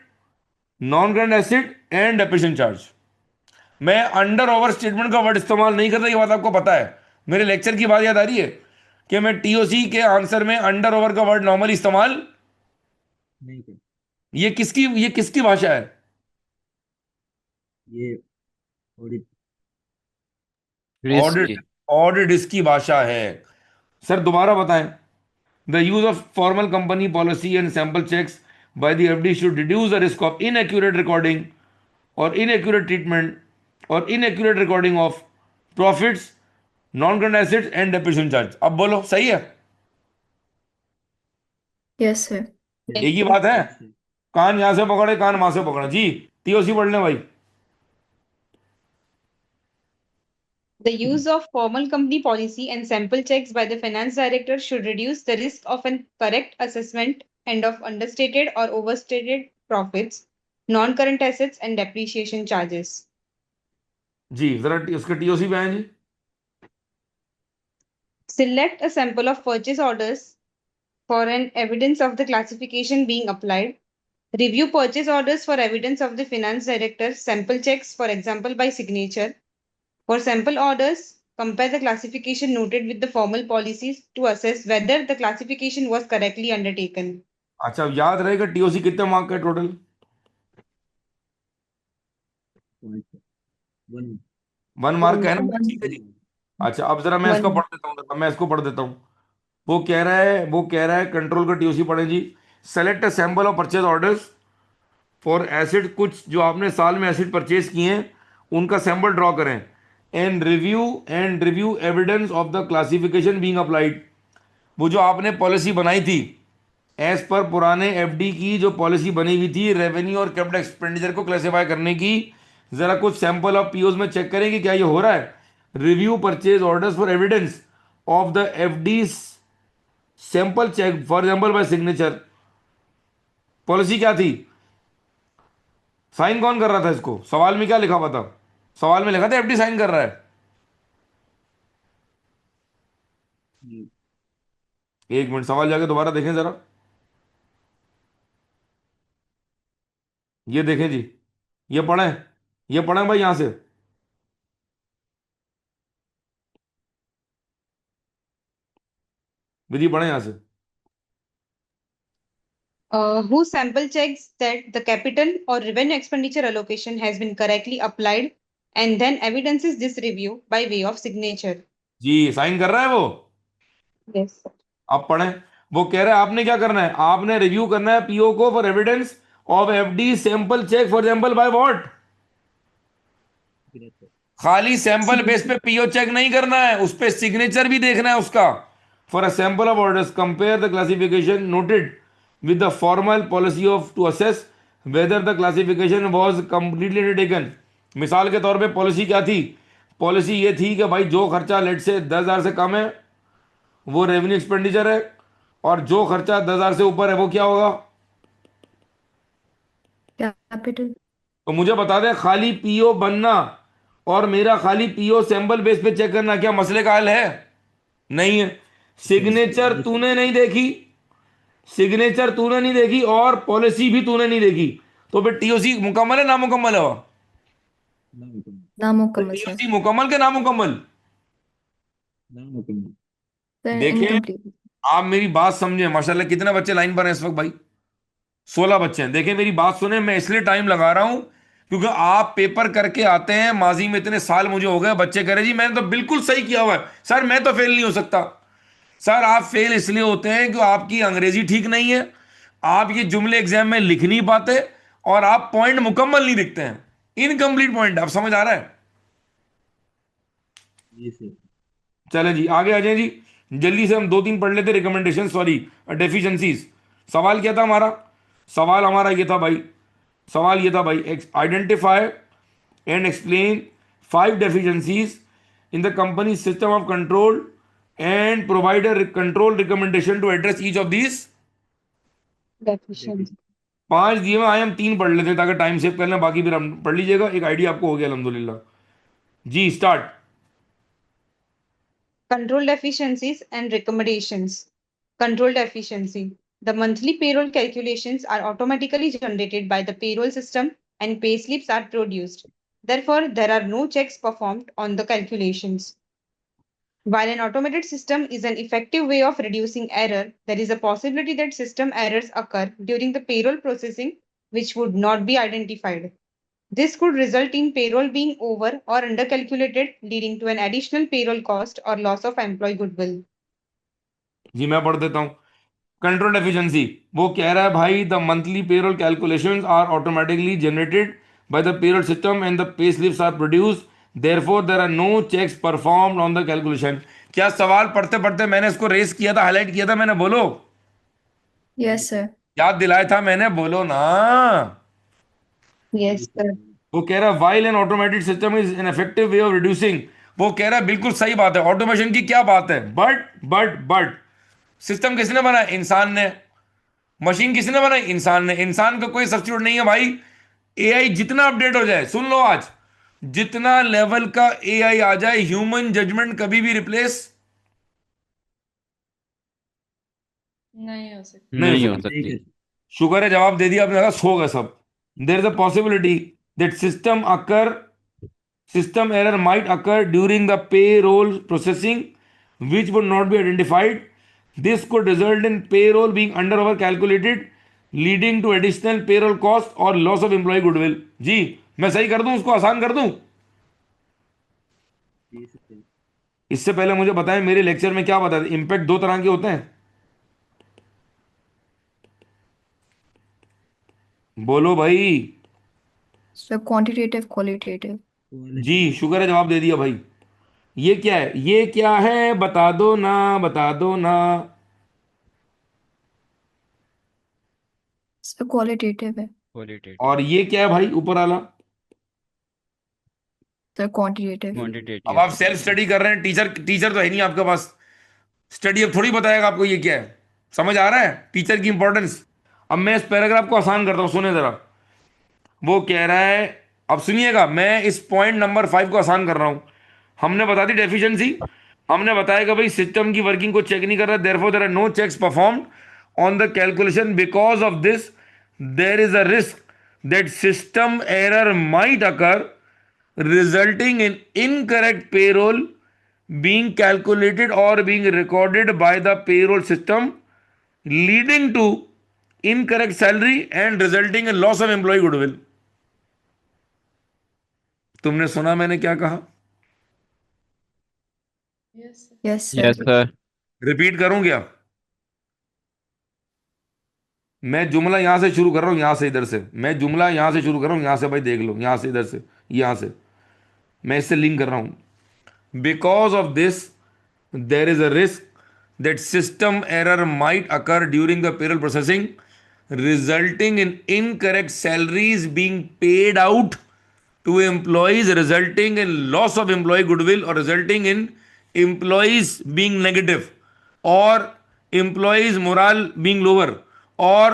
non current asset and depreciation charge. मैं under over statement का word इस्तेमाल नहीं करता, ये बात आपको पता है। मेरे लेक्चर की बात याद आ रही है कि मैं टीओसी के आंसर में अंडर ओवर का वर्ड नॉर्मली इस्तेमाल नहीं कर। ये किसकी भाषा है? ये ऑडिट। Risk audit. की। ऑडिट इसकी भाषा है। सर दोबारा बताएं। The use of formal company policy and sample checks by the FD should reduce the risk of inaccurate recording और इनएक्यूरेट ट्रीटमेंट और inaccurate recording of profits, non current assets and depreciation charge. अब बोलो सही है? Yes sir. एक ही बात है, yes sir, कान यहां से पकड़े कान वहां से पकड़े जी। टीओसी पढ़ लें भाई। The use of formal company policy and sample checks by the finance director should reduce the risk of an correct assessment and of understated or overstated profits, non-current assets, and depreciation charges. जी जरा उसके TOC पे आए जी। Select a sample of purchase orders for an evidence of the classification being applied. Review purchase orders for evidence of the finance director's sample checks, for example, by signature. For sample orders, compare the classification noted with the formal policies to assess whether the classification was correctly undertaken. अच्छा याद रहेगा TOC कितने mark का है total? point one 1 mark का है ना? One. ठीक है जी। अच्छा अब जरा मैं इसको One. पढ़ देता हूँ, मैं इसको पढ़ देता हूँ। वो कह रहा है कंट्रोल का टीओसी पढ़े जी। Select a sample of purchase orders for asset, कुछ जो आपने साल में एसिड परचेज किए हैं उनका सैंपल ड्रॉ करें। And review evidence of the classification being applied. वो जो आपने पॉलिसी बनाई थी एज पर पुराने एफडी की जो पॉलिसी बनी हुई थी रेवेन्यू और कैपिटल एक्सपेंडिचर को क्लासिफाई करने की, जरा कुछ सैंपल ऑफ पीओज में चेक करें कि क्या ये हो रहा है। Review purchase orders for evidence of the FD sample check for example by signature. Policy क्या थी? साइन कौन कर रहा था इसको? सवाल में क्या लिखा हुआ था? सवाल में लिखा था एफडी साइन कर रहा है। जी एक मिनट, सवाल जाके दोबारा देखें जरा। ये देखें जी, ये पढ़ें भाई यहां से। विधि पढ़ें यहां से। Whose sample checks that the capital or revenue expenditure allocation has been correctly applied and then evidences this review by way of signature. जी साइन कर रहा है वो। Yes. आप पढ़ें। वो कह रहा है आपने क्या करना है, आपने रिव्यू करना है पीओ को for evidence of FD sample check for example by what? great sir, खाली सैंपल बेस पे पीओ चेक नहीं करना है, उस पे सिग्नेचर भी देखना है उसका। For a sample of orders compare the classification noted with the formal policy of to assess whether the classification was completely undertaken. मिसाल के तौर पे पॉलिसी क्या थी? पॉलिसी ये थी कि भाई जो खर्चा लेट से 10,000 से कम है वो रेवेन्यू एक्सपेंडिचर है, और जो खर्चा 10,000 से ऊपर है वो क्या होगा? कैपिटल। तो मुझे बता दे, खाली पीओ बनना और मेरा खाली पीओ सैंपल बेस पे चेक करना क्या मसले का हल है? नहीं है। सिग्नेचर yes sir, तूने नहीं देखी, सिग्नेचर तूने नहीं देखी और पॉलिसी भी तूने नहीं देखी, तो फिर टीओसी मुकम्मल है नामुकम्मल है? now we can नामुकम्मल सर। टीओसी मुकम्मल के नामुकम्मल? now we can सर देखें, इनकम्प्लीट। आप मेरी बात समझे। माशाल्लाह कितने बच्चे लाइन पर हैं इस वक्त भाई? 16 बच्चे हैं। देखें मेरी बात सुने, मैं इसलिए टाइम लगा रहा हूं क्योंकि आप पेपर करके आते हैं, माजी में इतने साल मुझे हो गए, बच्चे कह रहे जी मैंने तो बिल्कुल सही किया हुआ है सर, मैं तो फेल नहीं हो सकता। सर आप फेल इसलिए होते हैं कि आपकी अंग्रेजी ठीक नहीं है, आप ये जुमले एग्जाम में लिख नहीं पाते, और आप पॉइंट मुकम्मल नहीं लिखते हैं, इनकम्प्लीट पॉइंट। आप समझ आ रहा है? yes sir, चले जी आगे आ जाए जी। जल्दी से हम 2-3 पढ़ लेते रिकमेंडेशन, सॉरी डेफिशिएंसीज। सवाल क्या था हमारा? सवाल हमारा ये था भाई, सवाल ये था भाई, identify and explain 5 deficiencies in the company system of control and provide a control recommendation to address each of these. Deficiency. 5 दिए हुए आए, हम 3 पढ़ लेते ताकि टाइम सेव कर लें, बाकी फिर हम पढ़ लीजिएगा। एक आइडिया आपको हो गया अल्हम्दुलिल्लाह जी। Start. Control deficiencies and recommendations. Control deficiency. The monthly payroll calculations are automatically generated by the payroll system and pay slips are produced. Therefore, there are no checks performed on the calculations. While an automated system is an effective way of reducing error, there is a possibility that system errors occur during the payroll processing which would not be identified. This could result in payroll being over or undercalculated, leading to an additional payroll cost or loss of employee goodwill. जी मैं पढ़ देता हूं। Control efficiency, वो कह रहा है भाई the monthly payroll calculations are automatically generated by the payroll system and the pay slips are produced. Therefore, there are no checks performed on the calculation. क्या सवाल पढ़ते पढ़ते मैंने इसको रेस किया था, हाईलाइट किया था मैंने? बोलो, यस सर। याद दिलाया था मैंने, बोलो ना। Yes, sir. वो कह रहा है while an automated system is an effective way of reducing, वो कह रहा है बिल्कुल सही बात है, ऑटोमेशन की क्या बात है, बट सिस्टम किसने बनाया? इंसान ने। मशीन किसने बनाई? इंसान ने। इंसान का कोई सब्स्टिट्यूट नहीं है भाई। एआई जितना अपडेट हो जाए, सुन लो आज, जितना लेवल का एआई आ जाए, ह्यूमन जजमेंट कभी भी रिप्लेस नहीं हो सकता। नहीं हो नहीं हो सकता। ठीक सकती। है। शुक्र है जवाब दे दिया आपने, कहा सो गए सब। देर is a possibility that system error might occur during the payroll processing which would not be identified. This could result in payroll being under over calculated, leading to additional payroll cost or loss of employee goodwill. जी, मैं सही कर दूं, उसको आसान कर दूं? ठीक है। इससे पहले मुझे बताएं, मेरे लेक्चर में क्या बताया? इंपैक्ट दो तरह के होते हैं, बोलो भाई। Sir quantitative, qualitative. जी, शुक्र है जवाब दे दिया भाई। ये क्या है? ये क्या है? बता दो ना, बता दो ना। सर क्वालिटेटिव है। क्वालिटेटिव। और ये क्या है भाई ऊपर वाला? Sir quantitative. अब क्वांटिटेटिव। आप सेल्फ स्टडी कर रहे हैं, टीचर टीचर तो है नहीं आपके पास, स्टडी अब थोड़ी बताएगा आपको ये क्या है। समझ आ रहा है टीचर की इंपॉर्टेंस? अब मैं इस पैराग्राफ को आसान करता हूं, सुने जरा। वो कह रहा है, अब सुनिएगा, मैं इस पॉइंट नंबर 5 को आसान कर रहा हूं। हमने बता दी डेफिशिएंसी, हमने बताया कि भाई सिस्टम की वर्किंग को चेक नहीं कर रहा, therefore there are no checks performed on the calculation, because of this there is a risk that system error might occur resulting in incorrect payroll being calculated or being recorded by the payroll system, leading to incorrect salary and resulting in loss of employee goodwill. तुमने सुना मैंने क्या कहा? Yes sir. Yes yes sir. Sir. Repeat करूं क्या? मैं जुमला यहां से शुरू कर रहा हूं, यहां से इधर से, मैं जुमला यहां से शुरू कर रहा हूं, यहां से भाई देख लो, यहां से इधर से, यहां से मैं इससे लिंक कर रहा हूं। Because of this there is a risk that system error might occur during the payroll processing, resulting in incorrect salaries being paid out to employees, resulting in loss of employee goodwill, or resulting in employees being negative, or employees morale being lower, or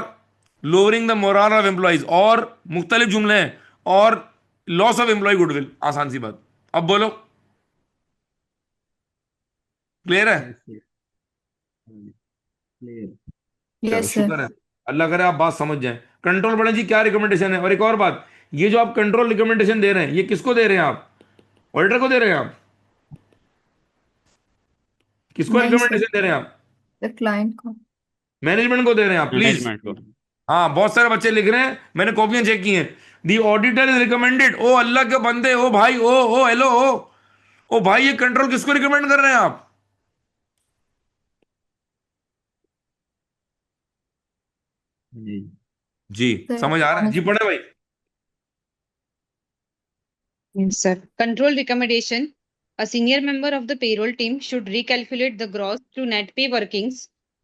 lowering the morale of employees, और मुख्तलिफ जुमले हैं, और loss of employ goodwill. आसान सी बात। अब बोलो, clear है? क्लियर। चलो यस सर। शुक्र है, अल्लाह करे आप बात समझ जाएं। कंट्रोल पढ़े जी, क्या रिकमेंडेशन है? और एक और बात, ये जो आप कंट्रोल रिकमेंडेशन दे रहे हैं, ये किसको दे रहे हैं आप? ऑडिटर को दे रहे हैं आप? किसको नहीं सर, रिकमेंडेशन दे रहे हैं आप? सर क्लाइंट को। मैनेजमेंट को दे रहे हैं आप, प्लीज। मैनेजमेंट को। हाँ, बहुत सारे बच्चे लिख रहे हैं, मैंने कॉपियां चेक की हैं। The auditor is recommended. ओ अल्लाह के बंदे, ओ भाई, ओ हेलो, ओ भाई, ये कंट्रोल किसको रिकमेंड कर रहे हैं आप? जी। जी, सर समझ आ रहा है जी? पढ़े भाई। Yes, sir. Control recommendation. A senior member of the payroll team should recalculate the gross to net pay workings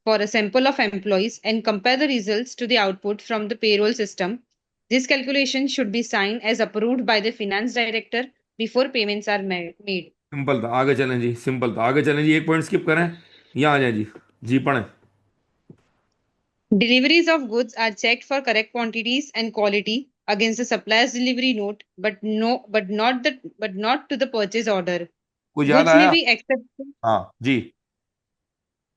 for a sample of employees and compare the results to the output from the payroll system. This calculation should be signed as approved by the finance director before payments are made. Simple था, आगे चलें जी, simple था, आगे चलें जी, एक point skip करें, यहाँ आ जाए जी। जी पढ़ें। Deliveries of goods are checked for correct quantities and quality against the supplier's delivery note, but not to the purchase order. कुछ याद Goods may आया? be accepted. हाँ जी।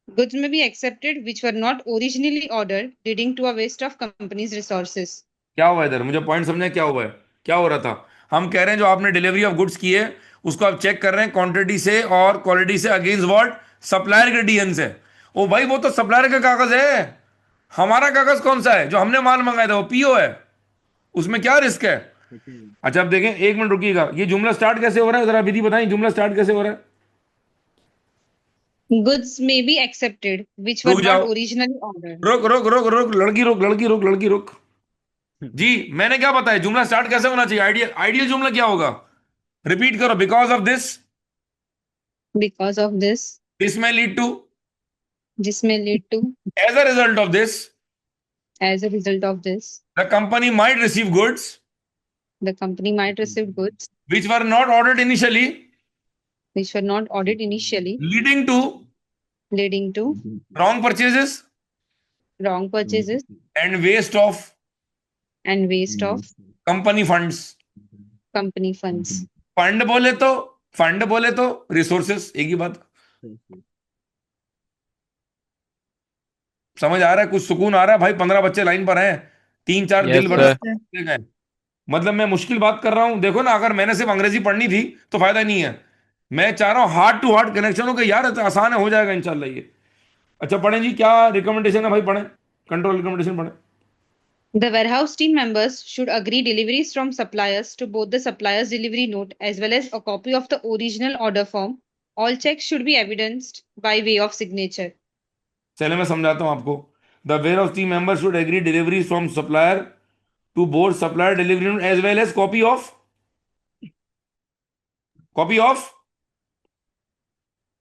Goods may be accepted which were not originally ordered, leading to a waste of company's resources. क्या हुआ इधर? मुझे point समझना है, क्या हुआ है, क्या हो रहा था? हम कह रहे हैं जो आपने डिलीवरी ऑफ गुड्स की है, उसको आप चेक कर रहे हैं क्वांटिटी से और क्वालिटी से अगेंस्ट व्हाट? सप्लायर के डीएन से। ओ भाई, वो तो सप्लायर का कागज है, हमारा कागज कौन सा है? जो हमने माल मंगाया था वो पीओ है, उसमें क्या रिस्क है? अच्छा, अब देखें, एक मिनट रुकिएगा, ये जुमला स्टार्ट कैसे हो रहा है? जरा विधि बताएं, जुमला स्टार्ट कैसे हो रहा है? Goods may be accepted which were रुक not जाओ, originally ordered. रुक रुक रुक रुक, लड़की रुक, लड़की रुक, लड़की रुक। जी मैंने क्या बताया, जुमला स्टार्ट कैसे होना चाहिए, आइडियल आइडियल जुमला क्या होगा, रिपीट करो। Because of this, Because of this, this में lead to, this may lead to, as a result of this, as a result of this, the company might receive goods the company might receive goods which were not ordered initially, which were not ordered initially, leading to leading to wrong purchases wrong purchases and waste of and waste of company funds। company funds. Fund बोले तो, fund बोले तो resources, एक ही बात। समझ आ रहा है, कुछ सुकून आ रहा है भाई? 15 बच्चे लाइन पर हैं, 3-4 Yes, दिल बड़े sir. गए। मतलब मैं मुश्किल बात कर रहा हूं, देखो ना, अगर मैंने सिर्फ अंग्रेजी पढ़नी थी तो फायदा नहीं है। मैं चाह रहा हूं हार्ट टू हार्ट कनेक्शन हो, कि यार तो आसान है, हो जाएगा इंशाल्लाह ये। अच्छा पढ़ें जी, क्या रिकमेंडेशन है भाई, पढ़ें, कंट्रोल रिकमेंडेशन पढ़ें। The warehouse team members should agree deliveries from suppliers to both the supplier's delivery note as well as a copy of the original order form. All checks should be evidenced by way of signature. चले मैं समझाता हूं आपको। The where of team member should agree delivery from supplier to both supplier delivery as well as copy of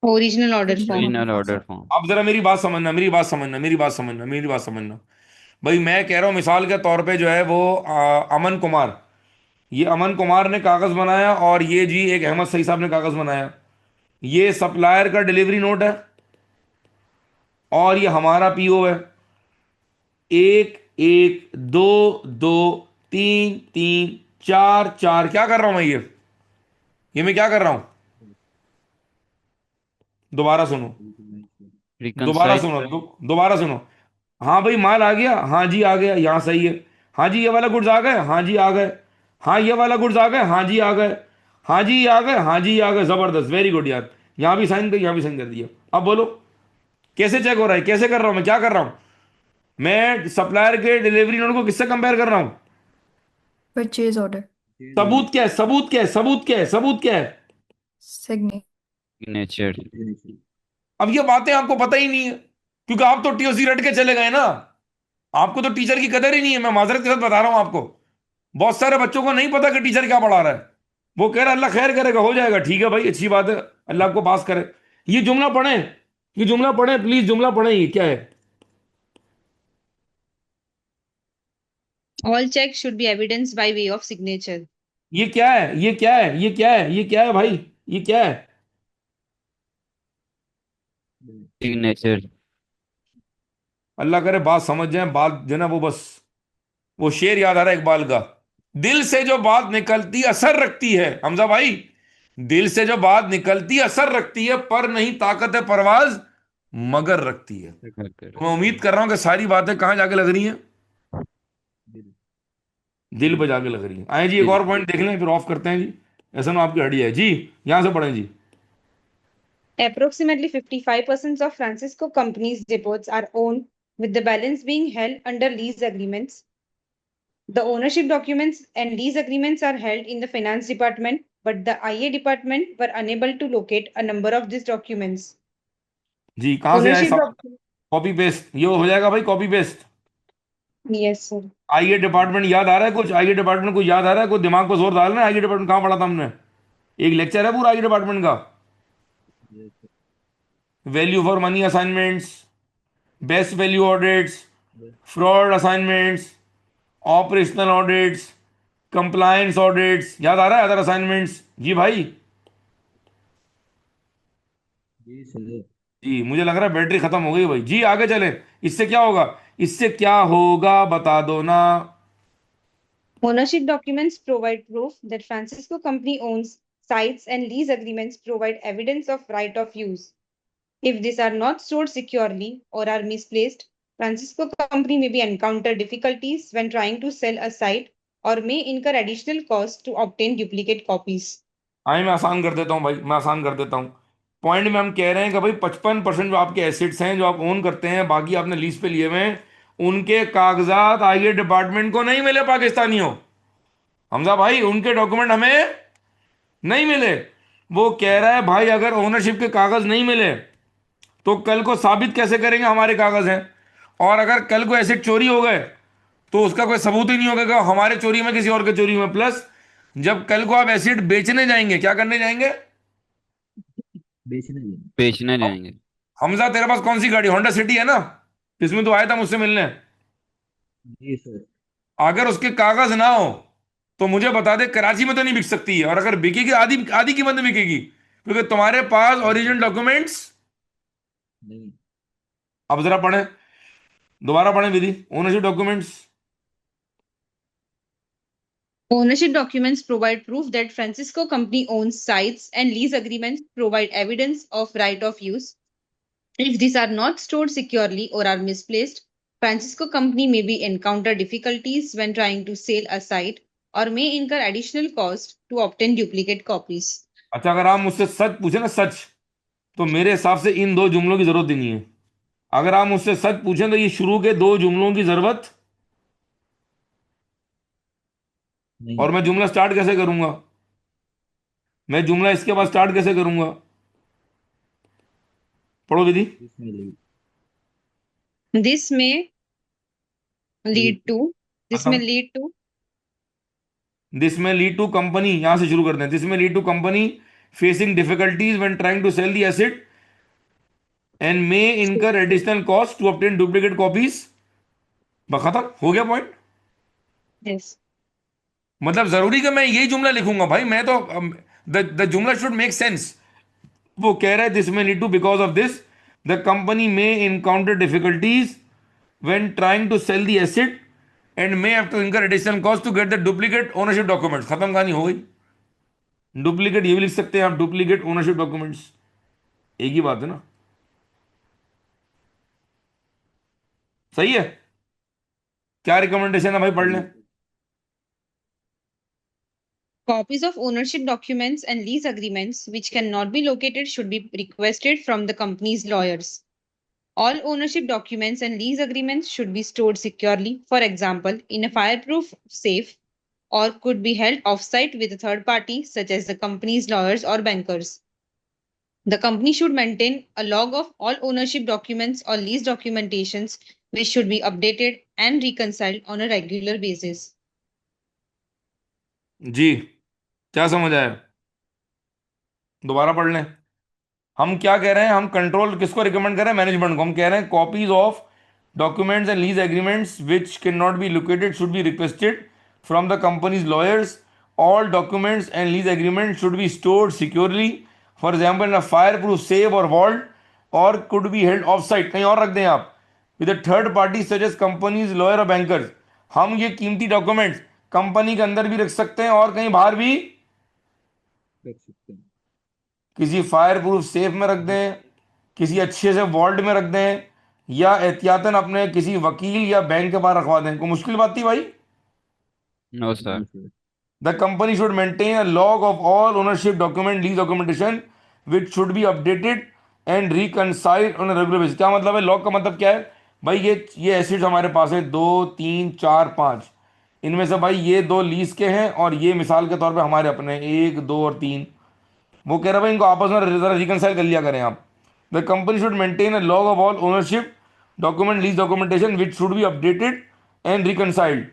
Original order form. Original order form. आप जरा मेरी बात समझना, मेरी बात समझना, मेरी बात समझना, मेरी बात समझना। भाई मैं कह रहा हूं मिसाल के तौर पे जो है वो अमन कुमार, ये अमन कुमार ने कागज बनाया, और ये जी एक अहमद सईद साहब ने कागज बनाया। ये सप्लायर का डिलीवरी नोट है और ये हमारा पीओ है। 1 1 2 2 3 3 4 4, क्या कर रहा हूं मैं, ये मैं क्या कर रहा हूं? दोबारा सुनो, दोबारा Reconcile, सुनो, sir. दोबारा सुनो। हाँ भाई माल आ गया, हाँ जी आ गया, यहाँ सही है। हाँ जी ये वाला गुड्स आ गए, हाँ जी आ गए। हाँ ये वाला गुड्स आ गए, हाँ जी आ गए। हाँ जी आ गए, हाँ जी आ गए, जबरदस्त, वेरी गुड यार। यहाँ भी साइन कर, यहाँ भी साइन कर दिया। अब बोलो कैसे चेक हो रहा है, कैसे कर रहा हूं मैं, क्या कर रहा हूं? मैं सप्लायर के डिलीवरी नोट को किससे कंपेयर कर रहा हूं? परचेज ऑर्डर, सबूत क्या है, सबूत क्या है, सबूत क्या है, सबूत क्या है? सिग्नेचर। Signature. अब ये बातें आपको पता ही नहीं है, क्योंकि आप तो टीओसी रट के चले गए ना। आपको तो टीचर की कदर ही नहीं है, मैं माजरत के साथ बता रहा हूं आपको। बहुत सारे बच्चों को नहीं पता कि टीचर क्या पढ़ा रहा है। वो कह रहा है अल्लाह खैर करेगा, हो जाएगा, ठीक है भाई, अच्छी बात है, अल्लाह आपको पास करे। ये जुमला पढ़ें, ये जुमला पढ़ें प्लीज, जुमला पढ़ें, ये क्या है? All checks should be evidenced by way of signature. ये क्या है, ये क्या है, ये क्या है, ये क्या है भाई, ये क्या है? Signature. अल्लाह करे बात समझ जाए, बात जो ना वो बस, वो शेर याद आ रहा है इकबाल का, दिल से जो बात निकलती असर रखती है। हमजा भाई, दिल से जो बात निकलती असर रखती है, पर नहीं ताकत है परवाज मगर रखती है। तो मैं उम्मीद कर रहा हूं कि सारी बातें कहां जाके लग रही हैं, दिल पे जाके लग रही हैं। आए जी एक और पॉइंट देख लें, फिर ऑफ करते हैं जी, ऐसा ना आपकी हड्डी है जी। यहां से पढ़ें जी। Approximately 55% of Francisco Company's depots are owned, with the balance being held under lease agreements. The ownership documents and lease agreements are held in the finance department, but the IA department were unable to locate a number of these documents. जी कहां से आए Ownership सब? document. Copy paste, ये हो जाएगा भाई, copy paste. Yes, sir. आईए department याद आ रहा है कुछ? आईए डिपार्टमेंट कुछ याद आ रहा है? कुछ दिमाग को जोर डालना है। आईए डिपार्टमेंट कहां पढ़ा था हमने? एक लेक्चर है पूरा आईए डिपार्टमेंट का। Value for money assignments, best value audits, fraud assignments, operational audits, compliance audits, याद आ रहा है? अदर असाइनमेंट्स जी भाई। जी सर। जी मुझे लग रहा है बैटरी खत्म हो गई भाई जी। आगे चले, इससे क्या होगा, इससे क्या होगा बता दो ना। Ownership documents provide proof that Francisco Company owns sites and lease agreements provide evidence of right of use. If these are not stored securely or are misplaced, Francisco Company may be encounter difficulties when trying to sell a site or may incur additional costs to obtain duplicate copies. आइए मैं आसान कर देता हूँ भाई, मैं आसान कर देता हूँ। पॉइंट में हम कह रहे हैं कि भाई 55% जो आपके एसेट्स हैं जो आप ओन करते हैं, बाकी आपने लीज पे लिए हुए हैं, उनके कागजात आईए डिपार्टमेंट को नहीं मिले पाकिस्तानियों। हमजा भाई उनके डॉक्यूमेंट हमें नहीं मिले। वो कह रहा है भाई अगर ओनरशिप के कागज नहीं मिले तो कल को साबित कैसे करेंगे हमारे कागज हैं? और अगर कल को एसेट चोरी हो गए तो उसका कोई सबूत ही नहीं होगा कि हमारे चोरी में किसी और के चोरी में। प्लस जब कल को आप एसिड बेचने जाएंगे, क्या करने जाएंगे? बेचने देंगे। बेचने हम- जाएंगे। हमजा, तेरे पास कौन सी गाड़ी? होंडा सिटी है ना, इसमें तो आया था मुझसे मिलने। जी सर। अगर उसके कागज ना हो तो मुझे बता दे, कराची में तो नहीं बिक सकती है, और अगर बिकेगी आधी आधी कीमत में बिकेगी, क्योंकि तुम्हारे पास बिल्कुल ओरिजिनल सर। डॉक्यूमेंट्स। नहीं। अब जरा पढ़ें, दोबारा पढ़ें Vidhi. Ownership documents. Ownership documents provide proof that Francisco Company owns sites, and lease agreements provide evidence of right of use. If these are not stored securely or are misplaced, Francisco Company may be encounter difficulties when trying to sell a site or may incur additional cost to obtain duplicate copies. अच्छा, अगर आप मुझसे सच पूछे ना, सच, तो मेरे हिसाब से इन दो जुमलों की जरूरत ही नहीं है। अगर आप मुझसे सच पूछें तो ये शुरू के दो जुमलों की जरूरत, नहीं। और मैं जुमला स्टार्ट कैसे करूंगा? मैं जुमला इसके बाद स्टार्ट कैसे करूंगा? पढ़ो विधि। इसमें lead. This may lead. lead to this may खत्म। lead to दिस में लीड टू कंपनी, यहां से शुरू करते हैं। दिस में lead to company facing difficulties when trying to sell the asset and may incur additional cost to obtain duplicate copies. खत्म हो गया पॉइंट। yes. मतलब जरूरी कि मैं यही जुमला लिखूंगा भाई? मैं तो द जुमला शुड मेक सेंस। वो कह रहा है दिस में lead to because of this the company may encounter difficulties when trying to sell the asset and may have to incur additional cost to get the duplicate ownership documents. खत्म, कहानी हो गई। Duplicate ये भी लिख सकते हैं आप, डुप्लीकेट ओनरशिप डॉक्यूमेंट्स, एक ही बात है ना। सही है। क्या रिकमेंडेशन है भाई? पढ़ लें। सही। Copies of ownership documents and lease agreements which cannot be located should be requested from the company's lawyers. All ownership documents and lease agreements should be stored securely, for example, in a fireproof safe, or could be held offsite with a third party, such as the company's lawyers or bankers. The company should maintain a log of all ownership documents or lease documentations, which should be updated and reconciled on a regular basis. जी, क्या समझ आया? दोबारा पढ़ लें। हम क्या कह रहे हैं? हम कंट्रोल किसको रिकमेंड कर रहे हैं? मैनेजमेंट को। हम कह रहे हैं copies of documents and lease agreements which can not be located should be requested from the company's lawyers. All documents and lease agreement should be stored securely, for example in a fire proof safe or vault, और could be held off site, कहीं और रख दें आप, with a third party such as company's lawyer or bankers. हम ये कीमती documents company के अंदर भी रख सकते हैं और कहीं बाहर भी, रख सकते हैं। किसी फायर प्रूफ सेफ में रख दें, किसी अच्छे से वॉल्ट में रख दें, या एहतियातन अपने किसी वकील या बैंक के पास रखवा दें। कोई मुश्किल बात थी भाई? नो नहीं sir. Sir. The company should maintain a log of all ownership document lease documentation which should be updated and reconciled on regular basis. क्या मतलब है? लॉग का मतलब क्या है भाई? ये एसेट्स हमारे पास है, 2 3 4 5, इनमें से भाई ये दो लीज के हैं और ये मिसाल के तौर पे हमारे अपने 1 2 और 3। वो कह रहा है भाई इनको आपस में जरा रिकनसाइल कर लिया करें आप। The company should maintain a log of all ownership document lease documentation which should be updated and reconciled.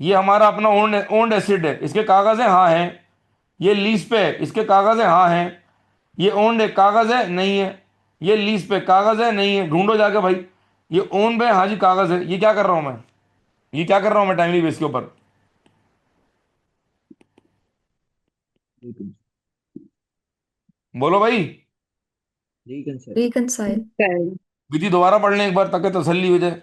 ये हमारा अपना ओन्ड एसेट है, इसके कागज है, हाँ है। ये लीज पे है, इसके कागज है, हाँ है। ये ओन्ड है, कागज है, नहीं है। ये लीज पे, कागज है, नहीं है। ढूंढो जाके भाई। ये ओन पे, हाँ जी कागज है। ये क्या कर रहा हूं मैं? ये क्या कर रहा हूं मैं टाइमली बेस के ऊपर? रिकन। बोलो भाई। रिकनसाइल। reconcile, विधि दोबारा पढ़ लें एक बार ताकि तसल्ली हो जाए।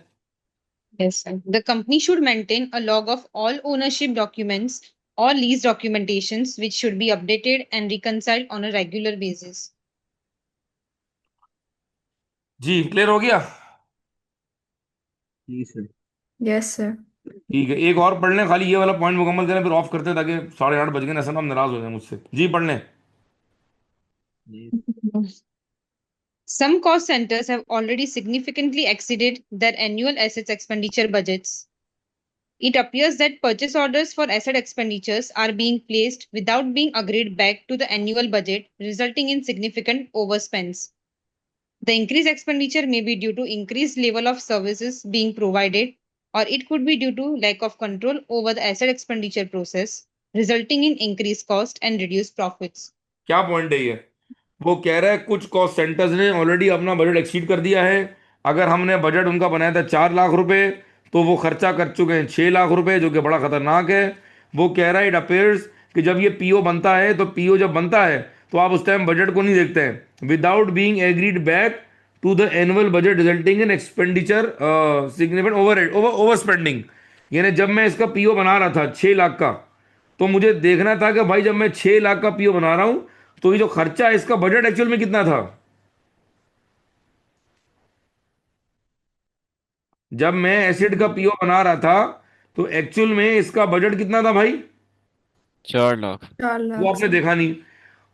Yes, sir. The company should maintain a log of all ownership documents or lease documentations, which should be updated and reconciled on a regular basis. जी, क्लियर हो गया? जी सर। yes sir, ठीक है, एक और पढ़ लें, खाली ये वाला पॉइंट मुकम्मल करें, फिर ऑफ करते हैं ताकि 8:30 बज गए ना, सब नाराज हो जाए मुझसे। जी पढ़ लें। नहीं। Some cost centers have already significantly exceeded their annual assets expenditure budgets. It appears that purchase orders for asset expenditures are being placed without being agreed back to the annual budget, resulting in significant overspends. The increased expenditure may be due to increased level of services being provided, or it could be due to lack of control over the asset expenditure process, resulting in increased cost and reduced profits. क्या point है ये? वो कह रहा है कुछ cost centres ने already अपना बजट एक्सीड कर दिया है। अगर हमने बजट उनका बनाया था 4 लाख रुपए, तो वो खर्चा कर चुके हैं 6 लाख रुपए, जो कि बड़ा खतरनाक है। वो कह रहा है इट अपेयर्स कि जब ये पीओ बनता है, तो पीओ जब बनता है तो आप उस टाइम बजट को नहीं देखते हैं, without being agreed back to the annual budget, resulting in expenditure significant over spending. यानी जब मैं इसका पीओ बना रहा था 6 लाख का, तो मुझे देखना था कि भाई जब मैं 6 लाख का पीओ बना रहा हूं, तो ये जो खर्चा है इसका बजट एक्चुअल में कितना था। जब मैं एसिड का पीओ बना रहा था, तो एक्चुअल में इसका बजट कितना था भाई? 4 लाख। 4 लाख वो आपने से। देखा नहीं।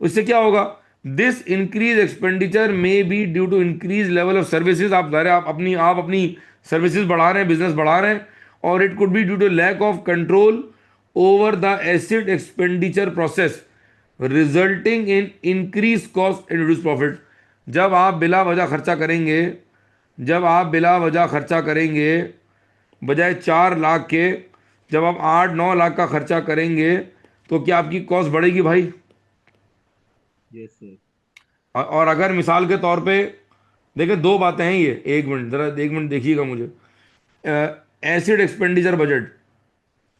उससे क्या होगा? This increase expenditure may be due to increase level of services. आप अपनी सर्विसेज बढ़ा रहे हैं, बिजनेस बढ़ा रहे हैं, और it could be due to lack of control over the asset expenditure process, resulting in increase cost and reduce profit. जब आप बिला वजह खर्चा करेंगे, जब आप बिला वजह खर्चा करेंगे बजाय 4 लाख के, जब आप 8-9 लाख का खर्चा करेंगे, तो क्या आपकी कॉस्ट बढ़ेगी भाई? Yes sir. और अगर मिसाल के तौर पे देखिए, दो बातें हैं ये। एक मिनट, जरा 1 मिनट देखिएगा मुझे। एसिड एक्सपेंडिचर बजट,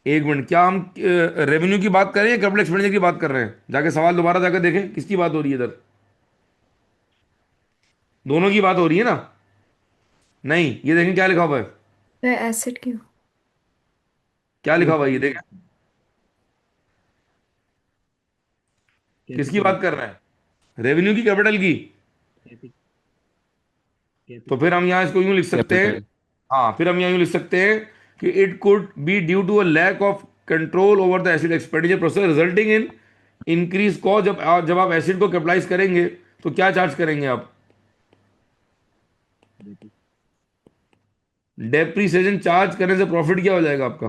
1 मिनट, क्या हम रेवेन्यू की बात कर रहे हैं, कैपिटल एक्सपेंडिचर की बात कर रहे हैं? जाके सवाल दोबारा जाकर देखें किसकी बात हो रही है इधर। दोनों की बात हो रही है ना? नहीं, ये देखें क्या लिखा हुआ है। तो एसिड क्यों? क्या लिखा हुआ है ये देखें, किसकी बात कर रहे हैं? रेवेन्यू की, कैपिटल की? तो फिर हम यहाँ इसको यूं लिख सकते हैं। कैपिटल। हाँ, फिर हम यहाँ यूं लिख सकते हैं कि it could be due to a lack of control over the asset expenditure process, resulting in increase cost. जब आप एसिड को कैपिटलाइज करेंगे, तो क्या चार्ज करेंगे आप? डेप्रिसिएशन चार्ज करने से प्रॉफिट क्या हो जाएगा आपका?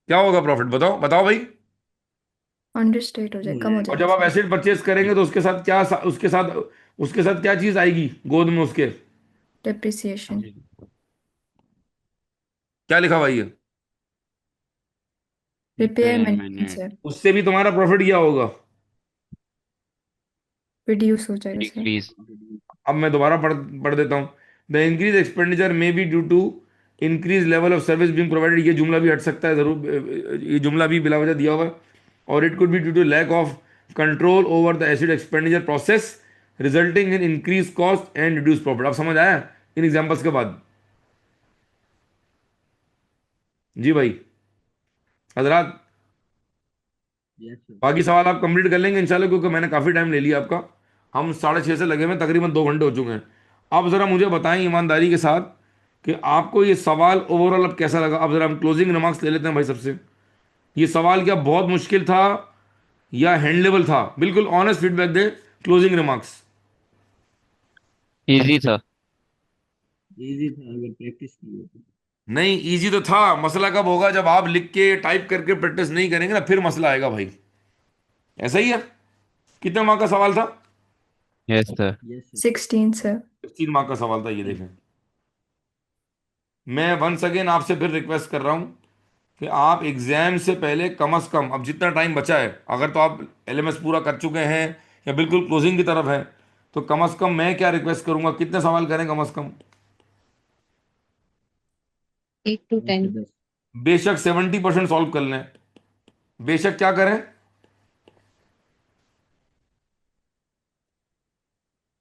क्या होगा प्रॉफिट? बताओ बताओ भाई। अंडरस्टेट हो जाए, कम हो और जब आप जाएगा। एसिड परचेज करेंगे, तो उसके साथ क्या चीज आएगी गोद में उसके? डेप्रिसिएशन। क्या लिखा हुआ है ये? Repair repair maintenance manage. है। उससे भी तुम्हारा प्रॉफिट क्या होगा? रिड्यूस हो जाएगा सर। डिक्रीज। अब मैं दोबारा पढ़ देता हूँ। The increase expenditure may be due to increase level of service being provided. ये जुमला भी हट सकता है जरूर, ये जुमला भी बिला वजह दिया हुआ है। और it could be due to lack of control over the asset expenditure process, resulting in increase cost and reduce profit. अब समझ आया इन एग्जांपल्स के बाद? जी भाई हजरात, यस सर। बाकी सवाल आप कंप्लीट कर लेंगे इंशाल्लाह, क्योंकि मैंने काफ़ी टाइम ले लिया आपका। हम 6:30 से लगे हुए हैं, तकरीबन 2 घंटे हो चुके हैं। अब ज़रा मुझे बताएं ईमानदारी के साथ कि आपको ये सवाल ओवरऑल अब कैसा लगा। अब ज़रा हम क्लोजिंग रिमार्क्स ले लेते हैं भाई सबसे। ये सवाल क्या बहुत मुश्किल था या हैंडलेबल था? बिल्कुल ऑनेस्ट फीडबैक दे, क्लोजिंग रिमार्क्स। इजी था। इजी था अगर प्रैक्टिस की हो तो। नहीं, इजी तो था। मसला कब होगा? जब आप लिख के टाइप करके प्रैक्टिस नहीं करेंगे ना, फिर मसला आएगा भाई। ऐसा ही है। कितने मार्क का सवाल था? Yes sir. Yes sir. 16 sir. 16 mark का सवाल था, ये देखें। मैं वंस अगेन आपसे फिर रिक्वेस्ट कर रहा हूं कि आप एग्जाम से पहले कम से कम, अब जितना टाइम बचा है, अगर तो आप एलएमएस पूरा कर चुके हैं या बिल्कुल क्लोजिंग की तरफ है, तो कम से कम मैं क्या रिक्वेस्ट करूंगा, कितने सवाल करें कम से कम? 8 to 10. 10। बेशक 70% सॉल्व कर लें, बेशक क्या करें,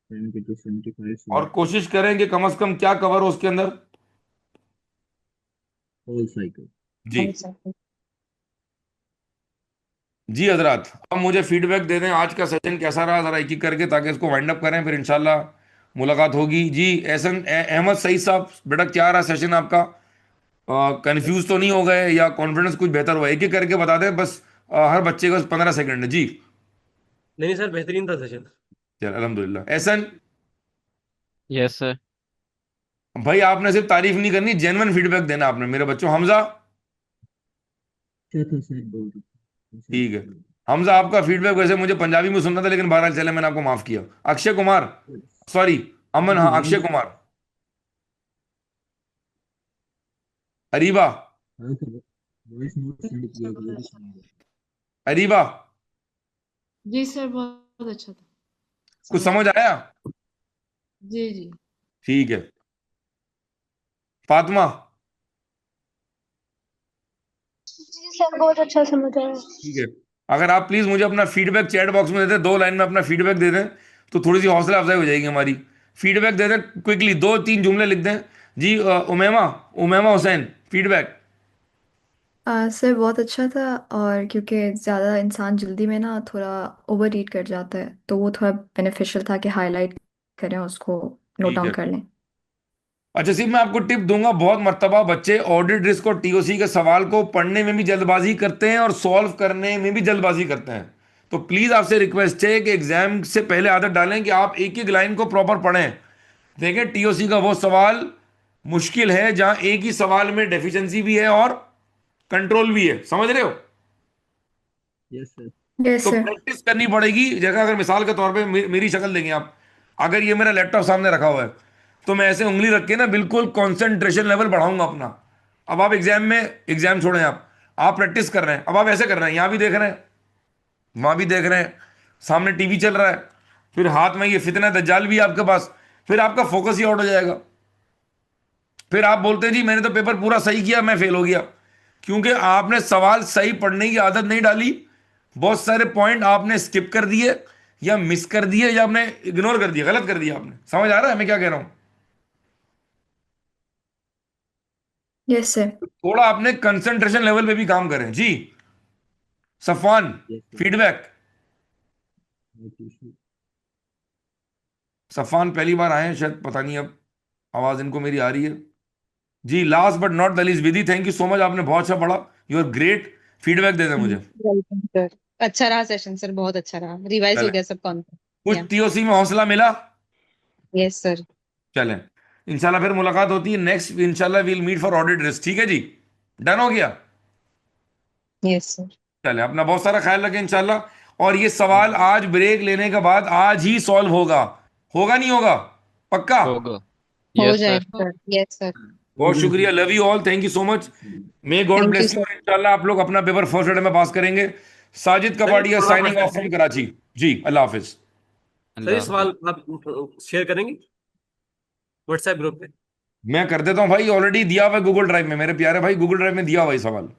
70 to 75 और कोशिश करें कि कम से कम क्या कवर हो उसके अंदर। Whole cycle. जी जी हजरात, अब मुझे फीडबैक दे दें आज का सेशन कैसा रहा, जरा एक एक करके, ताकि इसको वाइंड अप करें, फिर इंशाल्लाह मुलाकात होगी। जी अहमद सईद साहब, बेटा क्या रहा सेशन आपका? कंफ्यूज तो नहीं हो गए, या कॉन्फिडेंस कुछ बेहतर हुआ? एक एक करके बता दें बस। हर बच्चे को 15 सेकंड है जी। नहीं सर, बेहतरीन था सेशन। चल अल्हम्दुलिल्लाह। Ehsan yes sir. भाई, आपने सिर्फ तारीफ नहीं करनी, जेन्युइन फीडबैक देना आपने मेरे बच्चों। हमजा, अच्छा था सर, बहुत ठीक है। हमजा, आपका फीडबैक वैसे मुझे पंजाबी में सुनना था, लेकिन बहरहाल चले, मैंने आपको माफ किया। अक्षय कुमार, सॉरी अमन, हाँ अक्षय कुमार। अरीबा, हाँ सर, वॉइस नोट सेंड किया है, वो भी सुनिए। अरीबा, जी सर, बहुत अच्छा था। कुछ समझ समझ गए। आया? जी जी। ठीक है। फातिमा, जी सर, बहुत अच्छा समझ आया। ठीक है। अगर आप प्लीज मुझे अपना फीडबैक चैट बॉक्स में दे दें, 2 लाइन में अपना फीडबैक दे दें, तो थोड़ी सी हौसला अफजाई हो जाएगी हमारी। फीडबैक दे दें क्विकली, 2-3 जुमले लिख दें। जी उमैमा, उमैमा हुसैन, फीडबैक। सर बहुत अच्छा था। और क्योंकि ज़्यादा इंसान जल्दी में ना थोड़ा ओवर रीड कर जाता है, तो वो थोड़ा बेनिफिशियल था कि हाईलाइट करें उसको, नोट ठीक डाउन है। कर लें। अच्छा सिर्फ मैं आपको टिप दूंगा, बहुत मर्तबा बच्चे ऑडिट रिस्क और टीओसी के सवाल को पढ़ने में भी जल्दबाजी करते हैं और सॉल्व करने में भी जल्दबाजी करते हैं। तो प्लीज आपसे रिक्वेस्ट है कि एग्जाम से पहले आदत डालें कि आप एक एक लाइन को प्रॉपर पढ़ें। देखें, टीओसी का वो सवाल मुश्किल है जहां एक ही सवाल में डेफिशिएंसी भी है और कंट्रोल भी है, समझ रहे हो? Yes sir. यस तो सर। प्रैक्टिस करनी पड़ेगी। जगह अगर मिसाल के तौर पे मेरी शक्ल देंगे आप, अगर ये मेरा लैपटॉप सामने रखा हुआ है, तो मैं ऐसे उंगली रख के ना बिल्कुल कंसंट्रेशन लेवल बढ़ाऊंगा अपना। अब आप एग्जाम में, एग्जाम छोड़ें, आप प्रैक्टिस कर रहे हैं, अब आप ऐसे कर रहे हैं, यहां भी देख रहे हैं, वहां भी देख रहे हैं, सामने टीवी चल रहा है, फिर हाथ में ये फितना दज्जाल भी है आपके पास, फिर आपका फोकस ही आउट हो जाएगा। फिर आप बोलते हैं जी मैंने तो पेपर पूरा सही किया, मैं फेल हो गया, क्योंकि आपने सवाल सही पढ़ने की आदत नहीं डाली। बहुत सारे पॉइंट आपने स्किप कर दिए, या मिस कर दिए, या आपने इग्नोर कर दिया, गलत कर दिया आपने। समझ आ रहा है मैं क्या कह रहा हूं? Yes sir. थोड़ा आपने कंसंट्रेशन लेवल पे भी काम करें जी। सफान, यस सर। फीडबैक। सफान पहली बार आए हैं शायद, पता नहीं अब आवाज इनको मेरी आ रही है। जी last but not the least, Vidhi, thank you so much, आपने बहुत अच्छा पढ़ा। You are great. फीडबैक दे दें मुझे। Welcome sir. अच्छा रहा सेशन सर, बहुत अच्छा रहा, रिवाइज हो चलें, गया सब कॉन्सेप्ट। कुछ या टीओसी में हौसला मिला। Yes sir. चलें, इंशाल्लाह फिर मुलाकात होती है नेक्स्ट, इंशाल्लाह will meet for audit risk, ठीक है जी? डन हो गया। Yes sir. चलें, अपना बहुत सारा ख्याल रखें इंशाल्लाह। और ये सवाल आज ब्रेक लेने के बाद आज ही सॉल्व होगा, होगा नहीं होगा? पक्का? होगा। हो यस सर। जाएगा सर, यस सर। बहुत शुक्रिया, love you all, thank you so much. May God thank you bless you. Sir. इंशाल्लाह आप लोग अपना पेपर फर्स्ट अटेम्प्ट में पास करेंगे। साजिद सर एक कपाड़िया थोड़ा signing off question. From Karachi. जी अल्लाह हाफिज। सर ये अल्लाह हाफिज। सवाल आप शेयर करेंगे व्हाट्सएप ग्रुप पे? मैं कर देता हूं भाई, ऑलरेडी दिया हुआ है गूगल ड्राइव में, मेरे प्यारे भाई, गूगल ड्राइव में दिया हुआ है ये सवाल।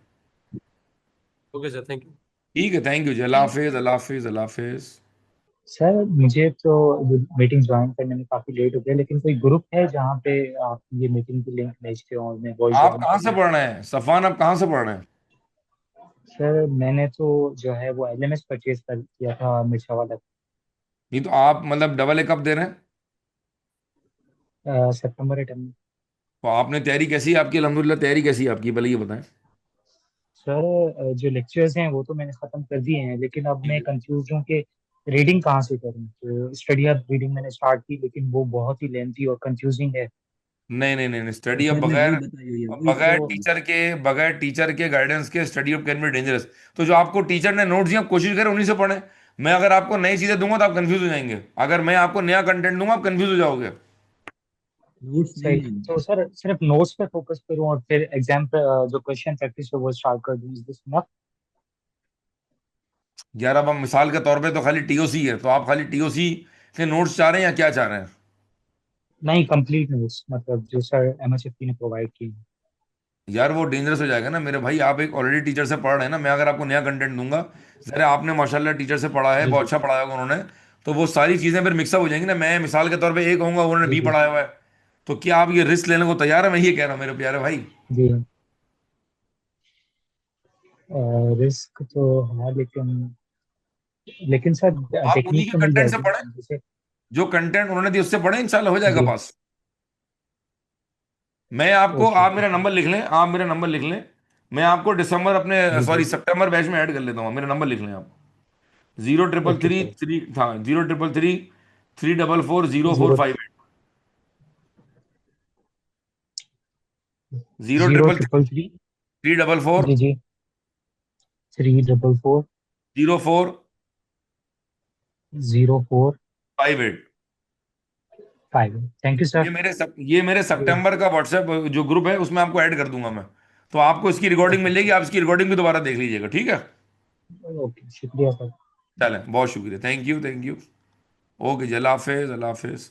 Okay sir, thank you. ठीक है, थैंक यू जी, अल्लाह हाफिज, अल्लाह हाफिज, अल्लाह हाफिज। सर मुझे तो मीटिंग ज्वाइन करने में काफी लेट हो गया, लेकिन कोई ग्रुप है जहाँ पे आप ये मीटिंग की लिंक भेजते हो और मैं वॉइस आप ज्वाइन कहाँ कर से लूँ? पढ़ रहे हैं सफान, आप कहाँ से पढ़ रहे हैं? सर मैंने तो जो है वो एलएमएस परचेज कर किया था मिर्चा वाला। नहीं तो आप मतलब डबल ए कब दे रहे हैं? सितंबर एटम में। तो आपने तैयारी कैसी है आपकी, अल्हम्दुलिल्लाह तैयारी कैसी है आपकी, भले ये बताएं। सर जो लेक्चर्स हैं वो तो मैंने खत्म कर दिए हैं, लेकिन अब मैं कंफ्यूज हूँ कि रीडिंग कहाँ से करूँ। तो स्टडी हब रीडिंग मैंने स्टार्ट की, लेकिन वो बहुत ही लेंथी और कंफ्यूजिंग है। नहीं नहीं नहीं, स्टडी अब सर ने बगैर, वही बताई हुई है, वही बगैर तो। टीचर के, बगैर टीचर के गाइडेंस के स्टडी अब कैन बी डेंजरस। तो जो आपको टीचर ने नोट्स दिए आप कोशिश करें उन्हीं से पढ़ें। मैं अगर आपको नई चीजें दूंगा तो आप कंफ्यूज हो जाएंगे, अगर मैं आपको नया कंटेंट दूंगा आप कंफ्यूज हो जाओगे। नोट्स नहीं सही। है। तो सर सिर्फ नोट्स पे फोकस करूँ और फिर एग्जाम पे जो क्वेश्चन प्रैक्टिस है वो स्टार्ट कर दूँ, इज दिस इनफ? यार अब हम मिसाल के तौर पे तो खाली टीओसी है, तो आप खाली टीओसी के नोट्स चाह रहे हैं या क्या चाह रहे हैं? नहीं, कंप्लीट नोट्स, मतलब जो सर एमएचएफपी ने प्रोवाइड की। यार वो डेंजरस हो जाएगा ना मेरे भाई, आप एक ऑलरेडी टीचर से पढ़ रहे हैं ना, मैं अगर आपको नया कंटेंट दूंगा, जरा आपने माशाल्लाह टीचर से पढ़ा है, जी बहुत जी। अच्छा पढ़ाया होगा उन्होंने, तो वो सारी चीजें फिर मिक्सअप हो जाएंगी ना। मैं मिसाल के तौर पे ए कहूंगा, उन्होंने जी बी जी। पढ़ाया हुआ है, तो क्या आप ये रिस्क लेने को तैयार है? मैं ये कह रहा हूँ मेरे प्यारे भाई। जी। रिस्क तो है, लेकिन सर आप उन्हीं टेक्निक के तो मिल कंटेंट से जाएगी पढ़ें, ना जैसे। जो कंटेंट उन्होंने दिया उससे पढ़ें, इंशाल्लाह हो जाएगा जी। पास। मैं आपको, ओके आप ओके मेरा सर। नंबर लिख लें, आप मेरा नंबर लिख लें। मैं आपको दिसंबर अपने, जी जी। सॉरी सितंबर बैच में ऐड कर लेता हूँ, मेरा नंबर लिख लें आप। 033 ओके सर। 3, हाँ 033 344 0458। Zero zero triple triple three. Three double four जी जी। 344 0458। 0458। Thank you sir. ये मेरे सितंबर का व्हाट्सएप जो ग्रुप है उसमें आपको ऐड कर दूंगा मैं। तो आपको इसकी रिकॉर्डिंग मिल जाएगी, आप इसकी रिकॉर्डिंग भी दोबारा देख लीजिएगा, ठीक है? ओके, शुक्रिया सर। चलें, बहुत शुक्रिया, thank you, thank you. Okay जी, अल्लाह हाफिज़, अल्लाह हाफिज़।